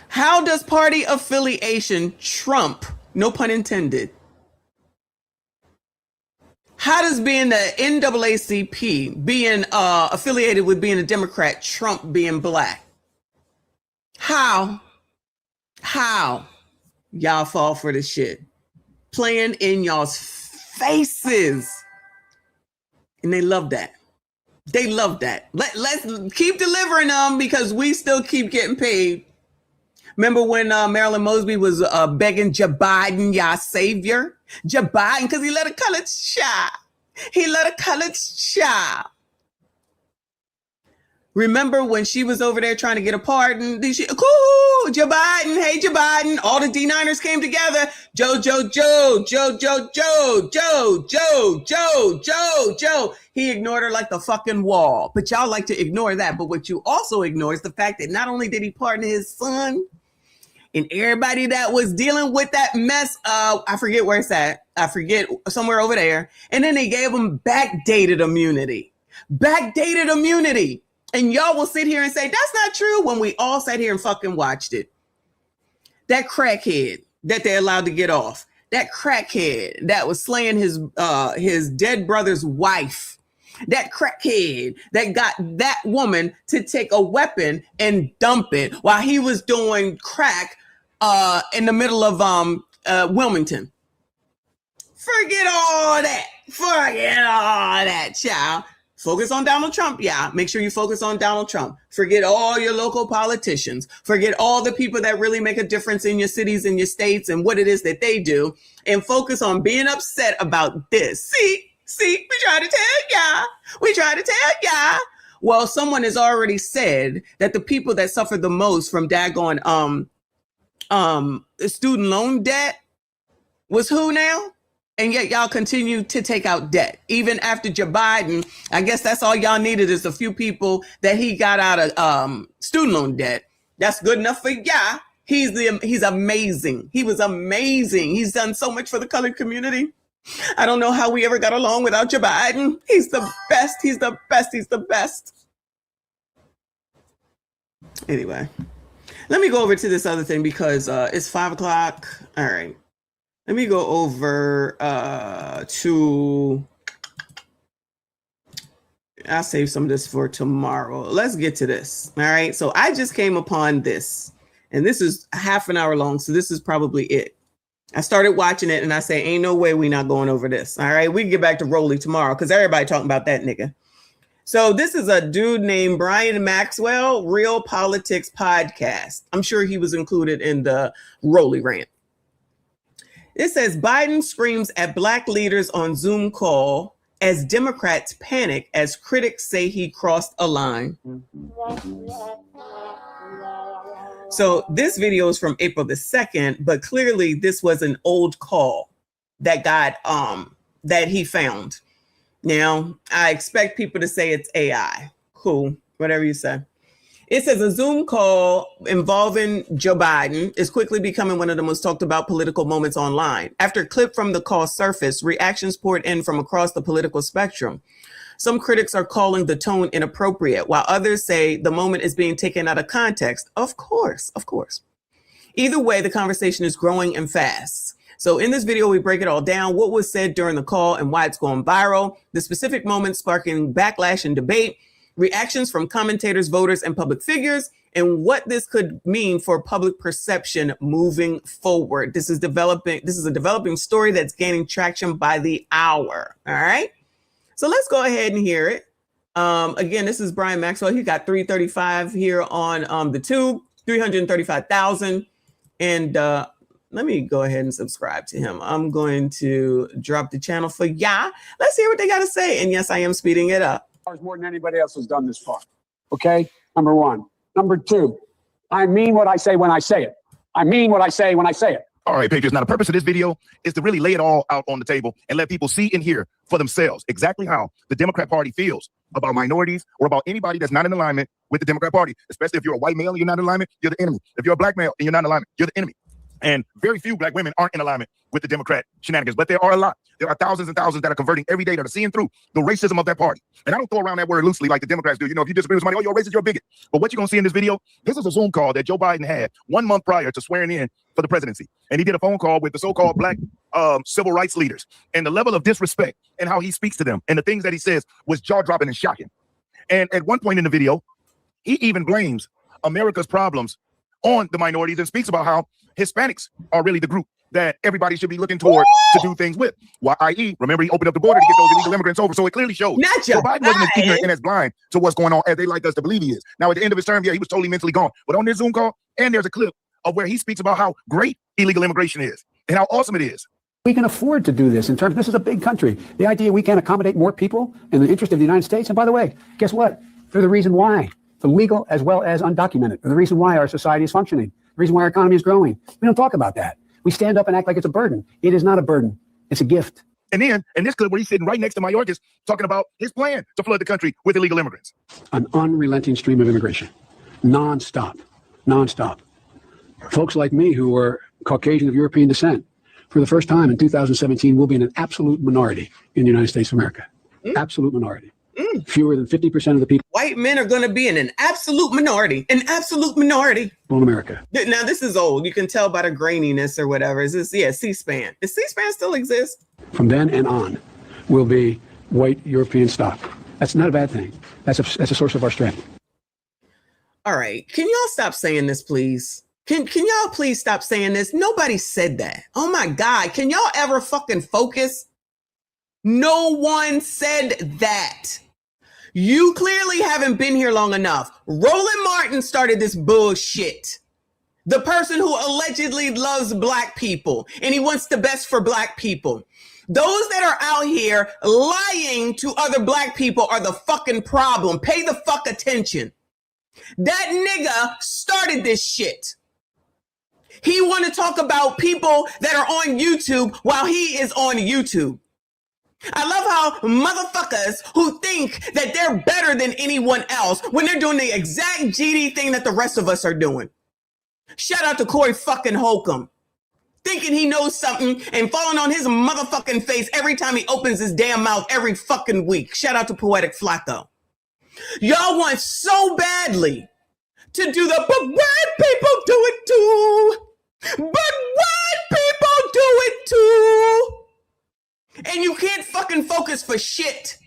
S4: How does party affiliation trump, no pun intended? How does being the NAACP, being affiliated with being a Democrat, trump being black? How y'all fall for this shit? Playing in y'all's faces. And they love that. They love that. Let's keep delivering them because we still keep getting paid. Remember when Marilyn Mosby was begging Joe Biden, y'all savior? Joe Biden, because he let a colored child. He let a colored child. Remember when she was over there trying to get a pardon? Cool, Joe Biden. Hey, Joe Biden. All the D9ers came together. Joe. He ignored her like the fucking wall. But y'all like to ignore that. But what you also ignore is the fact that not only did he pardon his son and everybody that was dealing with that mess, I forget where it's at. I forget, somewhere over there. And then they gave him backdated immunity. Backdated immunity. And y'all will sit here and say, that's not true, when we all sat here and fucking watched it. That crackhead that they allowed to get off. That crackhead that was slaying his dead brother's wife. that crackhead that got that woman to take a weapon and dump it while he was doing crack in the middle of Wilmington. Forget all that. Forget all that, child. Focus on Donald Trump, yeah. Make sure you focus on Donald Trump. Forget all your local politicians. Forget all the people that really make a difference in your cities and your states and what it is that they do. And focus on being upset about this. See, we try to tell y'all. Well, someone has already said that the people that suffer the most from daggone student loan debt was who now? And yet y'all continue to take out debt. Even after Joe Biden, I guess that's all y'all needed is a few people that he got out of student loan debt. That's good enough for y'all. He's amazing. He was amazing. He's done so much for the colored community. I don't know how we ever got along without Joe Biden. He's the best. He's the best. He's the best. Anyway, let me go over to this other thing because it's 5 o'clock. All right. Let me go over to, I'll save some of this for tomorrow. Let's get to this. All right. So I just came upon this, and this is half an hour long. So this is probably it. I started watching it and I say, ain't no way we not going over this. All right. We can get back to Rolly tomorrow because everybody talking about that nigga. So this is a dude named Brian Maxwell, Real Politics Podcast. I'm sure he was included in the Rolly rant. It says Biden screams at Black leaders on Zoom call as Democrats panic as critics say he crossed a line. So this video is from April the 2nd, but clearly this was an old call that got that he found. Now, I expect people to say it's AI. Cool, whatever you say. It says a Zoom call involving Joe Biden is quickly becoming one of the most talked about political moments online. After a clip from the call surfaced, reactions poured in from across the political spectrum. Some critics are calling the tone inappropriate, while others say the moment is being taken out of context. Of course. Either way, the conversation is growing and fast. So in this video, we break it all down, what was said during the call and why it's going viral, the specific moments sparking backlash and debate, reactions from commentators, voters, and public figures, and what this could mean for public perception moving forward. This is a developing story that's gaining traction by the hour. All right. So let's go ahead and hear it. Again, this is Brian Maxwell. He got 335 here on the tube, 335,000. And let me go ahead and subscribe to him. I'm going to drop the channel for y'all. Let's hear what they got to say. And yes, I am speeding it up.
S5: More than anybody else has done this far. Okay, number one. Number two, I mean what I say when I say it. I mean what I say when I say it.
S8: All right, Patriots. Now, the purpose of this video is to really lay it all out on the table and let people see and hear for themselves exactly how the Democrat Party feels about minorities or about anybody that's not in alignment with the Democrat Party, especially if you're a white male and you're not in alignment, you're the enemy. If you're a black male and you're not in alignment, you're the enemy. And very few black women aren't in alignment with the Democrat shenanigans, but there are a lot. There are thousands and thousands that are converting every day that are seeing through the racism of that party. And I don't throw around that word loosely like the Democrats do. You know, if you disagree with somebody, oh, you're a racist, you're a bigot. But what you're going to see in this video, this is a Zoom call that Joe Biden had 1 month prior to swearing in for the presidency. And he did a phone call with the so-called black civil rights leaders. And the level of disrespect and how he speaks to them and the things that he says was jaw-dropping and shocking. And at one point in the video, he even blames America's problems on the minorities and speaks about how Hispanics are really the group that everybody should be looking toward to do things with. Why, i.e., remember, he opened up the border to get those illegal immigrants over. So it clearly shows Joe Biden wasn't as ignorant and as blind to what's going on as they like us to believe he is. Now, at the end of his term, yeah, he was totally mentally gone. But on this Zoom call, and there's a clip of where he speaks about how great illegal immigration is and how awesome it is.
S5: We can afford to do this in terms, this is a big country. The idea we can accommodate more people in the interest of the United States. And by the way, guess what? They're the reason why, the legal as well as undocumented, they're the reason why our society is functioning, the reason why our economy is growing. We don't talk about that. We stand up and act like it's a burden. It is not a burden. It's a gift.
S8: And then in this clip where he's sitting right next to Mayorkas talking about his plan to flood the country with illegal immigrants.
S5: An unrelenting stream of immigration, nonstop. Folks like me who are Caucasian of European descent, for the first time in 2017, will be in an absolute minority in the United States of America. Absolute minority. Fewer than 50% of the people.
S4: White men are going to be in an absolute minority. An absolute minority.
S5: In America.
S4: Now, this is old. You can tell by the graininess or whatever. Is this, yeah, C-SPAN. Does C-SPAN still exist?
S5: From then and on will be white European stock. That's not a bad thing. That's a source of our strength.
S4: All right. Can y'all stop saying this, please? Can y'all please stop saying this? Nobody said that. Oh my God. Can y'all ever fucking focus? No one said that. You clearly haven't been here long enough. Roland Martin started this bullshit. The person who allegedly loves black people and he wants the best for black people. Those that are out here lying to other black people are the fucking problem. Pay the fuck attention. That nigga started this shit. He want to talk about people that are on YouTube while he is on YouTube. I love how motherfuckers who think that they're better than anyone else when they're doing the exact GD thing that the rest of us are doing. Shout out to Corey fucking Holcomb. Thinking he knows something and falling on his motherfucking face every time he opens his damn mouth every fucking week. Shout out to Poetic Flacco. Y'all want so badly to do the, but white people do it too. But white people do it too. And you can't fucking focus for shit.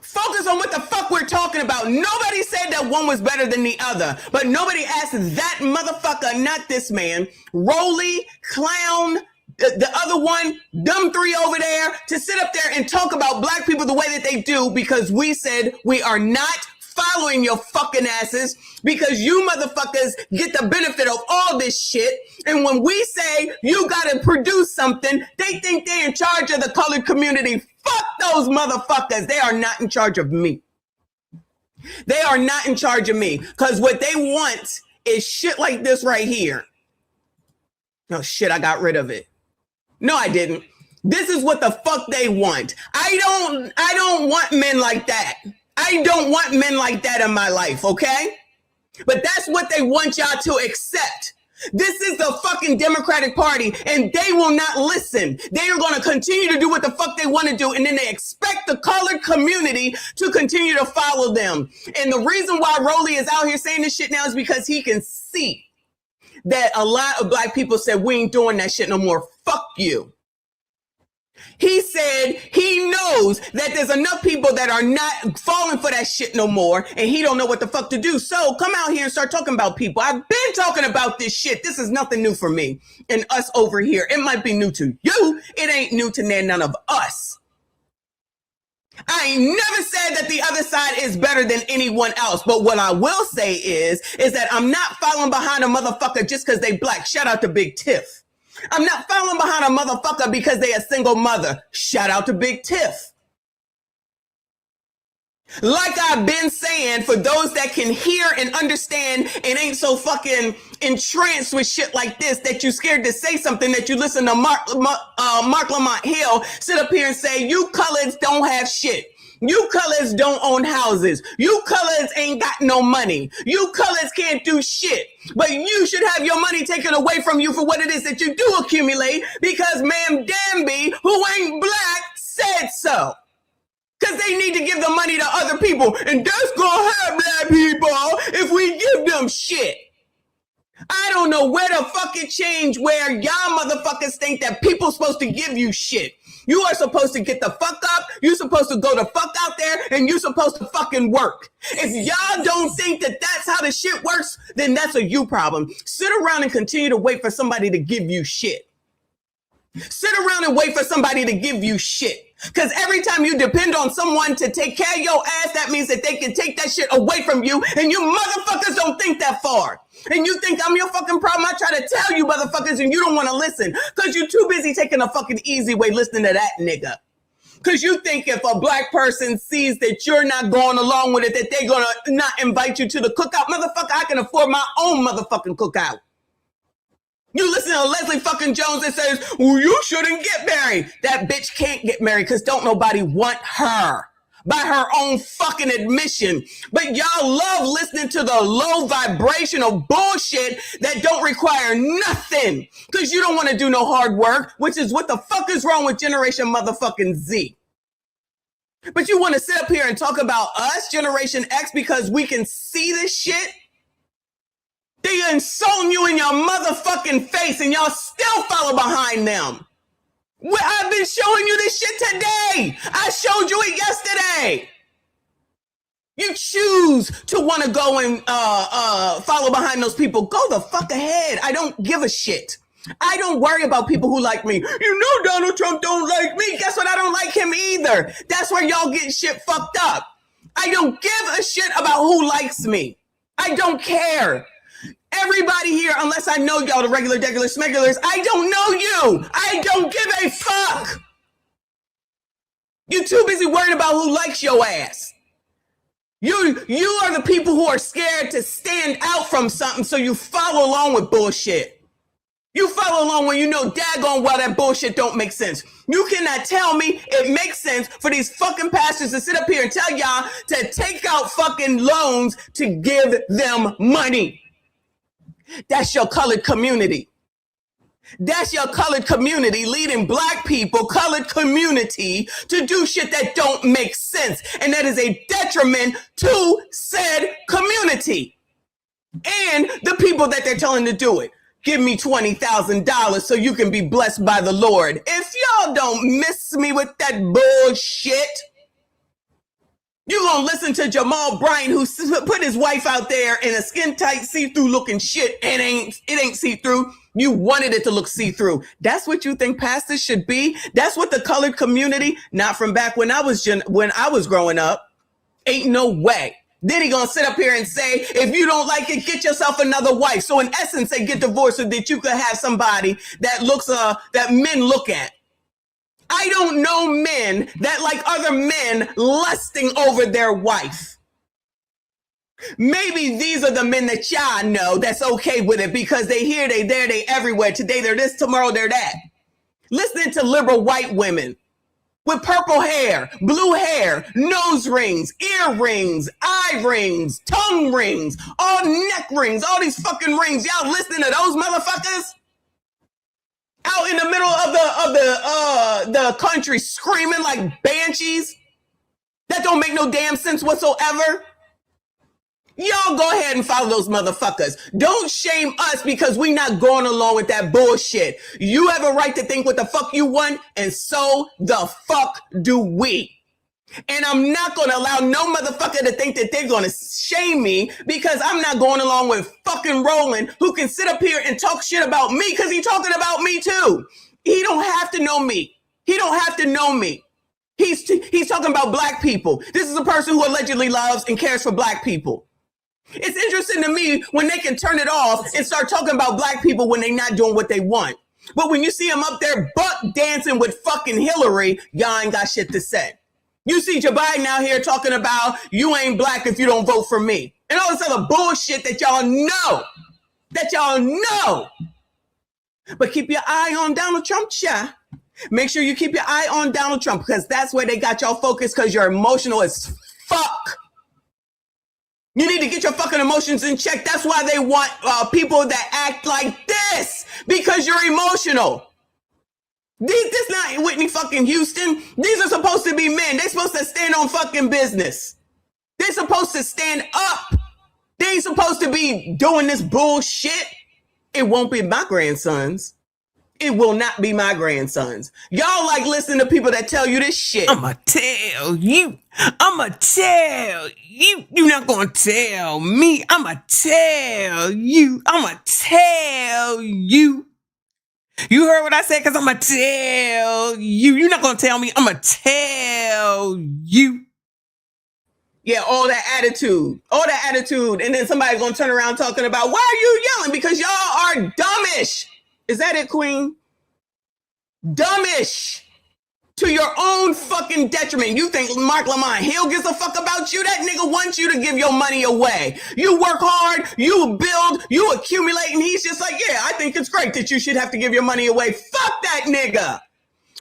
S4: Focus on what the fuck we're talking about. Nobody said that one was better than the other, but nobody asked that motherfucker, not this man, Roly, Clown, the other one, dumb three over there, to sit up there and talk about black people the way that they do because we said we are not following your fucking asses because you motherfuckers get the benefit of all this shit. And when we say you gotta produce something, they think they're in charge of the colored community. Fuck those motherfuckers. They are not in charge of me. They are not in charge of me because what they want is shit like this right here. Oh shit, I got rid of it. No, I didn't. This is what the fuck they want. I don't want men like that. I don't want men like that in my life, okay? But that's what they want y'all to accept. This is the fucking Democratic Party, and they will not listen. They are going to continue to do what the fuck they want to do, and then they expect the colored community to continue to follow them. And the reason why Roly is out here saying this shit now is because he can see that a lot of black people said, we ain't doing that shit no more. Fuck you. He said he knows that there's enough people that are not falling for that shit no more, and he don't know what the fuck to do. So come out here and start talking about people. I've been talking about this shit. This is nothing new for me and us over here. It might be new to you. It ain't new to none of us. I ain't never said that the other side is better than anyone else. But what I will say is that I'm not following behind a motherfucker just because they black. Shout out to Big Tiff. I'm not following behind a motherfucker because they a single mother. Shout out to Big Tiff. Like I've been saying, for those that can hear and understand and ain't so fucking entranced with shit like this that you scared to say something, that you listen to Mark Lamont Hill sit up here and say, you coloreds don't have shit. You coloreds don't own houses. You coloreds ain't got no money. You coloreds can't do shit. But you should have your money taken away from you for what it is that you do accumulate because Ma'am Danby, who ain't black, said so. Because they need to give the money to other people. And that's gonna hurt black people if we give them shit. I don't know where the fuck it changed where y'all motherfuckers think that people supposed to give you shit. You are supposed to get the fuck up. You're supposed to go the fuck out there and you're supposed to fucking work. If y'all don't think that that's how the shit works, then that's a you problem. Sit around and continue to wait for somebody to give you shit. Sit around and wait for somebody to give you shit. Because every time you depend on someone to take care of your ass, that means that they can take that shit away from you. And you motherfuckers don't think that far. And you think I'm your fucking problem. I try to tell you motherfuckers and you don't want to listen. Because you're too busy taking a fucking easy way listening to that nigga. Because you think if a black person sees that you're not going along with it, that they're going to not invite you to the cookout. Motherfucker, I can afford my own motherfucking cookout. You listen to Leslie fucking Jones that says, well, you shouldn't get married. That bitch can't get married because don't nobody want her by her own fucking admission. But y'all love listening to the low vibrational bullshit that don't require nothing because you don't want to do no hard work, which is what the fuck is wrong with Generation motherfucking Z. But you want to sit up here and talk about us, Generation X, because we can see this shit? They insulting you in your motherfucking face and y'all still follow behind them. I've been showing you this shit today. I showed you it yesterday. You choose to want to go and follow behind those people. Go the fuck ahead. I don't give a shit. I don't worry about people who like me. You know Donald Trump don't like me. Guess what? I don't like him either. That's where y'all get shit fucked up. I don't give a shit about who likes me. I don't care. Everybody here, unless I know y'all, the regular, smegulars, I don't know you. I don't give a fuck. You too busy worrying about who likes your ass. You are the people who are scared to stand out from something, so you follow along with bullshit. You follow along when you know daggone well that bullshit don't make sense. You cannot tell me it makes sense for these fucking pastors to sit up here and tell y'all to take out fucking loans to give them money. That's your colored community. That's your colored community leading black people, colored community, to do shit that don't make sense. And that is a detriment to said community and the people that they're telling to do it. Give me $20,000 so you can be blessed by the Lord. If y'all don't miss me with that bullshit, you gonna listen to Jamal Bryant, who put his wife out there in a skin tight, see-through looking shit, and it ain't see-through. You wanted it to look see-through. That's what you think pastors should be? That's what the colored community, not from back when I was growing up, ain't no way. Then he gonna sit up here and say, if you don't like it, get yourself another wife. So in essence, they get divorced so that you could have somebody that looks, that men look at. I don't know men that like other men lusting over their wife. Maybe these are the men that y'all know that's okay with it because they here, they there, they everywhere. Today they're this, tomorrow they're that. Listening to liberal white women with purple hair, blue hair, nose rings, earrings, eye rings, tongue rings, all neck rings, all these fucking rings. Y'all listening to those motherfuckers? Out in the middle of the country screaming like banshees? That don't make no damn sense whatsoever. Y'all go ahead and follow those motherfuckers. Don't shame us because we not going along with that bullshit. You have a right to think what the fuck you want, and so the fuck do we. And I'm not going to allow no motherfucker to think that they're going to shame me because I'm not going along with fucking Roland, who can sit up here and talk shit about me because he's talking about me too. He don't have to know me. He don't have to know me. He's talking about black people. This is a person who allegedly loves and cares for black people. It's interesting to me when they can turn it off and start talking about black people when they're not doing what they want. But when you see them up there buck dancing with fucking Hillary, y'all ain't got shit to say. You see Joe Biden out here talking about you ain't black if you don't vote for me. And all this other bullshit that y'all know. But keep your eye on Donald Trump, child. Make sure you keep your eye on Donald Trump because that's where they got y'all focused because you're emotional as fuck. You need to get your fucking emotions in check. That's why they want people that act like this because you're emotional. This not Whitney fucking Houston. These are supposed to be men. They're supposed to stand on fucking business. They're supposed to stand up. They ain't supposed to be doing this bullshit. It won't be my grandsons. It will not be my grandsons. Y'all like listening to people that tell you this shit. I'ma tell you. I'ma tell you. You're not gonna tell me. I'ma tell you. I'ma tell you. You heard what I said? Because I'ma tell you. You're not gonna tell me. I'ma tell you. Yeah, all that attitude. And then somebody's gonna turn around talking about, why are you yelling? Because y'all are dumbish. Is that it, Queen? Dumbish. To your own fucking detriment. You think Mark Lamont Hill gives a fuck about you? That nigga wants you to give your money away. You work hard, you build, you accumulate, and he's just like, yeah, I think it's great that you should have to give your money away. Fuck that nigga.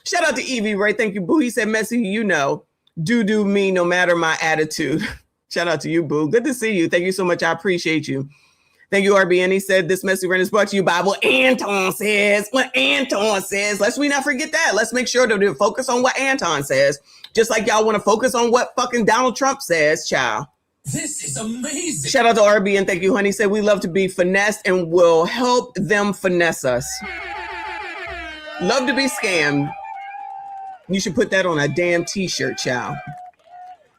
S4: Shout out to Evie Ray. Thank you, boo. He said, Messy, you know, do me no matter my attitude. Shout out to you, boo. Good to see you. Thank you so much. I appreciate you. Thank you, RBN. He said this message is brought to you by what Anton says. What Anton says. Let's we not forget that. Let's make sure to focus on what Anton says. Just like y'all want to focus on what fucking Donald Trump says, child.
S23: This is amazing.
S4: Shout out to RBN. Thank you, honey. Said we love to be finessed and will help them finesse us. Love to be scammed. You should put that on a damn t-shirt, child.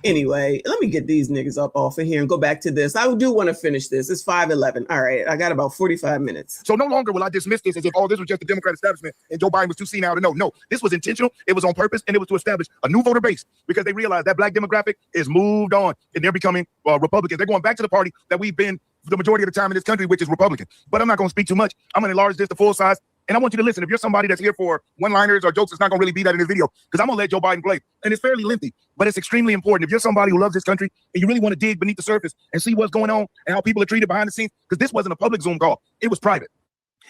S4: Anyway, let me get these niggas up off of here and go back to this. I do want to finish this. It's 5:11. All right, I got about 45 minutes.
S8: So no longer will I dismiss this as if, oh, this was just the Democrat establishment and Joe Biden was too senile to know. No, this was intentional. It was on purpose, and it was to establish a new voter base because they realized that black demographic is moved on and they're becoming Republicans. They're going back to the party that we've been the majority of the time in this country, which is Republican. But I'm not going to speak too much. I'm going to enlarge this to full size. And I want you to listen. If you're somebody that's here for one-liners or jokes, it's not going to really be that in this video because I'm going to let Joe Biden play. And it's fairly lengthy, but it's extremely important. If you're somebody who loves this country and you really want to dig beneath the surface and see what's going on and how people are treated behind the scenes, because this wasn't a public Zoom call. It was private.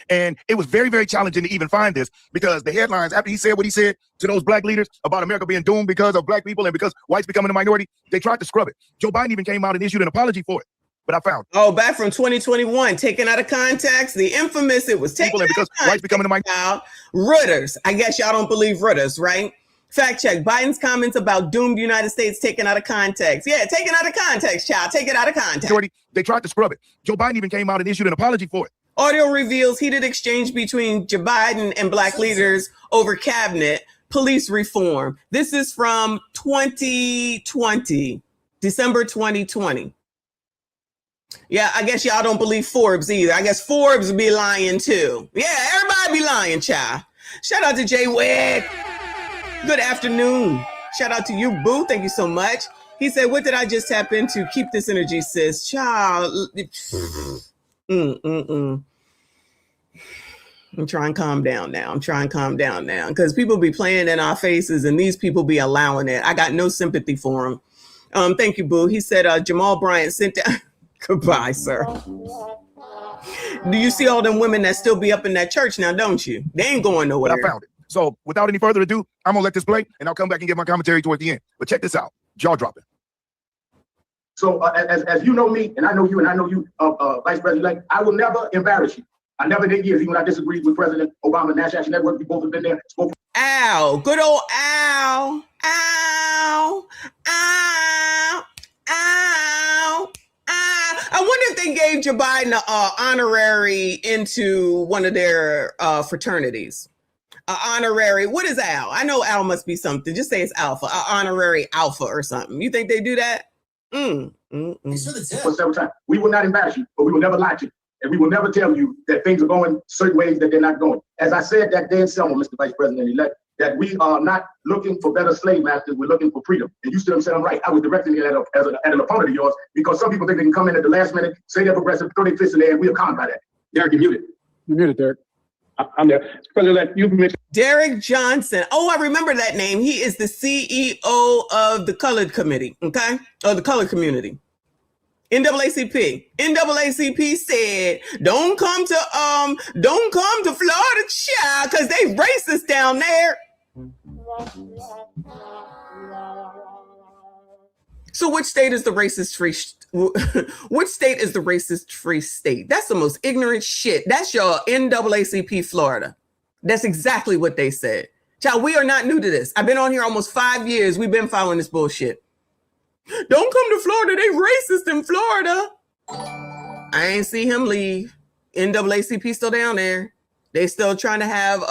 S8: And it was very, very challenging to even find this because the headlines, after he said what he said to those black leaders about America being doomed because of black people and because whites becoming a minority, they tried to scrub it. Joe Biden even came out and issued an apology for it. But I found.
S4: Oh, back from 2021, taken out of context, the infamous, it was taken out
S8: because
S4: of context.
S8: Whites becoming a
S4: Reuters. I guess y'all don't believe Reuters, right? Fact check. Biden's comments about doomed United States taken out of context. Yeah, taken out of context, child. Take it out of context.
S8: They tried to scrub it. Joe Biden even came out and issued an apology for it.
S4: Audio reveals heated exchange between Joe Biden and black leaders over cabinet police reform. This is from 2020, December 2020. Yeah, I guess y'all don't believe Forbes either. I guess Forbes be lying too. Yeah, everybody be lying, child. Shout out to Jay Wick. Good afternoon. Shout out to you, Boo. Thank you so much. He said, what did I just tap into? Keep this energy, sis. Child. I'm trying to calm down now. Because people be playing in our faces and these people be allowing it. I got no sympathy for them. Thank you, Boo. He said, Jamal Bryant sent down. Goodbye, sir. Do you see all them women that still be up in that church now, don't you? They ain't going nowhere.
S8: But I found it. So without any further ado, I'm going to let this play, and I'll come back and give my commentary toward the end. But check this out. Jaw dropping.
S1: So as you know me, and I know you, Vice President, I will never embarrass you. I never did years, even when I disagreed with President Obama, National Action Network. We both have been there.
S4: Ow. Good old ow. Ow. Ow. Ow. I wonder if they gave Joe Biden an honorary into one of their fraternities. Honorary, what is Al? I know Al must be something. Just say it's Alpha. Honorary Alpha or something. You think they do that?
S1: Several times. We will not embarrass you, but we will never lie to you. And we will never tell you that things are going certain ways that they're not going. As I said that day in Selma, Mr. Vice President-elect, that we are not looking for better slave masters, we're looking for freedom. And you still said I'm right. I was directing it as an opponent of yours because some people think they can come in at the last minute, say they're progressive, throw their fists in there, and we're calm by that. Derek, you're muted.
S9: You're muted, Derek. I'm there. President, you've mentioned
S4: Derek Johnson. Oh, I remember that name. He is the CEO of the Colored Committee, okay? Or the Colored Community. NAACP. NAACP said, don't come to Florida, child, because they racist down there. So which state is the racist free? Which state is the racist free state? That's the most ignorant shit. That's your NAACP Florida. That's exactly what they said. Child, we are not new to this. I've been on here almost 5 years. We've been following this bullshit. Don't come to Florida. They racist in Florida. I ain't see him leave. NAACP still down there. They still trying to have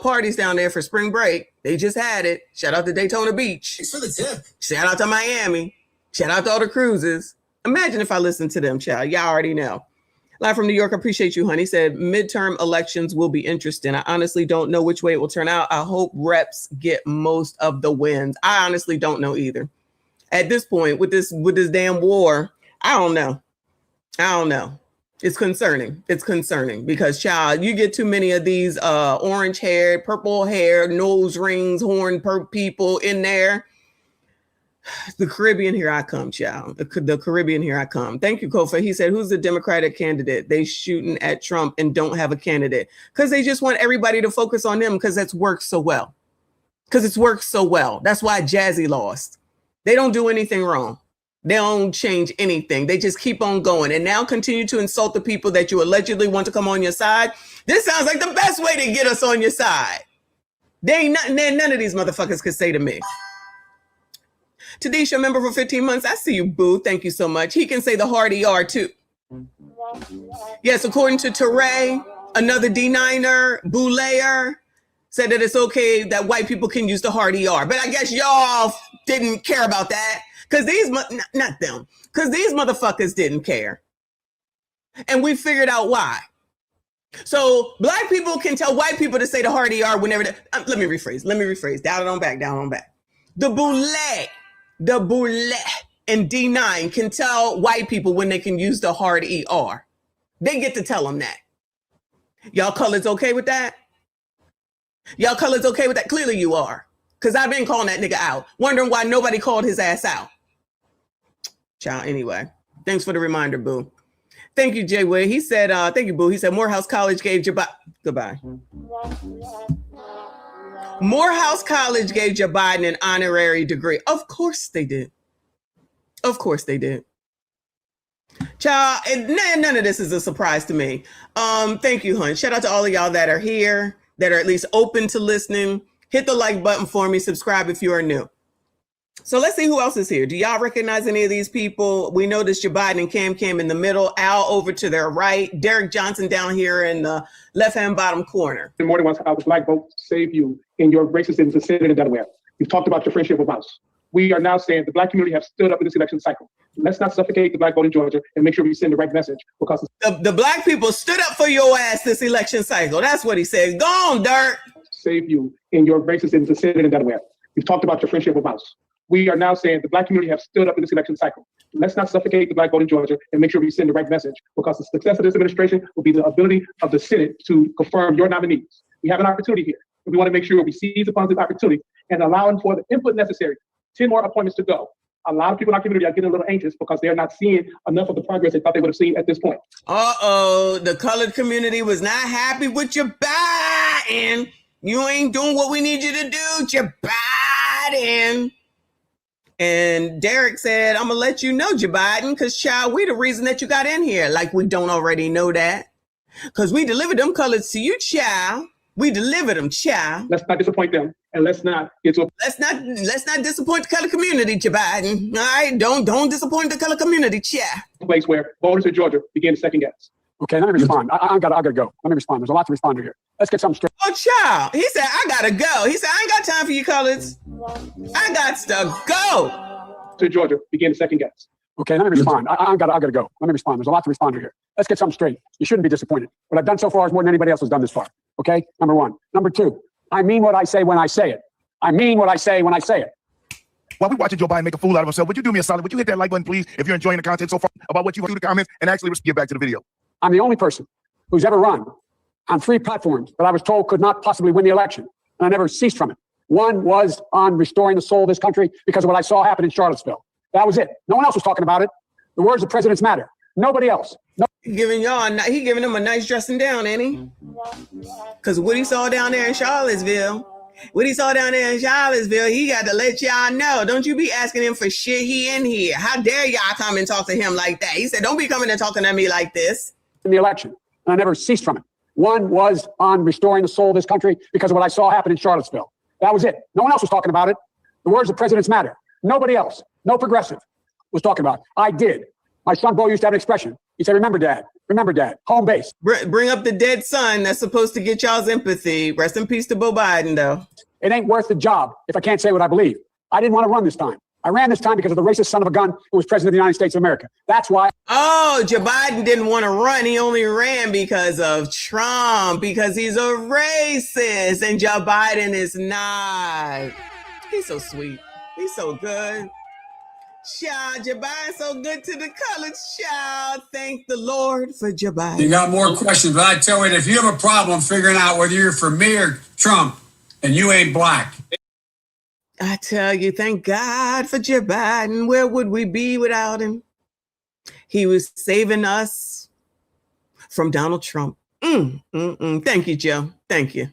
S4: parties down there for spring break. They just had it. Shout out to Daytona Beach.
S10: It's for the tip.
S4: Shout out to Miami. Shout out to all the cruises. Imagine if I listened to them, child. Y'all already know. Live from New York, I appreciate you, honey. Said midterm elections will be interesting. I honestly don't know which way it will turn out. I hope reps get most of the wins. I honestly don't know either. At this point, with this damn war, I don't know. It's concerning. Because, child, you get too many of these orange hair, purple hair, nose rings, horn people in there. The Caribbean, here I come, child. The Caribbean, here I come. Thank you, Kofa. He said, who's the Democratic candidate? They shooting at Trump and don't have a candidate because they just want everybody to focus on them because it's worked so well. That's why Jazzy lost. They don't do anything wrong. They don't change anything. They just keep on going and now continue to insult the people that you allegedly want to come on your side. This sounds like the best way to get us on your side. None of these motherfuckers could say to me. Tadisha, member for 15 months. I see you, boo. Thank you so much. He can say the hard ER too. Yes, according to Teray, another D9er, Boulayer, said that it's okay that white people can use the hard ER. But I guess y'all didn't care about that. Because not them, because these motherfuckers didn't care. And we figured out why. So black people can tell white people to say the hard ER whenever let me rephrase. Down on back. The boule and D9 can tell white people when they can use the hard ER. They get to tell them that. Y'all colors okay with that? Y'all colors okay with that? Clearly you are. Because I've been calling that nigga out. Wondering why nobody called his ass out. Child, anyway. Thanks for the reminder, boo. Thank you, Jay Way. He said, thank you, boo. He said Morehouse College gave goodbye. Morehouse College gave Joe Biden an honorary degree. Of course they did. Child, and none of this is a surprise to me. Thank you, hun. Shout out to all of y'all that are here, that are at least open to listening. Hit the like button for me. Subscribe if you are new. So let's see who else is here. Do y'all recognize any of these people? We noticed Joe Biden and Cam in the middle, Al over to their right, Derek Johnson down here in the left-hand bottom corner.
S9: More than once, how the black vote saved you in your racism to Senate in Delaware. You've talked about your friendship with Mouse. We are now saying the black community have stood up in this election cycle. Let's not suffocate the black vote in Georgia and make sure we send the right message, because
S4: the black people stood up for your ass this election cycle. That's what he said. Go on, Dirk.
S9: Save you in your racism to Senate in Delaware. You've talked about your friendship with Mouse. We are now saying the black community have stood up in this election cycle. Let's not suffocate the black vote in Georgia and make sure we send the right message, because the success of this administration will be the ability of the Senate to confirm your nominees. We have an opportunity here. We want to make sure we seize upon this opportunity and allowing for the input necessary. 10 more appointments to go. A lot of people in our community are getting a little anxious because they're not seeing enough of the progress they thought they would have seen at this point.
S4: The colored community was not happy with your Biden. You ain't doing what we need you to do, Joe Biden. And Derek said, I'm going to let you know, Joe Biden, because, child, we the reason that you got in here. Like we don't already know that. Because we delivered them colors to you, child. We delivered them, child.
S9: Let's not disappoint them. And let's not get to a...
S4: Let's not disappoint the color community, Joe Biden. All right? Don't disappoint the color community, child.
S9: Place where voters in Georgia begin to second guess.
S5: Okay, let me respond. I gotta go. Let me respond. There's a lot to respond to here. Let's get something straight.
S4: Oh, child. He said, I gotta go. He said, I ain't got time for you colors. I got to go.
S9: To Georgia, begin to second guess.
S5: Okay, let me respond. I gotta go. Let me respond. There's a lot to respond to here. Let's get something straight. You shouldn't be disappointed. What I've done so far is more than anybody else has done this far. Okay, number one. Number two, I mean what I say when I say it. I mean what I say when I say it.
S8: While we're watching Joe Biden make a fool out of himself, would you do me a solid? Would you hit that like button, please, if you're enjoying the content so far about what you do, the comments, and actually get back to the video?
S5: I'm the only person who's ever run on 3 platforms that I was told could not possibly win the election, and I never ceased from it. One was on restoring the soul of this country because of what I saw happen in Charlottesville. That was it. No one else was talking about it. The words of presidents matter. Nobody else. No.
S4: He giving them a nice dressing down, ain't he? Because what he saw down there in Charlottesville, he got to let y'all know. Don't you be asking him for shit. He in here. How dare y'all come and talk to him like that? He said, don't be coming and talking to me like this.
S5: In the election, and I never ceased from it. One was on restoring the soul of this country because of what I saw happen in Charlottesville. That was it. No one else was talking about it. The words of presidents matter. Nobody else, no progressive was talking about it. I did. My son Bo used to have an expression. He said, remember, Dad, home base.
S4: Bring up the dead son that's supposed to get y'all's empathy. Rest in peace to Bo Biden, though.
S5: It ain't worth the job if I can't say what I believe. I didn't want to run this time. I ran this time because of the racist son of a gun who was president of the United States of America. That's why.
S4: Oh, Joe Biden didn't want to run. He only ran because of Trump, because he's a racist. And Joe Biden is not. He's so sweet. He's so good. Child, Joe Biden's so good to the colors, child. Thank the Lord for Joe Biden.
S24: You got more questions, but I tell you, if you have a problem figuring out whether you're for me or Trump and you ain't black.
S4: I tell you, thank God for Joe Biden. Where would we be without him? He was saving us from Donald Trump. Thank you, Joe. Thank you.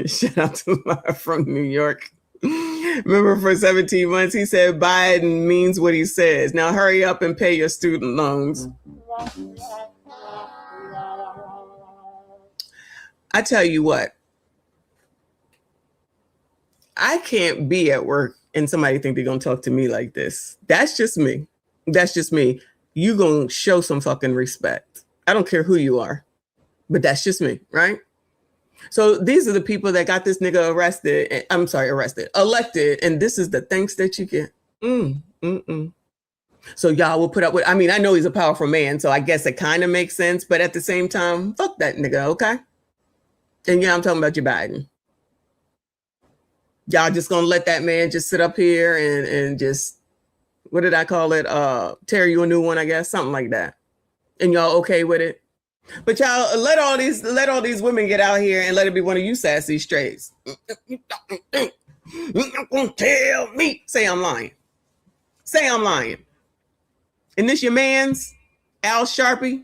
S4: Shout out to Laura from New York. Remember, for 17 months, he said Biden means what he says. Now hurry up and pay your student loans. I tell you what. I can't be at work and somebody think they're going to talk to me like this. That's just me. You going to show some fucking respect. I don't care who you are, but that's just me, right? So these are the people that got this nigga elected. And this is the thanks that you get. So y'all will put up with, I mean, I know he's a powerful man, so I guess it kind of makes sense. But at the same time, fuck that nigga, okay? And yeah, I'm talking about you, Biden. Y'all just gonna let that man just sit up here and just, what did I call it? Tear you a new one, I guess, something like that. And y'all okay with it? But y'all let all these women get out here and let it be one of you sassy straights. Tell me. Say I'm lying. Say I'm lying. And this your man's Al Sharpie.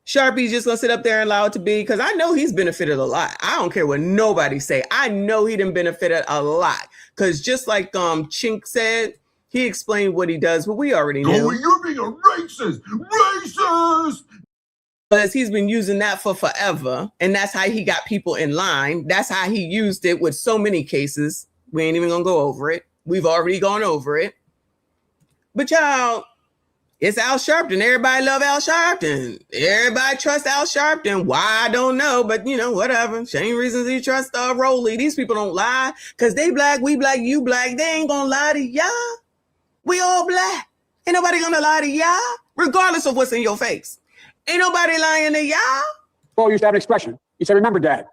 S4: Sharpie's just gonna sit up there and allow it to be, because I know he's benefited a lot. I don't care what nobody say. I know he done benefited a lot. Because just like Chink said, he explained what he does, but we already know.
S8: Oh, you're being a racist! Racist!
S4: Because he's been using that for forever. And that's how he got people in line. That's how he used it with so many cases. We ain't even gonna go over it. We've already gone over it. But y'all, it's Al Sharpton. Everybody love Al Sharpton. Everybody trust Al Sharpton. Why, I don't know, but you know, whatever. Same reasons you trust Roland. These people don't lie because they black, we black, you black. They ain't gonna lie to y'all. We all black. Ain't nobody gonna lie to y'all, regardless of what's in your face. Ain't nobody lying to y'all.
S5: Paul used to have an expression. He said, remember, Dad,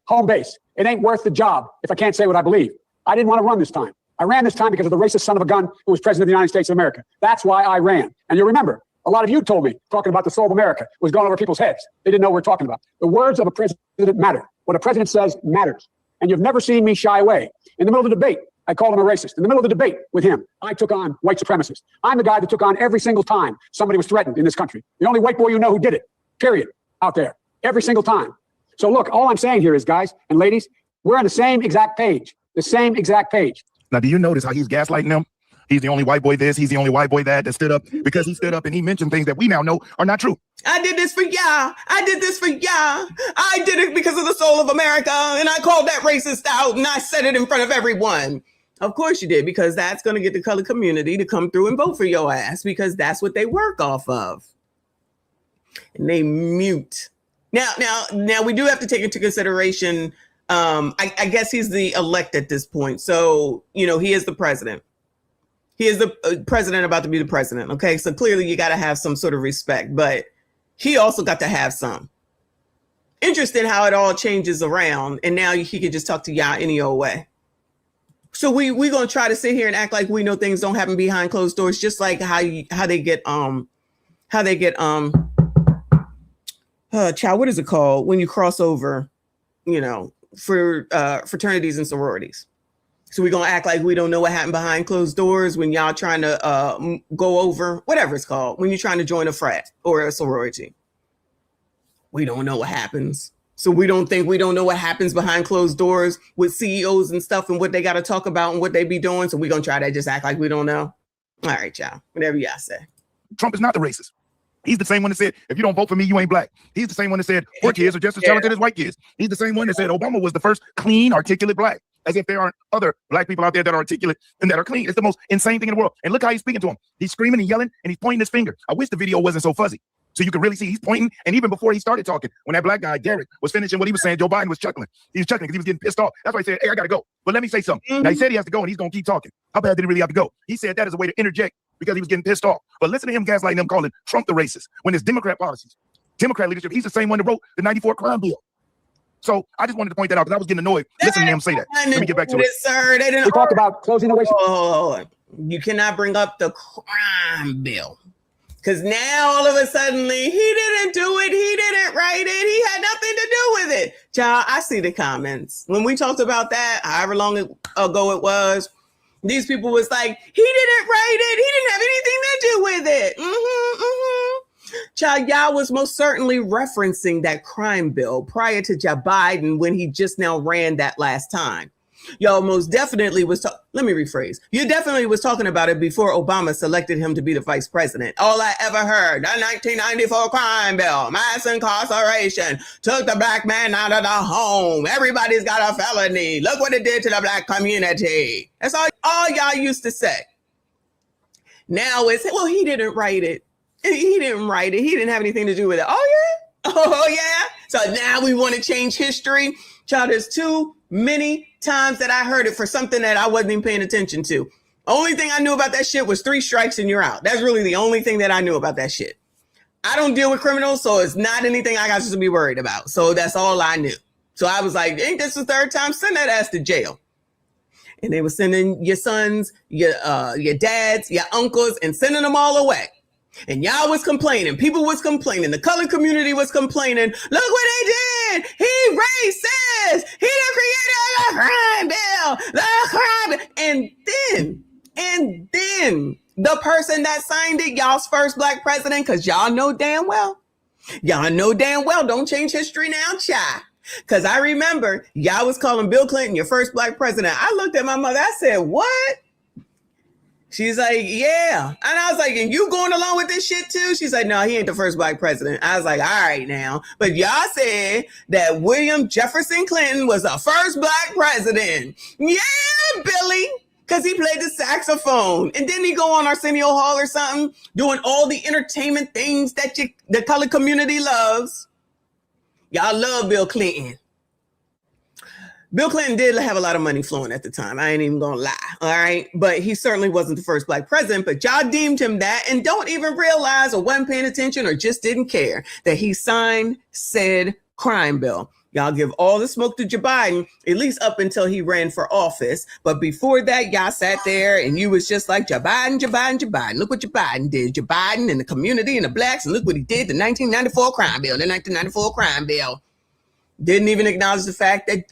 S5: home base. It ain't worth the job if I can't say what I believe. I didn't want to run this time. I ran this time because of the racist son of a gun who was president of the United States of America. That's why I ran. And you'll remember, a lot of you told me talking about the soul of America was going over people's heads. They didn't know what we're talking about. The words of a president matter. What a president says matters. And you've never seen me shy away. In the middle of the debate, I called him a racist. In the middle of the debate with him, I took on white supremacists. I'm the guy that took on every single time somebody was threatened in this country. The only white boy you know who did it, period, out there, every single time. So look, all I'm saying here is, guys and ladies, we're on the same exact page,
S8: Now, do you notice how he's gaslighting them? He's the only white boy this, he's the only white boy that stood up because he stood up and he mentioned things that we now know are not true.
S4: I did this for y'all. I did this for y'all. I did it because of the soul of America. And I called that racist out and I said it in front of everyone. Of course you did, because that's going to get the colored community to come through and vote for your ass, because that's what they work off of. And they mute. Now we do have to take into consideration, I guess he's the elect at this point. So, you know, he is the president. He is the president about to be the president. Okay, so clearly you got to have some sort of respect, but he also got to have some. Interesting how it all changes around, and now he can just talk to y'all any old way. So we're gonna try to sit here and act like we know things don't happen behind closed doors, just like how they get child, what is it called when you cross over, you know, for fraternities and sororities. So we're gonna act like we don't know what happened behind closed doors when y'all trying to go over whatever it's called when you're trying to join a frat or a sorority. We don't know what happens. So we don't know what happens behind closed doors with CEOs and stuff and what they got to talk about and what they be doing. So we're going to try to just act like we don't know. All right, y'all. Whatever y'all say.
S8: Trump is not the racist. He's the same one that said, if you don't vote for me, you ain't black. He's the same one that said, poor kids are just as talented as white kids. He's the same one that said Obama was the first clean, articulate black. As if there aren't other black people out there that are articulate and that are clean. It's the most insane thing in the world. And look how he's speaking to him. He's screaming and yelling and he's pointing his finger. I wish the video wasn't so fuzzy. So you can really see he's pointing. And even before he started talking, when that black guy, Garrett, was finishing what he was saying, Joe Biden was chuckling. He was chuckling because he was getting pissed off. That's why he said, hey, I got to go. But let me say something. Now, he said he has to go and he's going to keep talking. How bad did he really have to go? He said that as a way to interject because he was getting pissed off. But listen to him gaslighting them, calling Trump the racist when it's Democrat policies, Democrat leadership. He's the same one that wrote the 94 crime bill. So I just wanted to point that out because I was getting annoyed listening to him say that. Let me get back to it.
S4: Sir, they didn't.
S5: We talked about closing the racial.
S4: Oh, you cannot bring up the crime bill. Because now all of a sudden he didn't do it. He didn't write it. He had nothing to do with it. Child, I see the comments. When we talked about that, however long ago it was, these people was like, he didn't write it. He didn't have anything to do with it. Child, y'all was most certainly referencing that crime bill prior to Joe Biden when he just now ran that last time. Y'all most definitely was, let me rephrase. You definitely was talking about it before Obama selected him to be the vice president. All I ever heard, the 1994 crime bill, mass incarceration, took the black man out of the home. Everybody's got a felony. Look what it did to the black community. That's all y'all used to say. Now it's, well, he didn't write it. He didn't write it. He didn't have anything to do with it. Oh, yeah? Oh, yeah? So now we want to change history. Child, there's too many times that I heard it for something that I wasn't even paying attention to. Only thing I knew about that shit was 3 strikes and you're out. That's really the only thing that I knew about that shit. I don't deal with criminals, so it's not anything I got to be worried about. So that's all I knew. So I was like, ain't this the 3rd time? Send that ass to jail. And they were sending your sons, your dads, your uncles, and sending them all away. And y'all was complaining. People was complaining. The colored community was complaining. Look what they did. He racist. He done created a crime bill. The crime bill. And then the person that signed it, y'all's first black president, because y'all know damn well, don't change history now, child. Because I remember y'all was calling Bill Clinton your first black president. I looked at my mother. I said, what? She's like, yeah. And I was like, and you going along with this shit too? She's like, no, he ain't the first black president. I was like, all right now. But y'all said that William Jefferson Clinton was the first black president. Yeah, Billy. Because he played the saxophone. And didn't he go on Arsenio Hall or something? Doing all the entertainment things that the colored community loves. Y'all love Bill Clinton. Bill Clinton did have a lot of money flowing at the time. I ain't even gonna lie, all right? But he certainly wasn't the first black president, but y'all deemed him that and don't even realize or wasn't paying attention or just didn't care that he signed said crime bill. Y'all give all the smoke to Joe Biden, at least up until he ran for office. But before that, y'all sat there and you was just like, Joe Biden, Joe Biden, Joe Biden. Look what Joe Biden did. Joe Biden and the community and the blacks, and look what he did, the 1994 crime bill, the 1994 crime bill. Didn't even acknowledge the fact that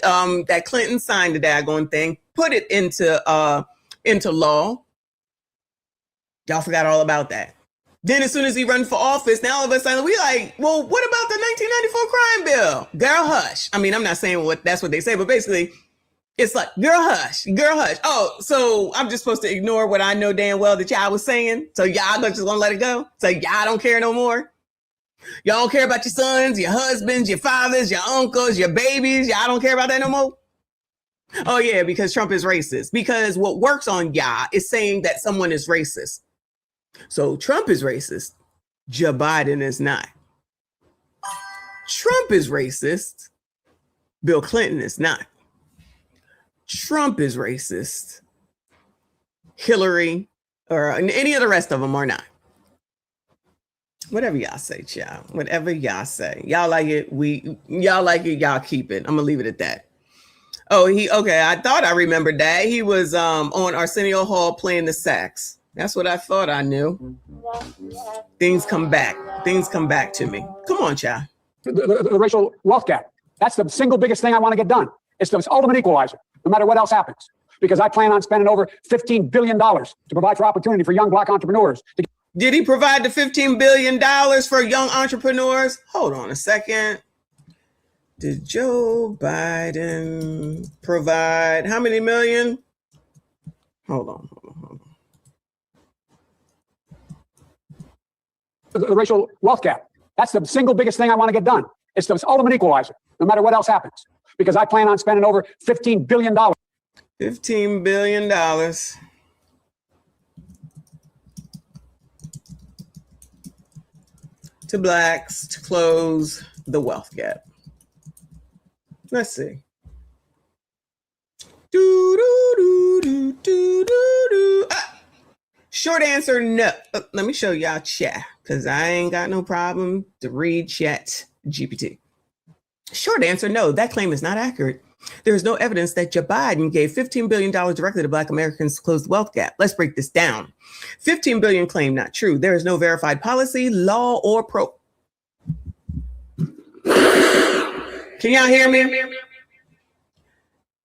S4: that Clinton signed the daggone thing, put it into law. Y'all forgot all about that. Then as soon as he run for office, now all of a sudden we like, well, what about the 1994 crime bill? Girl, hush. I mean, I'm not saying that's what they say, but basically it's like, girl, hush, girl, hush. Oh, so I'm just supposed to ignore what I know damn well that y'all was saying? So y'all just gonna let it go? So y'all don't care no more? Y'all don't care about your sons, your husbands, your fathers, your uncles, your babies? Y'all don't care about that no more? Oh yeah, because Trump is racist. Because what works on y'all is saying that someone is racist. So Trump is racist. Joe Biden is not. Trump is racist. Bill Clinton is not. Trump is racist. Hillary or any of the rest of them are not. Whatever y'all say, child. Whatever y'all say. Y'all like it, y'all like it, y'all keep it. I'm gonna leave it at that. Oh, okay. I thought I remembered that. He was on Arsenio Hall playing the sax. That's what I thought I knew. Things come back. Things come back to me. Come on, child.
S5: The racial wealth gap. That's the single biggest thing I want to get done. It's the ultimate equalizer, no matter what else happens. Because I plan on spending over $15 billion to provide for opportunity for young black entrepreneurs.
S4: Did he provide the $15 billion for young entrepreneurs? Hold on a second. Did Joe Biden provide how many million? Hold on.
S5: The racial wealth gap. That's the single biggest thing I want to get done. It's the ultimate equalizer, no matter what else happens. Because I plan on spending over $15 billion.
S4: $15 billion. To blacks to close the wealth gap. Let's see. Short answer, no. Let me show y'all chat, because I ain't got no problem to read chat GPT. Short answer, no. That claim is not accurate. There is no evidence that Joe Biden gave $15 billion directly to Black Americans to close the wealth gap. Let's break this down. $15 billion claim not true. There is no verified policy, law, or Can y'all hear me?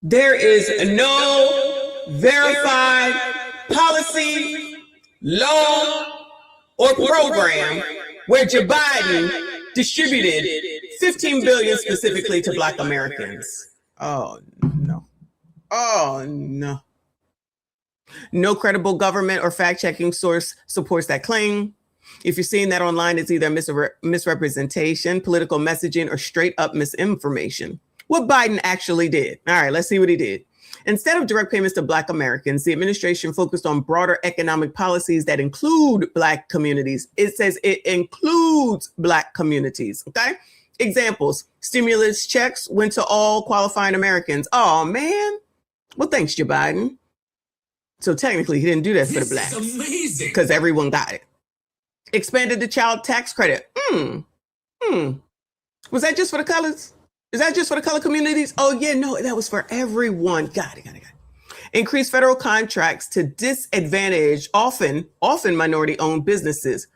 S4: There is no verified policy, law, or program where Joe Biden distributed $15 billion specifically to Black Americans. Oh, no. Oh, no. No credible government or fact-checking source supports that claim. If you're seeing that online, it's either misrepresentation, political messaging, or straight-up misinformation. What Biden actually did. All right, let's see what he did. Instead of direct payments to Black Americans, the administration focused on broader economic policies that include Black communities. It says it includes Black communities, okay? Examples: stimulus checks went to all qualifying Americans. Oh man. Well, thanks, Joe Biden. So technically, he didn't do that for the blacks.
S23: Amazing.
S4: Because everyone got it. Expanded the child tax credit. Was that just for the colors? Is that just for the color communities? Oh yeah, no, that was for everyone. Got it. Increased federal contracts to disadvantage often minority-owned businesses.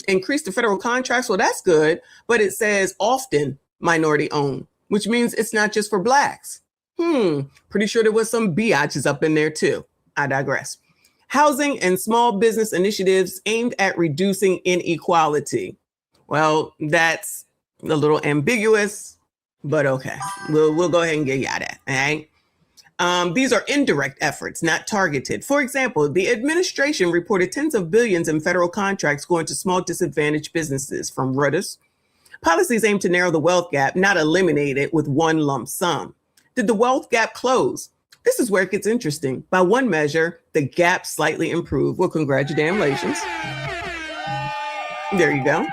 S4: Increase the federal contracts. Well, that's good, but it says often minority-owned, which means it's not just for blacks. Pretty sure there was some biatches up in there too. I digress. Housing and small business initiatives aimed at reducing inequality. Well, that's a little ambiguous, but okay. We'll go ahead and get you out of that. All right. These are indirect efforts, not targeted. For example, the administration reported tens of billions in federal contracts going to small disadvantaged businesses from Reuters. Policies aim to narrow the wealth gap, not eliminate it with one lump sum. Did the wealth gap close? This is where it gets interesting. By one measure, the gap slightly improved. Well, congratulations. There you go.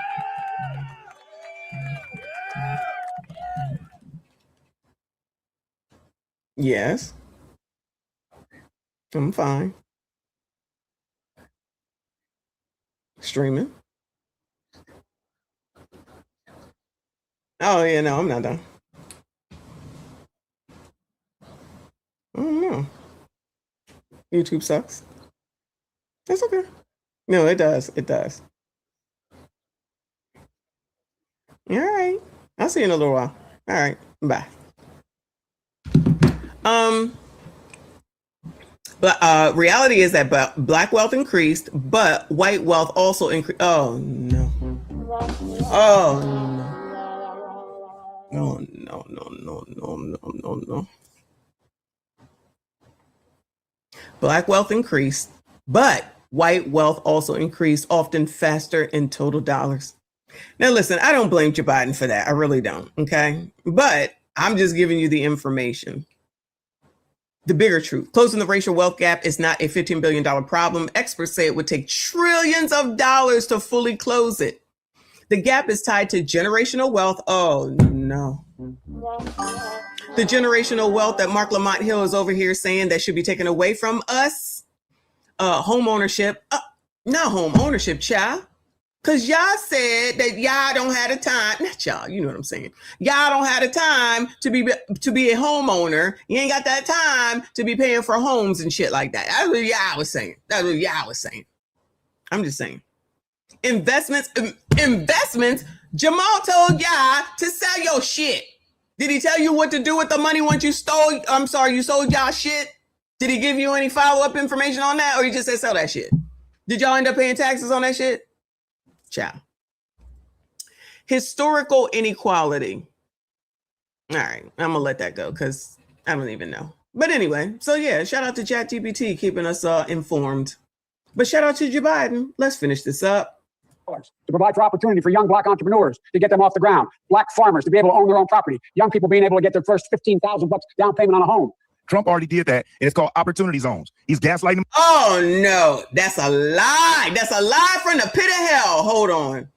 S4: Yes. I'm fine. Streaming. Oh, yeah, no, I'm not done. I don't know. YouTube sucks. That's okay. No, it does. It does. All right. I'll see you in a little while. All right. Bye. But reality is that black wealth increased, but white wealth also increased. Oh no. Oh no. No. Black wealth increased, but white wealth also increased, often faster in total dollars. Now listen, I don't blame Joe Biden for that. I really don't. Okay. But I'm just giving you the information. The bigger truth: closing the racial wealth gap is not a $15 billion problem. Experts say it would take trillions of dollars to fully close it. The gap is tied to generational wealth. Oh, no. The generational wealth that Mark Lamont Hill is over here saying that should be taken away from us. Home ownership. Not home ownership, child. Because y'all said that y'all don't have the time. Not y'all, you know what I'm saying. Y'all don't have the time to be a homeowner. You ain't got that time to be paying for homes and shit like that. That's what y'all was saying. I'm just saying. Investments. Jamal told y'all to sell your shit. Did he tell you what to do with the money once you sold y'all shit? Did he give you any follow-up information on that? Or he just said sell that shit? Did y'all end up paying taxes on that shit? Ciao. Historical inequality. All right, I'm gonna let that go because I don't even know. But anyway, so yeah, shout out to ChatGPT keeping us informed. But shout out to Joe Biden. Let's finish this up.
S5: To provide for opportunity for young black entrepreneurs to get them off the ground, black farmers to be able to own their own property, young people being able to get their first $15,000 down payment on a home.
S8: Trump already did that, and it's called opportunity zones. He's gaslighting them.
S4: Oh no, that's a lie. That's a lie from the pit of hell. Hold on.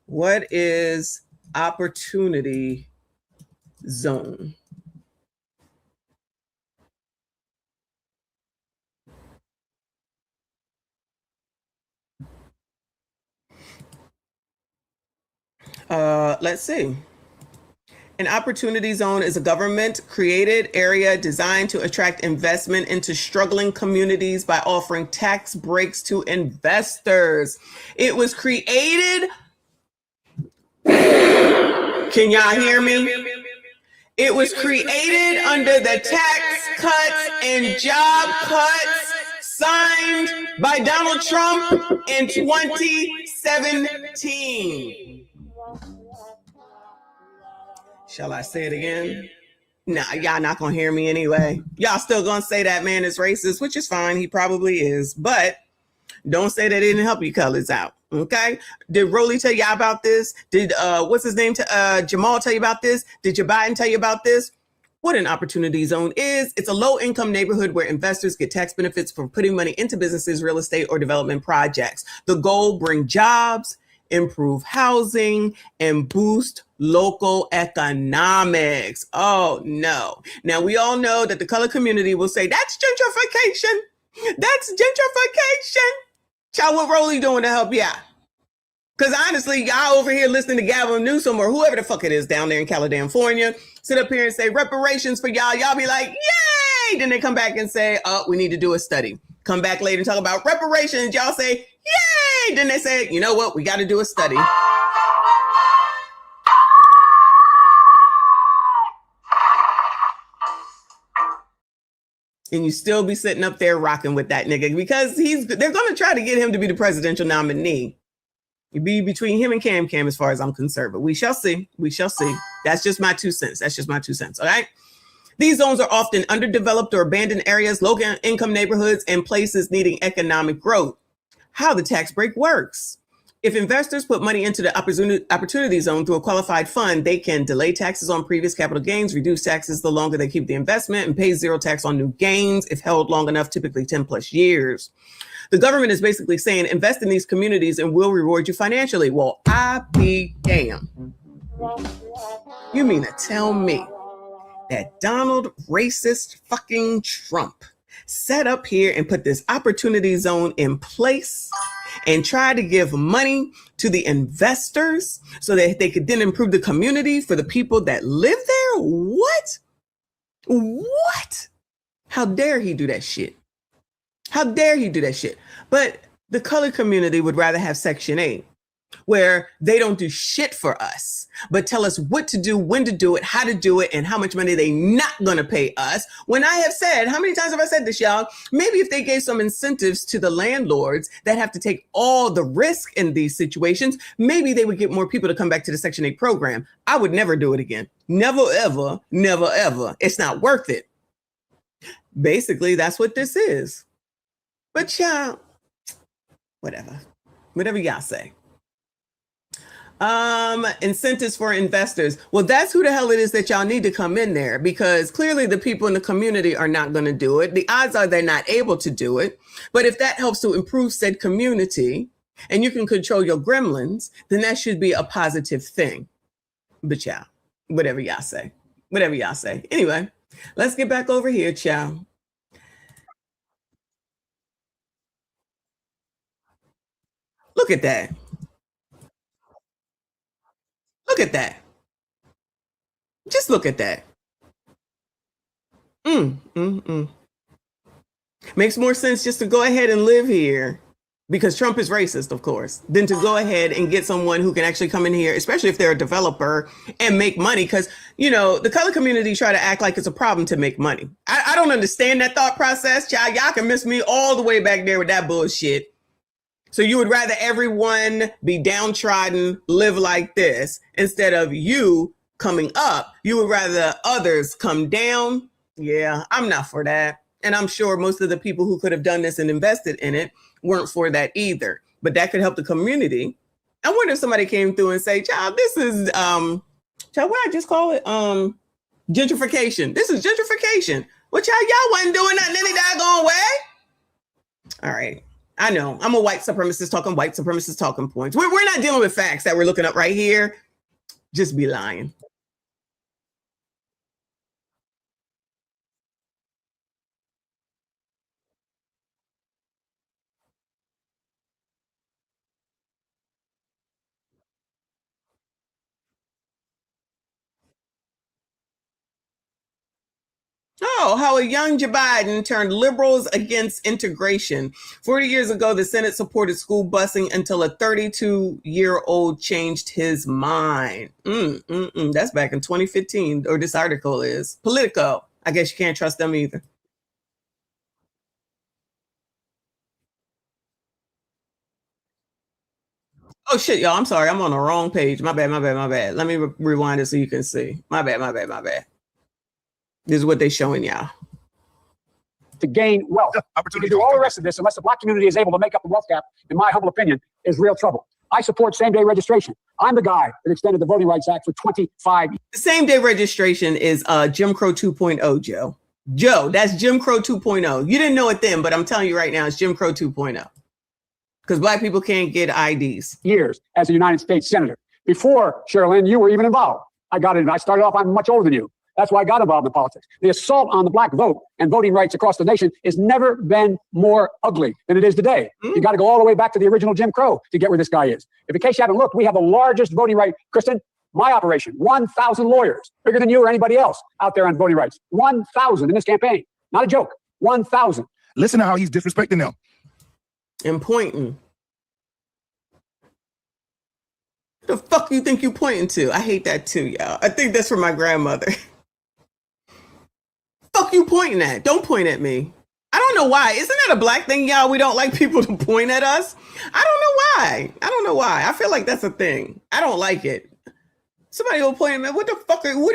S4: What is opportunity zone? Let's see. An opportunity zone is a government-created area designed to attract investment into struggling communities by offering tax breaks to investors. It was created. Can y'all hear me? It was created under the Tax Cuts and Job Cuts signed by Donald Trump in 2017. Shall I say it again? Nah, y'all not gonna hear me anyway. Y'all still gonna say that man is racist, which is fine. He probably is, but don't say that it didn't help you colors out. Okay? Did Roly tell y'all about this? Did what's his name? Jamal tell you about this? Did Joe Biden tell you about this? What an opportunity zone is: it's a low-income neighborhood where investors get tax benefits for putting money into businesses, real estate, or development projects. The goal: bring jobs, improve housing, and boost local economics. Oh no. Now we all know that the color community will say that's gentrification. That's gentrification. Child, what role are you doing to help you out? Because honestly, y'all over here listening to Gavin Newsom or whoever the fuck it is down there in California, sit up here and say reparations for y'all. Y'all be like, yay! Then they come back and say, oh, we need to do a study. Come back later and talk about reparations. Y'all say, yay! Then they say, you know what? We got to do a study. And you still be sitting up there rocking with that nigga because they're going to try to get him to be the presidential nominee. It'd be between him and Cam as far as I'm concerned, but we shall see. We shall see. That's just my 2 cents. That's just my 2 cents. All right. These zones are often underdeveloped or abandoned areas, low income neighborhoods, and places needing economic growth. How the tax break works. If investors put money into the opportunity zone through a qualified fund, they can delay taxes on previous capital gains, reduce taxes the longer they keep the investment, and pay zero tax on new gains if held long enough, typically 10 plus years. The government is basically saying, invest in these communities and we'll reward you financially. Well, I be damned. You mean to tell me that Donald racist fucking Trump sat up here and put this opportunity zone in place and try to give money to the investors so that they could then improve the community for the people that live there? What? What? How dare he do that shit? How dare he do that shit? But the colored community would rather have Section 8, where they don't do shit for us, but tell us what to do, when to do it, how to do it, and how much money they not gonna pay us. When I have said, how many times have I said this, y'all? Maybe if they gave some incentives to the landlords that have to take all the risk in these situations, maybe they would get more people to come back to the Section 8 program. I would never do it again. Never, ever, never, ever. It's not worth it. Basically, that's what this is. But y'all, whatever y'all say. Incentives for investors. Well, that's who the hell it is that y'all need to come in there, because clearly the people in the community are not going to do it. The odds are they're not able to do it. But if that helps to improve said community and you can control your gremlins, then that should be a positive thing. But y'all, whatever y'all say. Anyway, let's get back over here, y'all. Look at that. Look at that. Just look at that. Makes more sense just to go ahead and live here, because Trump is racist, of course, than to go ahead and get someone who can actually come in here, especially if they're a developer, and make money. Because, you know, the color community try to act like it's a problem to make money. I don't understand that thought process, child. Y'all can miss me all the way back there with that bullshit. So you would rather everyone be downtrodden, live like this, instead of you coming up. You would rather others come down. Yeah, I'm not for that. And I'm sure most of the people who could have done this and invested in it weren't for that either. But that could help the community. I wonder if somebody came through and say, child, this is, child, what I just call it? Gentrification. This is gentrification. Well, child, y'all wasn't doing nothing any daggone way. All right. I know I'm a white supremacist talking points. We're not dealing with facts that we're looking up right here. Just be lying. Oh, how a young Joe Biden turned liberals against integration. 40 years ago, the Senate supported school busing until a 32-year-old changed his mind. That's back in 2015, or this article is. Politico. I guess you can't trust them either. Oh, shit, y'all. I'm sorry. I'm on the wrong page. My bad. Let me rewind it so you can see. My bad. This is what they're showing y'all.
S5: To gain wealth. To do all the rest of this, unless the black community is able to make up the wealth gap, in my humble opinion, is real trouble. I support same-day registration. I'm the guy that extended the Voting Rights Act for 25 years.
S4: The same-day registration is Jim Crow 2.0, Joe. Joe, that's Jim Crow 2.0. You didn't know it then, but I'm telling you right now, it's Jim Crow 2.0. Because black people can't get IDs.
S5: Years as a United States Senator. Before, Sherilyn, you were even involved. I got it. I started off, I'm much older than you. That's why I got involved in politics. The assault on the black vote and voting rights across the nation has never been more ugly than it is today. You got to go all the way back to the original Jim Crow to get where this guy is. If in case you haven't looked, we have the largest voting right, Kristen, my operation, 1,000 lawyers, bigger than you or anybody else out there on voting rights. 1,000 in this campaign. Not a joke. 1,000.
S8: Listen to how he's disrespecting them.
S4: And pointing. What the fuck you think you pointing to? I hate that too, y'all. I think that's from my grandmother. Fuck you pointing at? Don't point at me. I don't know why. Isn't that a black thing, y'all? We don't like people to point at us. I don't know why. I feel like that's a thing. I don't like it. Somebody will point at me. What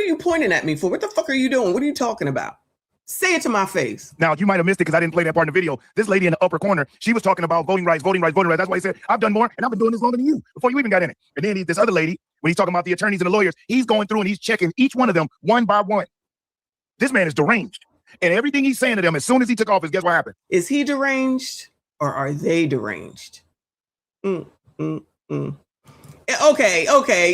S4: are you pointing at me for? What the fuck are you doing? What are you talking about? Say it to my face.
S8: Now, you might have missed it because I didn't play that part in the video. This lady in the upper corner, she was talking about voting rights, voting rights, voting rights. That's why he said, I've done more, and I've been doing this longer than you, before you even got in it. And then this other lady, when he's talking about the attorneys and the lawyers, he's going through and he's checking each one of them one by one. This man is deranged. And everything he's saying to them, as soon as he took office, guess what happened?
S4: Is he deranged or are they deranged? Okay.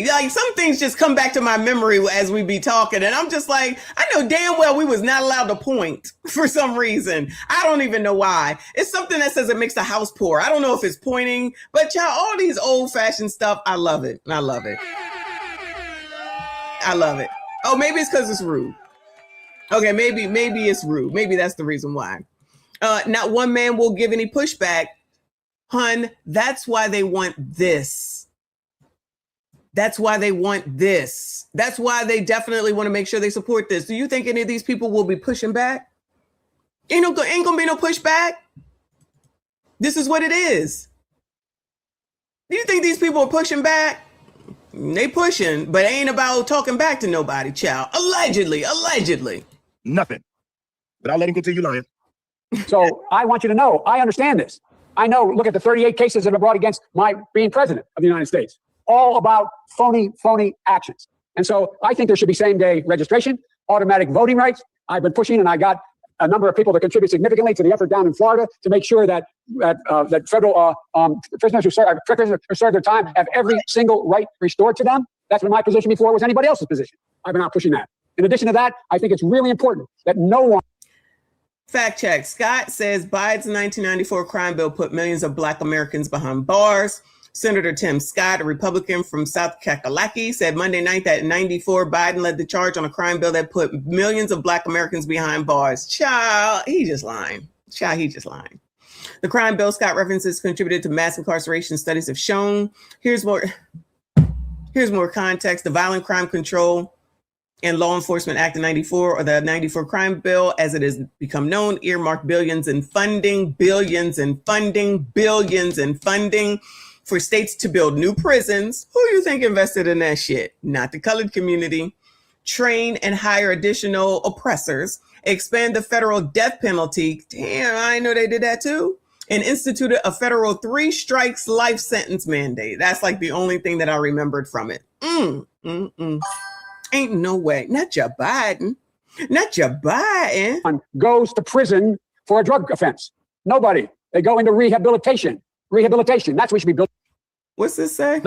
S4: Like some things just come back to my memory as we be talking. And I'm just like, I know damn well we was not allowed to point for some reason. I don't even know why. It's something that says it makes the house poor. I don't know if it's pointing, but y'all, all these old fashioned stuff, I love it. I love it. Oh, maybe it's because it's rude. Okay, maybe it's rude. Maybe that's the reason why. Not one man will give any pushback. Hun, that's why they want this. That's why they want this. That's why they definitely want to make sure they support this. Do you think any of these people will be pushing back? Ain't gonna be no pushback. This is what it is. Do you think these people are pushing back? They pushing, but it ain't about talking back to nobody, child. Allegedly.
S8: Nothing. But I'll let him continue lying.
S5: So I want you to know, I understand this. I know, look at the 38 cases that have been brought against my being president of the United States. All about phony actions. And so I think there should be same-day registration, automatic voting rights. I've been pushing, and I got a number of people to contribute significantly to the effort down in Florida to make sure that federal prisoners who serve their time have every single right restored to them. That's been my position before it was anybody else's position. I've been out pushing that. In addition to that, I think it's really important that no one.
S4: Fact check. Scott says Biden's 1994 crime bill put millions of Black Americans behind bars. Senator Tim Scott, a Republican from South Kakalaki, said Monday night that in 94, Biden led the charge on a crime bill that put millions of Black Americans behind bars. Child, he just lying. The crime bill Scott references contributed to mass incarceration, studies have shown. Here's more context. The Violent Crime Control and Law Enforcement Act of 94, or the 94 crime bill, as it has become known, earmarked billions in funding for states to build new prisons. Who you think invested in that shit? Not the colored community. Train and hire additional oppressors. Expand the federal death penalty. Damn, I know they did that too. And instituted a federal 3 strikes life sentence mandate. That's like the only thing that I remembered from it. Ain't no way. Not your Biden.
S5: Goes to prison for a drug offense. Nobody. They go into rehabilitation. That's what we should be building.
S4: What's this say?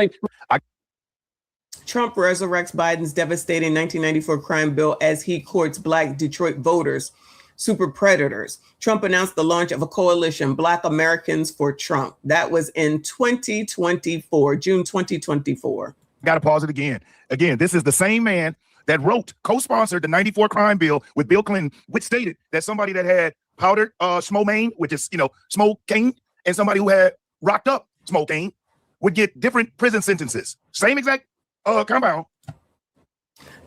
S4: Trump resurrects Biden's devastating 1994 crime bill as he courts Black Detroit voters, super predators. Trump announced the launch of a coalition, Black Americans for Trump. That was in 2024, June 2024.
S8: Got to pause it again. This is the same man that co-sponsored the 94 crime bill with Bill Clinton, which stated that somebody that had powdered smomaine, which is, smoking, and somebody who had rocked up smoking would get different prison sentences. Same exact compound.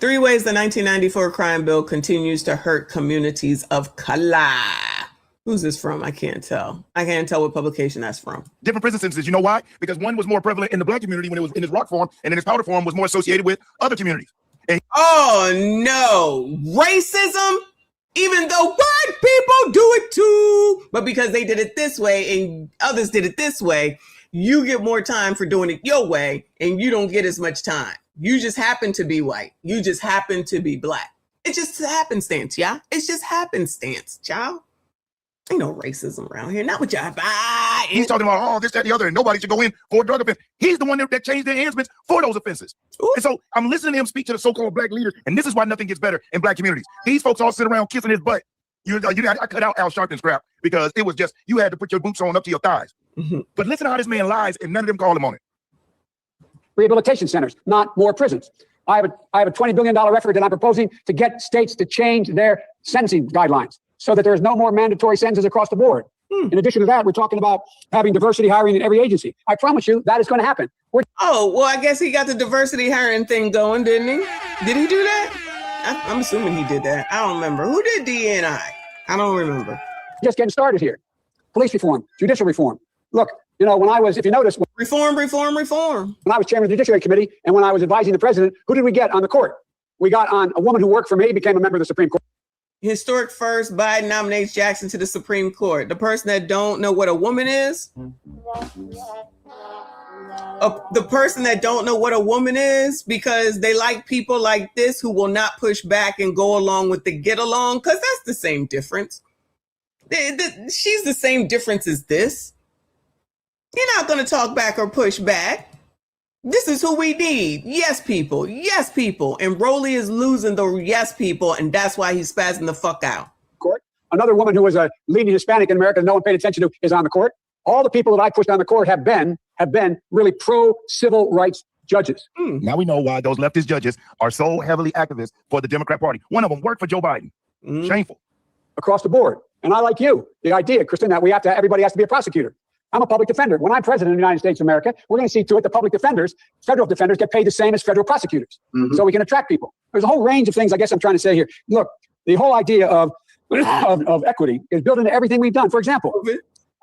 S4: 3 ways the 1994 crime bill continues to hurt communities of color. Who's this from? I can't tell. What publication that's from.
S8: Different prison sentences. You know why? Because one was more prevalent in the Black community when it was in its rock form, and in its powder form was more associated with other communities.
S4: Oh no, racism? Even though white people do it too, but because they did it this way and others did it this way, you get more time for doing it your way and you don't get as much time. You just happen to be white. You just happen to be Black. It's just happenstance, yeah? It's just happenstance, child. Ain't no racism around here. Not with y'all.
S8: He's talking about, oh, this, that, the other, and nobody should go in for a drug offense. He's the one that changed the enhancements for those offenses. Ooh. And so I'm listening to him speak to the so-called black leaders, and this is why nothing gets better in black communities. These folks all sit around kissing his butt. I cut out Al Sharpton's crap because it was just, you had to put your boots on up to your thighs. Mm-hmm. But listen to how this man lies, and none of them call him on it.
S5: Rehabilitation centers, not more prisons. I have a $20 billion effort that I'm proposing to get states to change their sentencing guidelines so that there is no more mandatory sentences across the board. In addition to that, we're talking about having diversity hiring in every agency. I promise you that is going to happen.
S4: Oh, well, I guess he got the diversity hiring thing going, didn't he? Did he do that? I'm assuming he did that. I don't remember. Who did DNI? I don't remember.
S5: Just getting started here. Police reform, judicial reform. Look, you know, when I was, if you notice,
S4: reform. When
S5: I was chairman of the Judiciary Committee and when I was advising the president, who did we get on the court? We got on a woman who worked for me, became a member of the Supreme Court.
S4: Historic first, Biden nominates Jackson to the Supreme Court. The person that don't know what a woman is, the person that don't know what a woman is because they like people like this who will not push back and go along with the get along, because that's the same difference. She's the same difference as this. You're not going to talk back or push back. This is who we need. Yes, people. Yes, people. And Rolly is losing the yes, people. And that's why he's spazzing the fuck out.
S5: Court. Another woman who was a leading Hispanic in America that no one paid attention to is on the court. All the people that I pushed on the court have been really pro-civil rights judges.
S8: Now we know why those leftist judges are so heavily activist for the Democrat Party. One of them worked for Joe Biden. Shameful.
S5: Across the board. And I like you. The idea, Kristen, that everybody has to be a prosecutor. I'm a public defender. When I'm president of the United States of America, we're going to see to it that public defenders, federal defenders, get paid the same as federal prosecutors. So we can attract people. There's a whole range of things I guess I'm trying to say here. Look, the whole idea of equity is built into everything we've done. For example,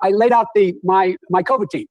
S5: I laid out my COVID team.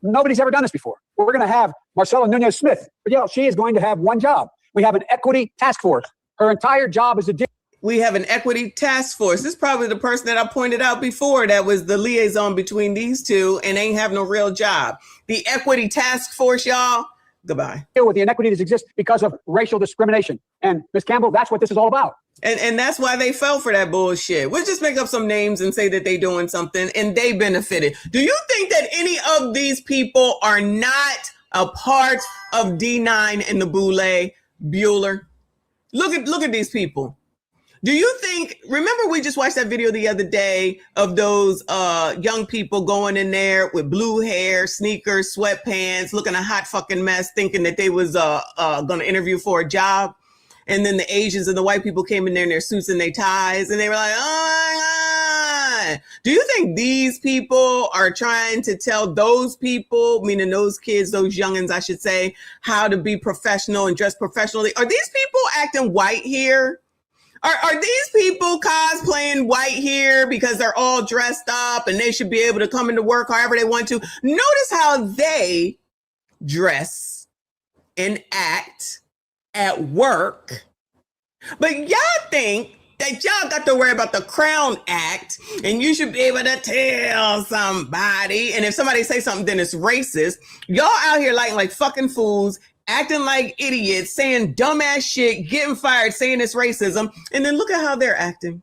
S5: Nobody's ever done this before. We're going to have Marcella Nunez-Smith. But she is going to have one job. We have an equity task force. Her entire job is to
S4: we have an equity task force. This is probably the person that I pointed out before that was the liaison between these two and ain't have no real job. The equity task force, y'all, goodbye.
S5: Deal with the inequity that exists because of racial discrimination. And Ms. Campbell, that's what this is all about.
S4: And that's why they fell for that bullshit. We'll just make up some names and say that they doing something and they benefited. Do you think that any of these people are not a part of D9 and the Boule Bueller? Look at these people. Do you think, remember we just watched that video the other day of those young people going in there with blue hair, sneakers, sweatpants, looking a hot fucking mess, thinking that they was going to interview for a job. And then the Asians and the white people came in there in their suits and their ties and they were like, oh my God. Do you think these people are trying to tell those people, meaning those kids, those youngins, I should say, how to be professional and dress professionally? Are these people acting white here? Are these people cosplaying white here because they're all dressed up and they should be able to come into work however they want to? Notice how they dress and act at work. But y'all think that y'all got to worry about the Crown Act and you should be able to tell somebody. And if somebody say something, then it's racist. Y'all out here like fucking fools, acting like idiots, saying dumbass shit, getting fired, saying it's racism. And then look at how they're acting.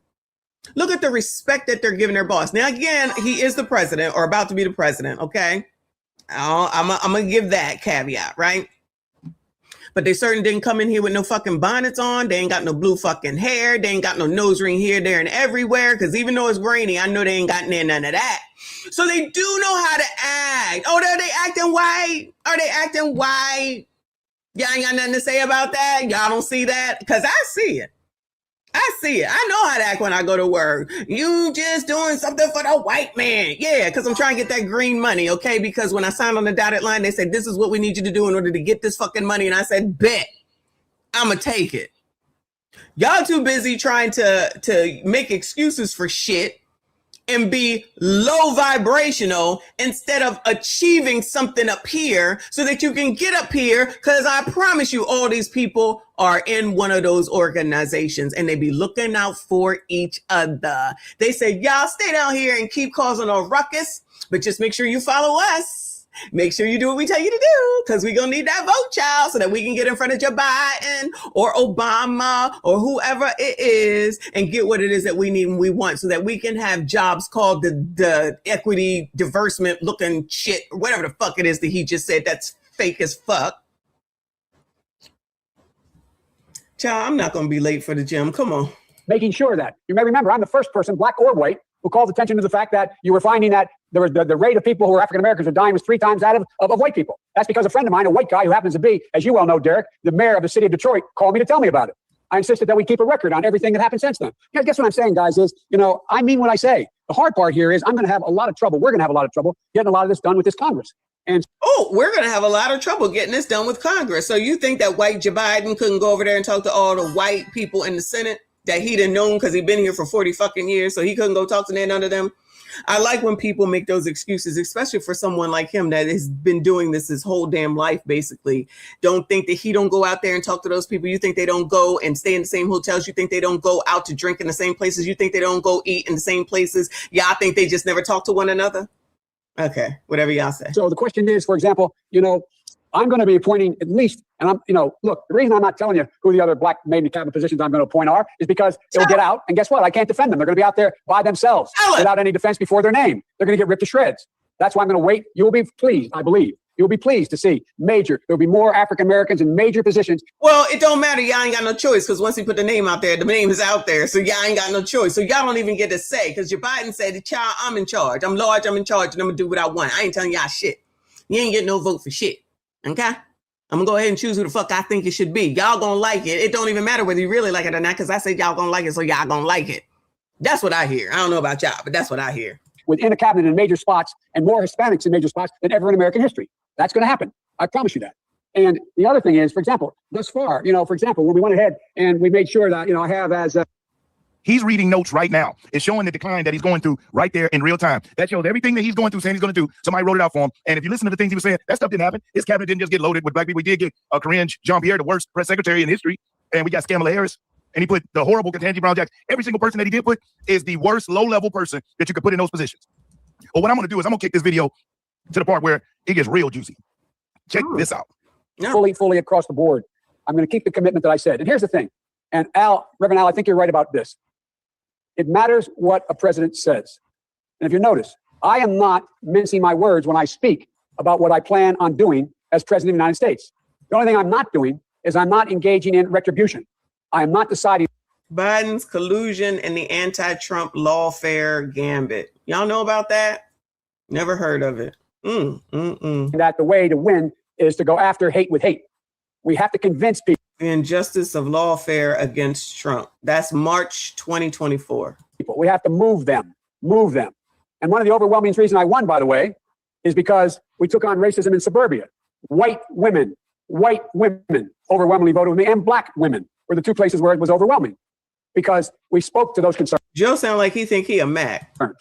S4: Look at the respect that they're giving their boss. Now, again, he is the president or about to be the president. Okay. I'm going to give that caveat, right? But they certainly didn't come in here with no fucking bonnets on. They ain't got no blue fucking hair. They ain't got no nose ring here, there, and everywhere. Because even though it's rainy, I know they ain't got none of that. So they do know how to act. Oh, are they acting white? Are they acting white? Y'all ain't got nothing to say about that? Y'all don't see that? Because I see it. I see it. I know how to act when I go to work. You just doing something for the white man. Yeah, because I'm trying to get that green money, okay? Because when I signed on the dotted line, they said, this is what we need you to do in order to get this fucking money. And I said, bet. I'm going to take it. Y'all too busy trying to make excuses for shit and be low vibrational instead of achieving something up here so that you can get up here. Because I promise you, all these people are in one of those organizations and they be looking out for each other. They say, y'all stay down here and keep causing a ruckus, but just make sure you follow us Make sure you do what we tell you to do, because we're going to need that vote, child, so that we can get in front of Joe Biden or Obama or whoever it is and get what it is that we need and we want, so that we can have jobs called the equity diversement looking shit, or whatever the fuck it is that he just said that's fake as fuck. Child, I'm not going to be late for the gym. Come on.
S5: Making sure that, you may remember, I'm the first person, black or white, who called attention to the fact that you were finding that there was the rate of people who were African Americans were dying was 3 times that of white people. That's because a friend of mine, a white guy who happens to be, as you well know, Derek, the mayor of the city of Detroit, called me to tell me about it. I insisted that we keep a record on everything that happened since then. You know, guess what I'm saying, guys, is, I mean what I say. The hard part here is I'm going to have a lot of trouble. We're going to have a lot of trouble getting a lot of this done with this Congress. And
S4: we're going to have a lot of trouble getting this done with Congress. So you think that white Joe Biden couldn't go over there and talk to all the white people in the Senate that he didn't know because he'd been here for 40 fucking years, so he couldn't go talk to none of them? I like when people make those excuses, especially for someone like him that has been doing this his whole damn life, basically. Don't think that he don't go out there and talk to those people. You think they don't go and stay in the same hotels. You think they don't go out to drink in the same places. You think they don't go eat in the same places. Y'all think they just never talk to one another? Okay, whatever y'all say.
S5: So the question is, for example, I'm going to be appointing at least, and look, the reason I'm not telling you who the other black made in cabinet positions I'm going to appoint are is because it'll get out, and guess what? I can't defend them. They're going to be out there by themselves without any defense before their name. They're going to get ripped to shreds. That's why I'm going to wait. You will be pleased, I believe. You'll be pleased to see there'll be more African Americans in major positions.
S4: Well, it don't matter. Y'all ain't got no choice, because once he put the name out there, the name is out there. So y'all ain't got no choice. So y'all don't even get to say, because Joe Biden said, child, I'm in charge. I'm large, I'm in charge, and I'm going to do what I want. I ain't telling y'all shit. You ain't getting no vote for shit. Okay? I'm going to go ahead and choose who the fuck I think it should be. Y'all going to like it. It don't even matter whether you really like it or not, because I said y'all going to like it, so y'all going to like it. That's what I hear. I don't know about y'all, but that's what I hear.
S5: Within a cabinet in major spots and more Hispanics in major spots than ever in American history. That's going to happen. I promise you that. And the other thing is, for example, thus far, for example, when we went ahead and we made sure that, I have as
S8: he's reading notes right now. It's showing the decline that he's going through right there in real time. That shows everything that he's going through, saying he's going to do. Somebody wrote it out for him. And if you listen to the things he was saying, that stuff didn't happen. His cabinet didn't just get loaded with black people. We did get Corinne Jean-Pierre, the worst press secretary in history. And we got Kamala Harris. And he put the horrible Ketanji Brown Jackson. Every single person that he did put is the worst low-level person that you could put in those positions. Well, what I'm going to do is I'm going to kick this video to the part where it gets real juicy. Check this out.
S5: Fully across the board. I'm going to keep the commitment that I said. And here's the thing. And Reverend Al, I think you're right about this. It matters what a president says. And if you notice, I am not mincing my words when I speak about what I plan on doing as president of the United States. The only thing I'm not doing is I'm not engaging in retribution. I am not deciding.
S4: Biden's collusion and the anti-Trump lawfare gambit. Y'all know about that? Never heard of it.
S5: That the way to win is to go after hate with hate. We have to convince people.
S4: The injustice of lawfare against Trump. That's March 2024.
S5: We have to move them. And one of the overwhelming reasons I won, by the way, is because we took on racism in suburbia. White women overwhelmingly voted with me, and black women were the two places where it was overwhelming, because we spoke to those concerns.
S4: Joe sound like he think he a Mac.
S5: And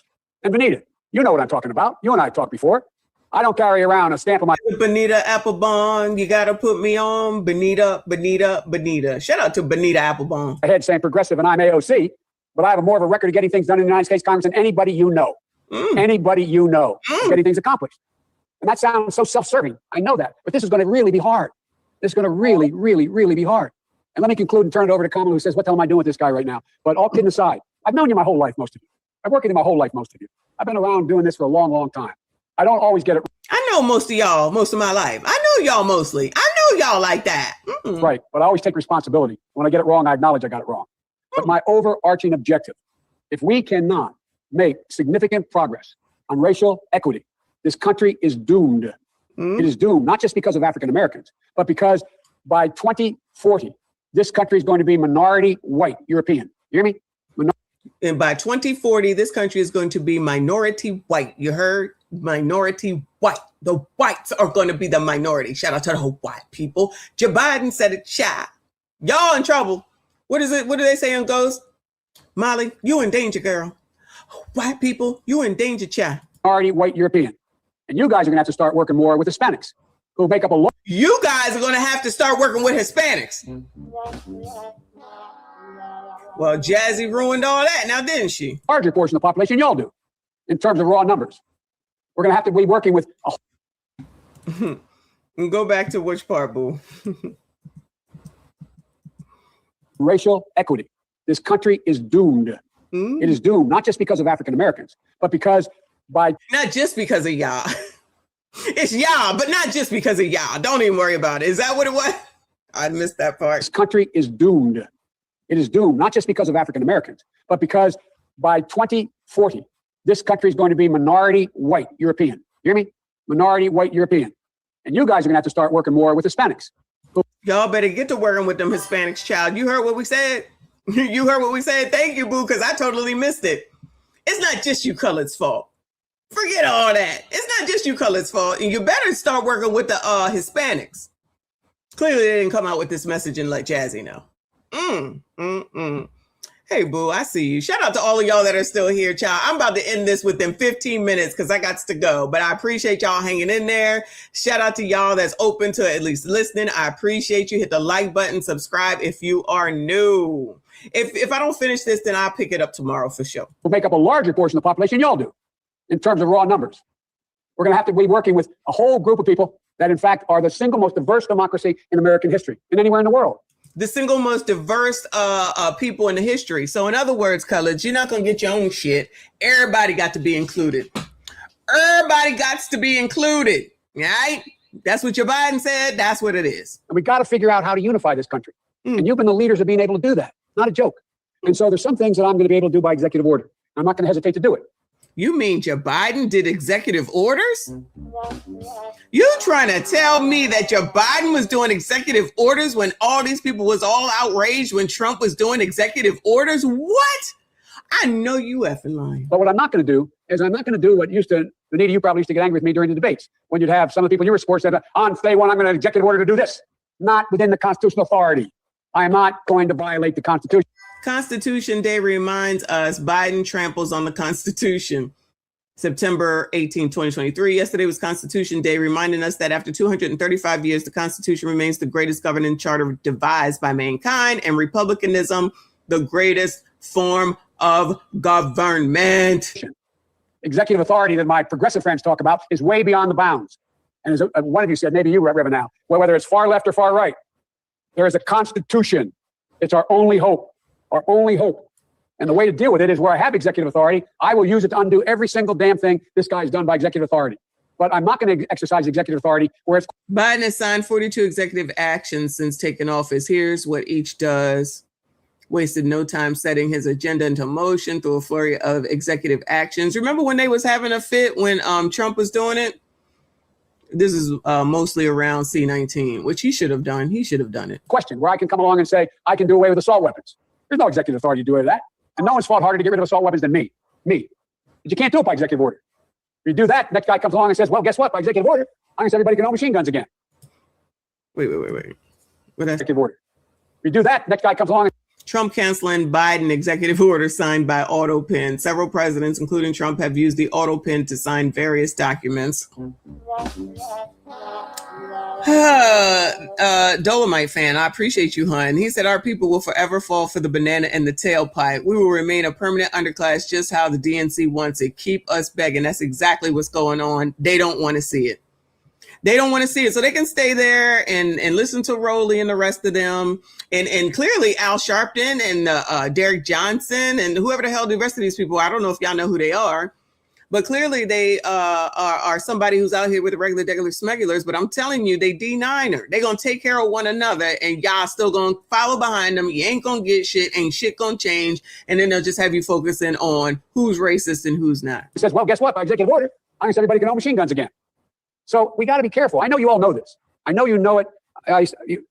S5: Benita, you know what I'm talking about. You and I have talked before. I don't carry around a stamp of my
S4: Benita Applebone. You got to put me on. Benita. Shout out to Benita Applebone.
S5: I had saying progressive and I'm AOC, but I have more of a record of getting things done in the United States Congress than anybody you know. Anybody you know getting things accomplished. And that sounds so self-serving. I know that. But this is going to really be hard. This is going to really, really, really be hard. And let me conclude and turn it over to Kamala, who says, what the hell am I doing with this guy right now? But all kidding aside, I've known you my whole life, most of you. I've worked with you my whole life, most of you. I've been around doing this for a long, long time. I don't always get it.
S4: I know most of y'all, most of my life. I know y'all mostly. I know y'all like that.
S5: Right. But I always take responsibility. When I get it wrong, I acknowledge I got it wrong. But my overarching objective, if we cannot make significant progress on racial equity, this country is doomed. It is doomed, not just because of African Americans, but because by 2040, this country is going to be minority white European. You hear me?
S4: And by 2040, this country is going to be minority white. You heard? Minority white. The whites are going to be the minority. Shout out to the whole white people. Joe Biden said it, child. Y'all in trouble. What is it? What do they say on Ghost? Molly, you in danger, girl. White people, you in danger, child.
S5: Minority white European. And you guys are going to have to start working more with Hispanics who make up a lot.
S4: You guys are going to have to start working with Hispanics. Well, Jazzy ruined all that now, didn't she?
S5: Larger portion of the population, y'all do, in terms of raw numbers. We're going to have to be working with
S4: Go back to which part, boo?
S5: Racial equity. This country is doomed. It is doomed, not just because of African Americans, but because
S4: not just because of y'all. It's y'all, but not just because of y'all. Don't even worry about it. Is that what it was? I missed that part.
S5: This country is doomed. It is doomed, not just because of African Americans, but because by 2040, this country is going to be minority white European. You hear me? Minority white European. And you guys are going to have to start working more with Hispanics.
S4: Y'all better get to working with them Hispanics, child. You heard what we said? You heard what we said? Thank you, boo, because I totally missed it. It's not just you colored's fault. Forget all that. It's not just you colored's fault. And you better start working with the Hispanics. Clearly, they didn't come out with this message and let Jazzy know. Hey, boo, I see you. Shout out to all of y'all that are still here, child. I'm about to end this within 15 minutes because I got to go. But I appreciate y'all hanging in there. Shout out to y'all that's open to at least listening. I appreciate you. Hit the like button, subscribe if you are new. If I don't finish this, then I'll pick it up tomorrow for sure.
S5: We'll make up a larger portion of the population y'all do in terms of raw numbers. We're going to have to be working with a whole group of people that, in fact, are the single most diverse democracy in American history and anywhere in the world.
S4: The single most diverse people in the history. So in other words, colors, you're not going to get your own shit. Everybody got to be included. Everybody got to be included. Right? That's what Joe Biden said. That's what it is.
S5: And we got to figure out how to unify this country. And you've been the leaders of being able to do that. Not a joke. And so there's some things that I'm going to be able to do by executive order. I'm not going to hesitate to do it.
S4: You mean Joe Biden did executive orders? You trying to tell me that Joe Biden was doing executive orders when all these people was all outraged when Trump was doing executive orders? What? I know you effing lying.
S5: But what I'm not going to do is I'm not going to do what used to, Benita, you probably used to get angry with me during the debates when you'd have some of the people in your sports said, on day one, I'm going to executive order to do this. Not within the constitutional authority. I am not going to violate the Constitution.
S4: Constitution Day reminds us Biden tramples on the Constitution. September 18, 2023. Yesterday was Constitution Day, reminding us that after 235 years, the Constitution remains the greatest governing charter devised by mankind, and republicanism, the greatest form of government.
S5: Executive authority that my progressive friends talk about is way beyond the bounds. And as one of you said, maybe you, Reverend, now, well, whether it's far left or far right, there is a Constitution. It's our only hope. Our only hope. And the way to deal with it is where I have executive authority, I will use it to undo every single damn thing this guy's done by executive authority. But I'm not going to exercise executive authority where it's...
S4: Biden has signed 42 executive actions since taking office. Here's what each does. Wasted no time setting his agenda into motion through a flurry of executive actions. Remember when they was having a fit when Trump was doing it? This is mostly around C-19, which he should have done. He should have done it.
S5: Question where I can come along and say, I can do away with assault weapons. There's no executive authority to do away with that. And no one's fought harder to get rid of assault weapons than me. But you can't do it by executive order. If you do that, next guy comes along and says, well, guess what? By executive order, I guess everybody can own machine guns again.
S4: Wait. What
S5: executive order? If you do that, next guy comes along.
S4: Trump canceling Biden executive order signed by auto pen. Several presidents, including Trump, have used the auto pen to sign various documents. Dolomite fan, I appreciate you, hun. He said, our people will forever fall for the banana and the tailpipe. We will remain a permanent underclass, just how the DNC wants it. Keep us begging. That's exactly what's going on. They don't want to see it. They don't want to see it. So they can stay there and listen to Rowley and the rest of them. And clearly Al Sharpton and Derek Johnson and whoever the hell the rest of these people, I don't know if y'all know who they are. But clearly they are somebody who's out here with the regular smugglers. But I'm telling you, they D9er. They're going to take care of one another. And y'all still going to follow behind them. You ain't going to get shit. Ain't shit going to change. And then they'll just have you focusing on who's racist and who's not.
S5: He says, well, guess what? By executive order, I guess everybody can own machine guns again. So we got to be careful. I know you all know this. I know you know it.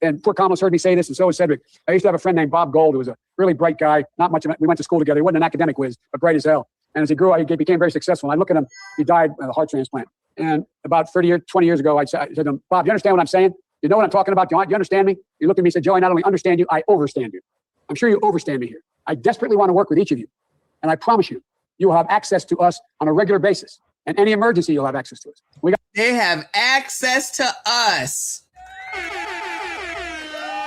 S5: And poor Kamala's heard me say this, and so has Cedric. I used to have a friend named Bob Gold, who was a really bright guy. Not much of it. We went to school together. He wasn't an academic whiz, but bright as hell. And as he grew up, he became very successful. And I look at him, he died of a heart transplant. And about 20 years ago, I said to him, Bob, you understand what I'm saying? You know what I'm talking about? Do you understand me? He looked at me and said, Joe, I not only understand you, I overstand you. I'm sure you overstand me here. I desperately want to work with each of you. And I promise you, you will have access to us on a regular basis. And any emergency, you'll have access to us.
S4: They have access to us.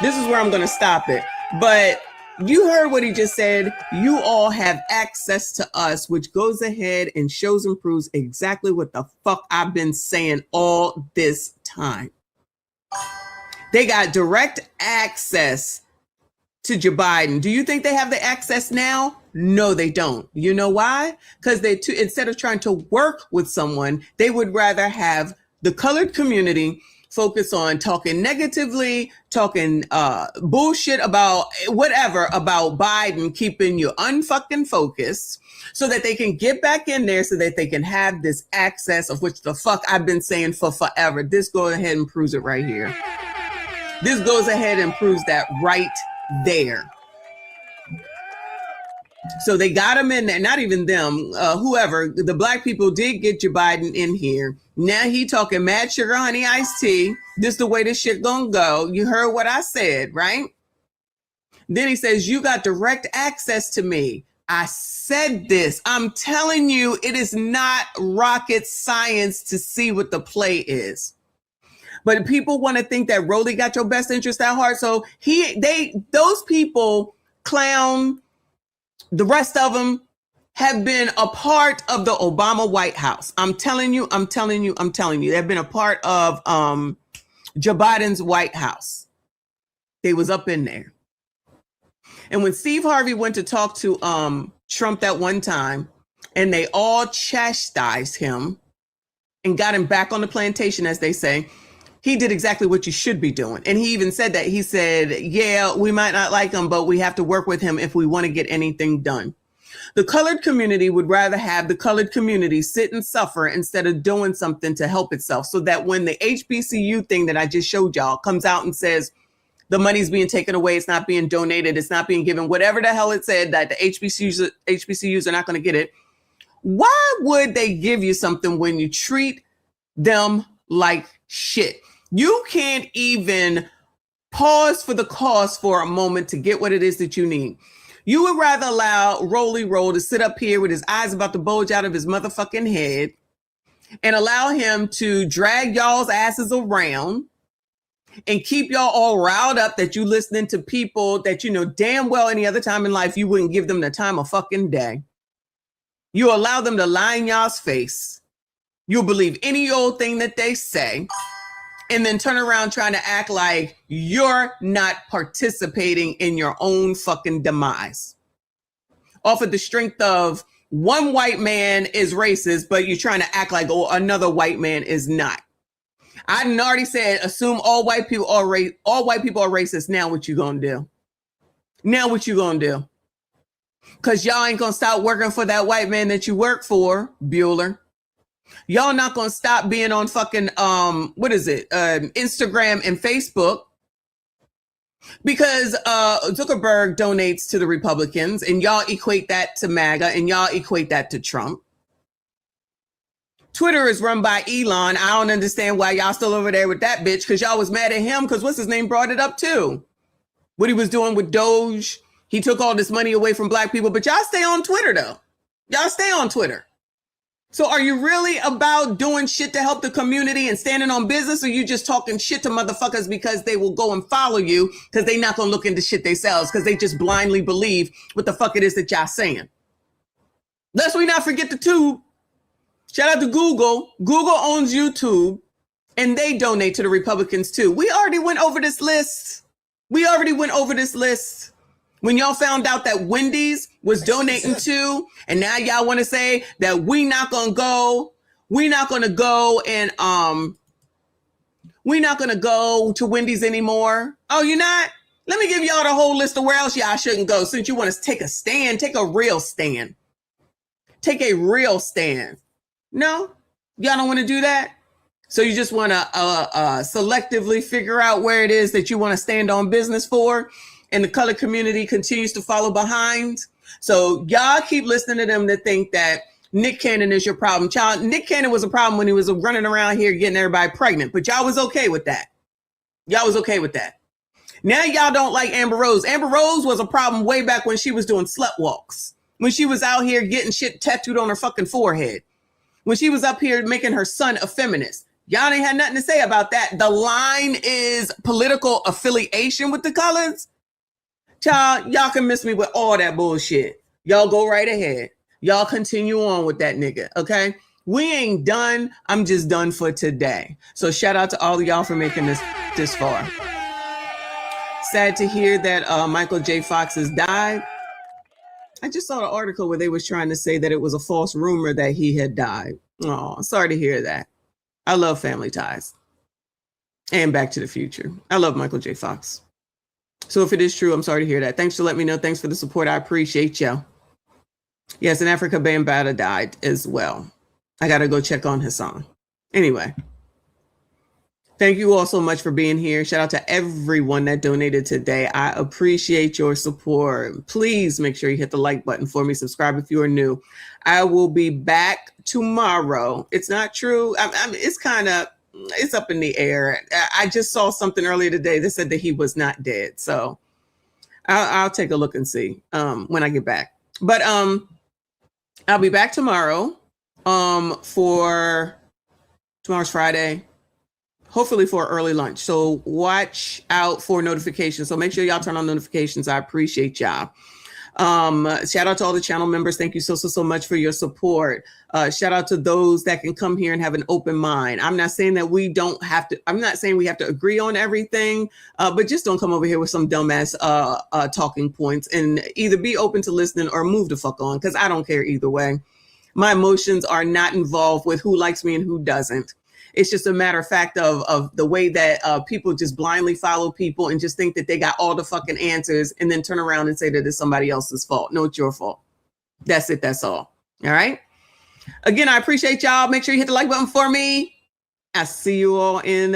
S4: This is where I'm going to stop it. But You heard what he just said. You all have access to us, which goes ahead and shows and proves exactly what the fuck I've been saying all this time. They got direct access to Joe Biden. Do you think they have the access now? No, they don't. You know why? Because instead of trying to work with someone, they would rather have the colored community focus on talking negatively, talking bullshit about whatever about Biden, keeping you unfucking focused so that they can get back in there so that they can have this access of which the fuck I've been saying for forever. This goes ahead and proves it right here. This goes ahead and proves that right there. So they got him in there, not even them, whoever, the black people did get Joe Biden in here. Now he talking mad sugar, honey, iced tea. This the way this shit gonna go. You heard what I said, right? Then he says, you got direct access to me. I said this. I'm telling you, it is not rocket science to see what the play is. But people want to think that Roland got your best interest at heart. So those people clown. The rest of them have been a part of the Obama White House. I'm telling you. They've been a part of Joe Biden's White House. They was up in there. And when Steve Harvey went to talk to Trump that one time, and they all chastised him and got him back on the plantation, as they say, he did exactly what you should be doing. And he even said that. He said, yeah, we might not like him, but we have to work with him if we want to get anything done. The colored community would rather have the colored community sit and suffer instead of doing something to help itself, so that when the HBCU thing that I just showed y'all comes out and says the money's being taken away, it's not being donated, it's not being given, whatever the hell it said, that the HBCUs are not going to get it. Why would they give you something when you treat them like shit? You can't even pause for the cause for a moment to get what it is that you need. You would rather allow Roll to sit up here with his eyes about to bulge out of his motherfucking head and allow him to drag y'all's asses around and keep y'all all riled up that you listening to people that you know damn well any other time in life you wouldn't give them the time of fucking day. You allow them to lie in y'all's face. You'll believe any old thing that they say, and then turn around trying to act like you're not participating in your own fucking demise. Off of the strength of one white man is racist, but you're trying to act like another white man is not. I already said, assume all white people are racist. Now what you gonna do? Because y'all ain't gonna stop working for that white man that you work for, Bueller. Y'all not gonna stop being on fucking Instagram and Facebook because Zuckerberg donates to the Republicans, and y'all equate that to MAGA, and y'all equate that to Trump. Twitter is run by Elon. I don't understand why y'all still over there with that bitch, because y'all was mad at him because what's his name brought it up too. What he was doing with Doge. He took all this money away from black people, but y'all stay on Twitter though. Y'all stay on Twitter. So are you really about doing shit to help the community and standing on business, or you just talking shit to motherfuckers because they will go and follow you because they not gonna look into shit themselves because they just blindly believe what the fuck it is that y'all saying? Lest we not forget the tube. Shout out to Google. Google owns YouTube and they donate to the Republicans too. We already went over this list. When y'all found out that Wendy's was donating to, and now y'all want to say that we're not going to go to Wendy's anymore. Oh, you're not? Let me give y'all the whole list of where else y'all shouldn't go since you want to take a stand. Take a real stand. No, y'all don't want to do that. So you just want to selectively figure out where it is that you want to stand on business for. And the colored community continues to follow behind. So y'all keep listening to them that think that Nick Cannon is your problem. Child, Nick Cannon was a problem when he was running around here getting everybody pregnant, but y'all was okay with that. Now y'all don't like Amber Rose. Amber Rose was a problem way back when she was doing slut walks, when she was out here getting shit tattooed on her fucking forehead, when she was up here making her son a feminist. Y'all ain't had nothing to say about that. The line is political affiliation with the colors. Child, y'all can miss me with all that bullshit. Y'all go right ahead. Y'all continue on with that nigga, okay? We ain't done. I'm just done for today. So shout out to all of y'all for making this far. Sad to hear that Michael J. Fox has died. I just saw an article where they was trying to say that it was a false rumor that he had died. Oh, sorry to hear that. I love Family Ties and Back to the Future. I love Michael J. Fox. So if it is true, I'm sorry to hear that. Thanks for letting me know. Thanks for the support. I appreciate y'all. Yes, and Africa Bambaataa died as well. I got to go check on his song. Anyway, thank you all so much for being here. Shout out to everyone that donated today. I appreciate your support. Please make sure you hit the like button for me. Subscribe if you are new. I will be back tomorrow. It's not true. It's kind of, it's up in the air. I just saw something earlier today that said that he was not dead. So I'll take a look and see when I get back. But I'll be back tomorrow for tomorrow's Friday, hopefully for early lunch. So watch out for notifications. So make sure y'all turn on notifications. I appreciate y'all. Shout out to all the channel members. Thank you so much for your support. Shout out to those that can come here and have an open mind. I'm not saying that we don't have to, I'm not saying we have to agree on everything, but just don't come over here with some dumbass talking points, and either be open to listening or move the fuck on, because I don't care either way. My emotions are not involved with who likes me and who doesn't. It's just a matter of fact of the way that people just blindly follow people and just think that they got all the fucking answers and then turn around and say that it's somebody else's fault. No, it's your fault. That's it. That's all. All right. Again, I appreciate y'all. Make sure you hit the like button for me. I see you all in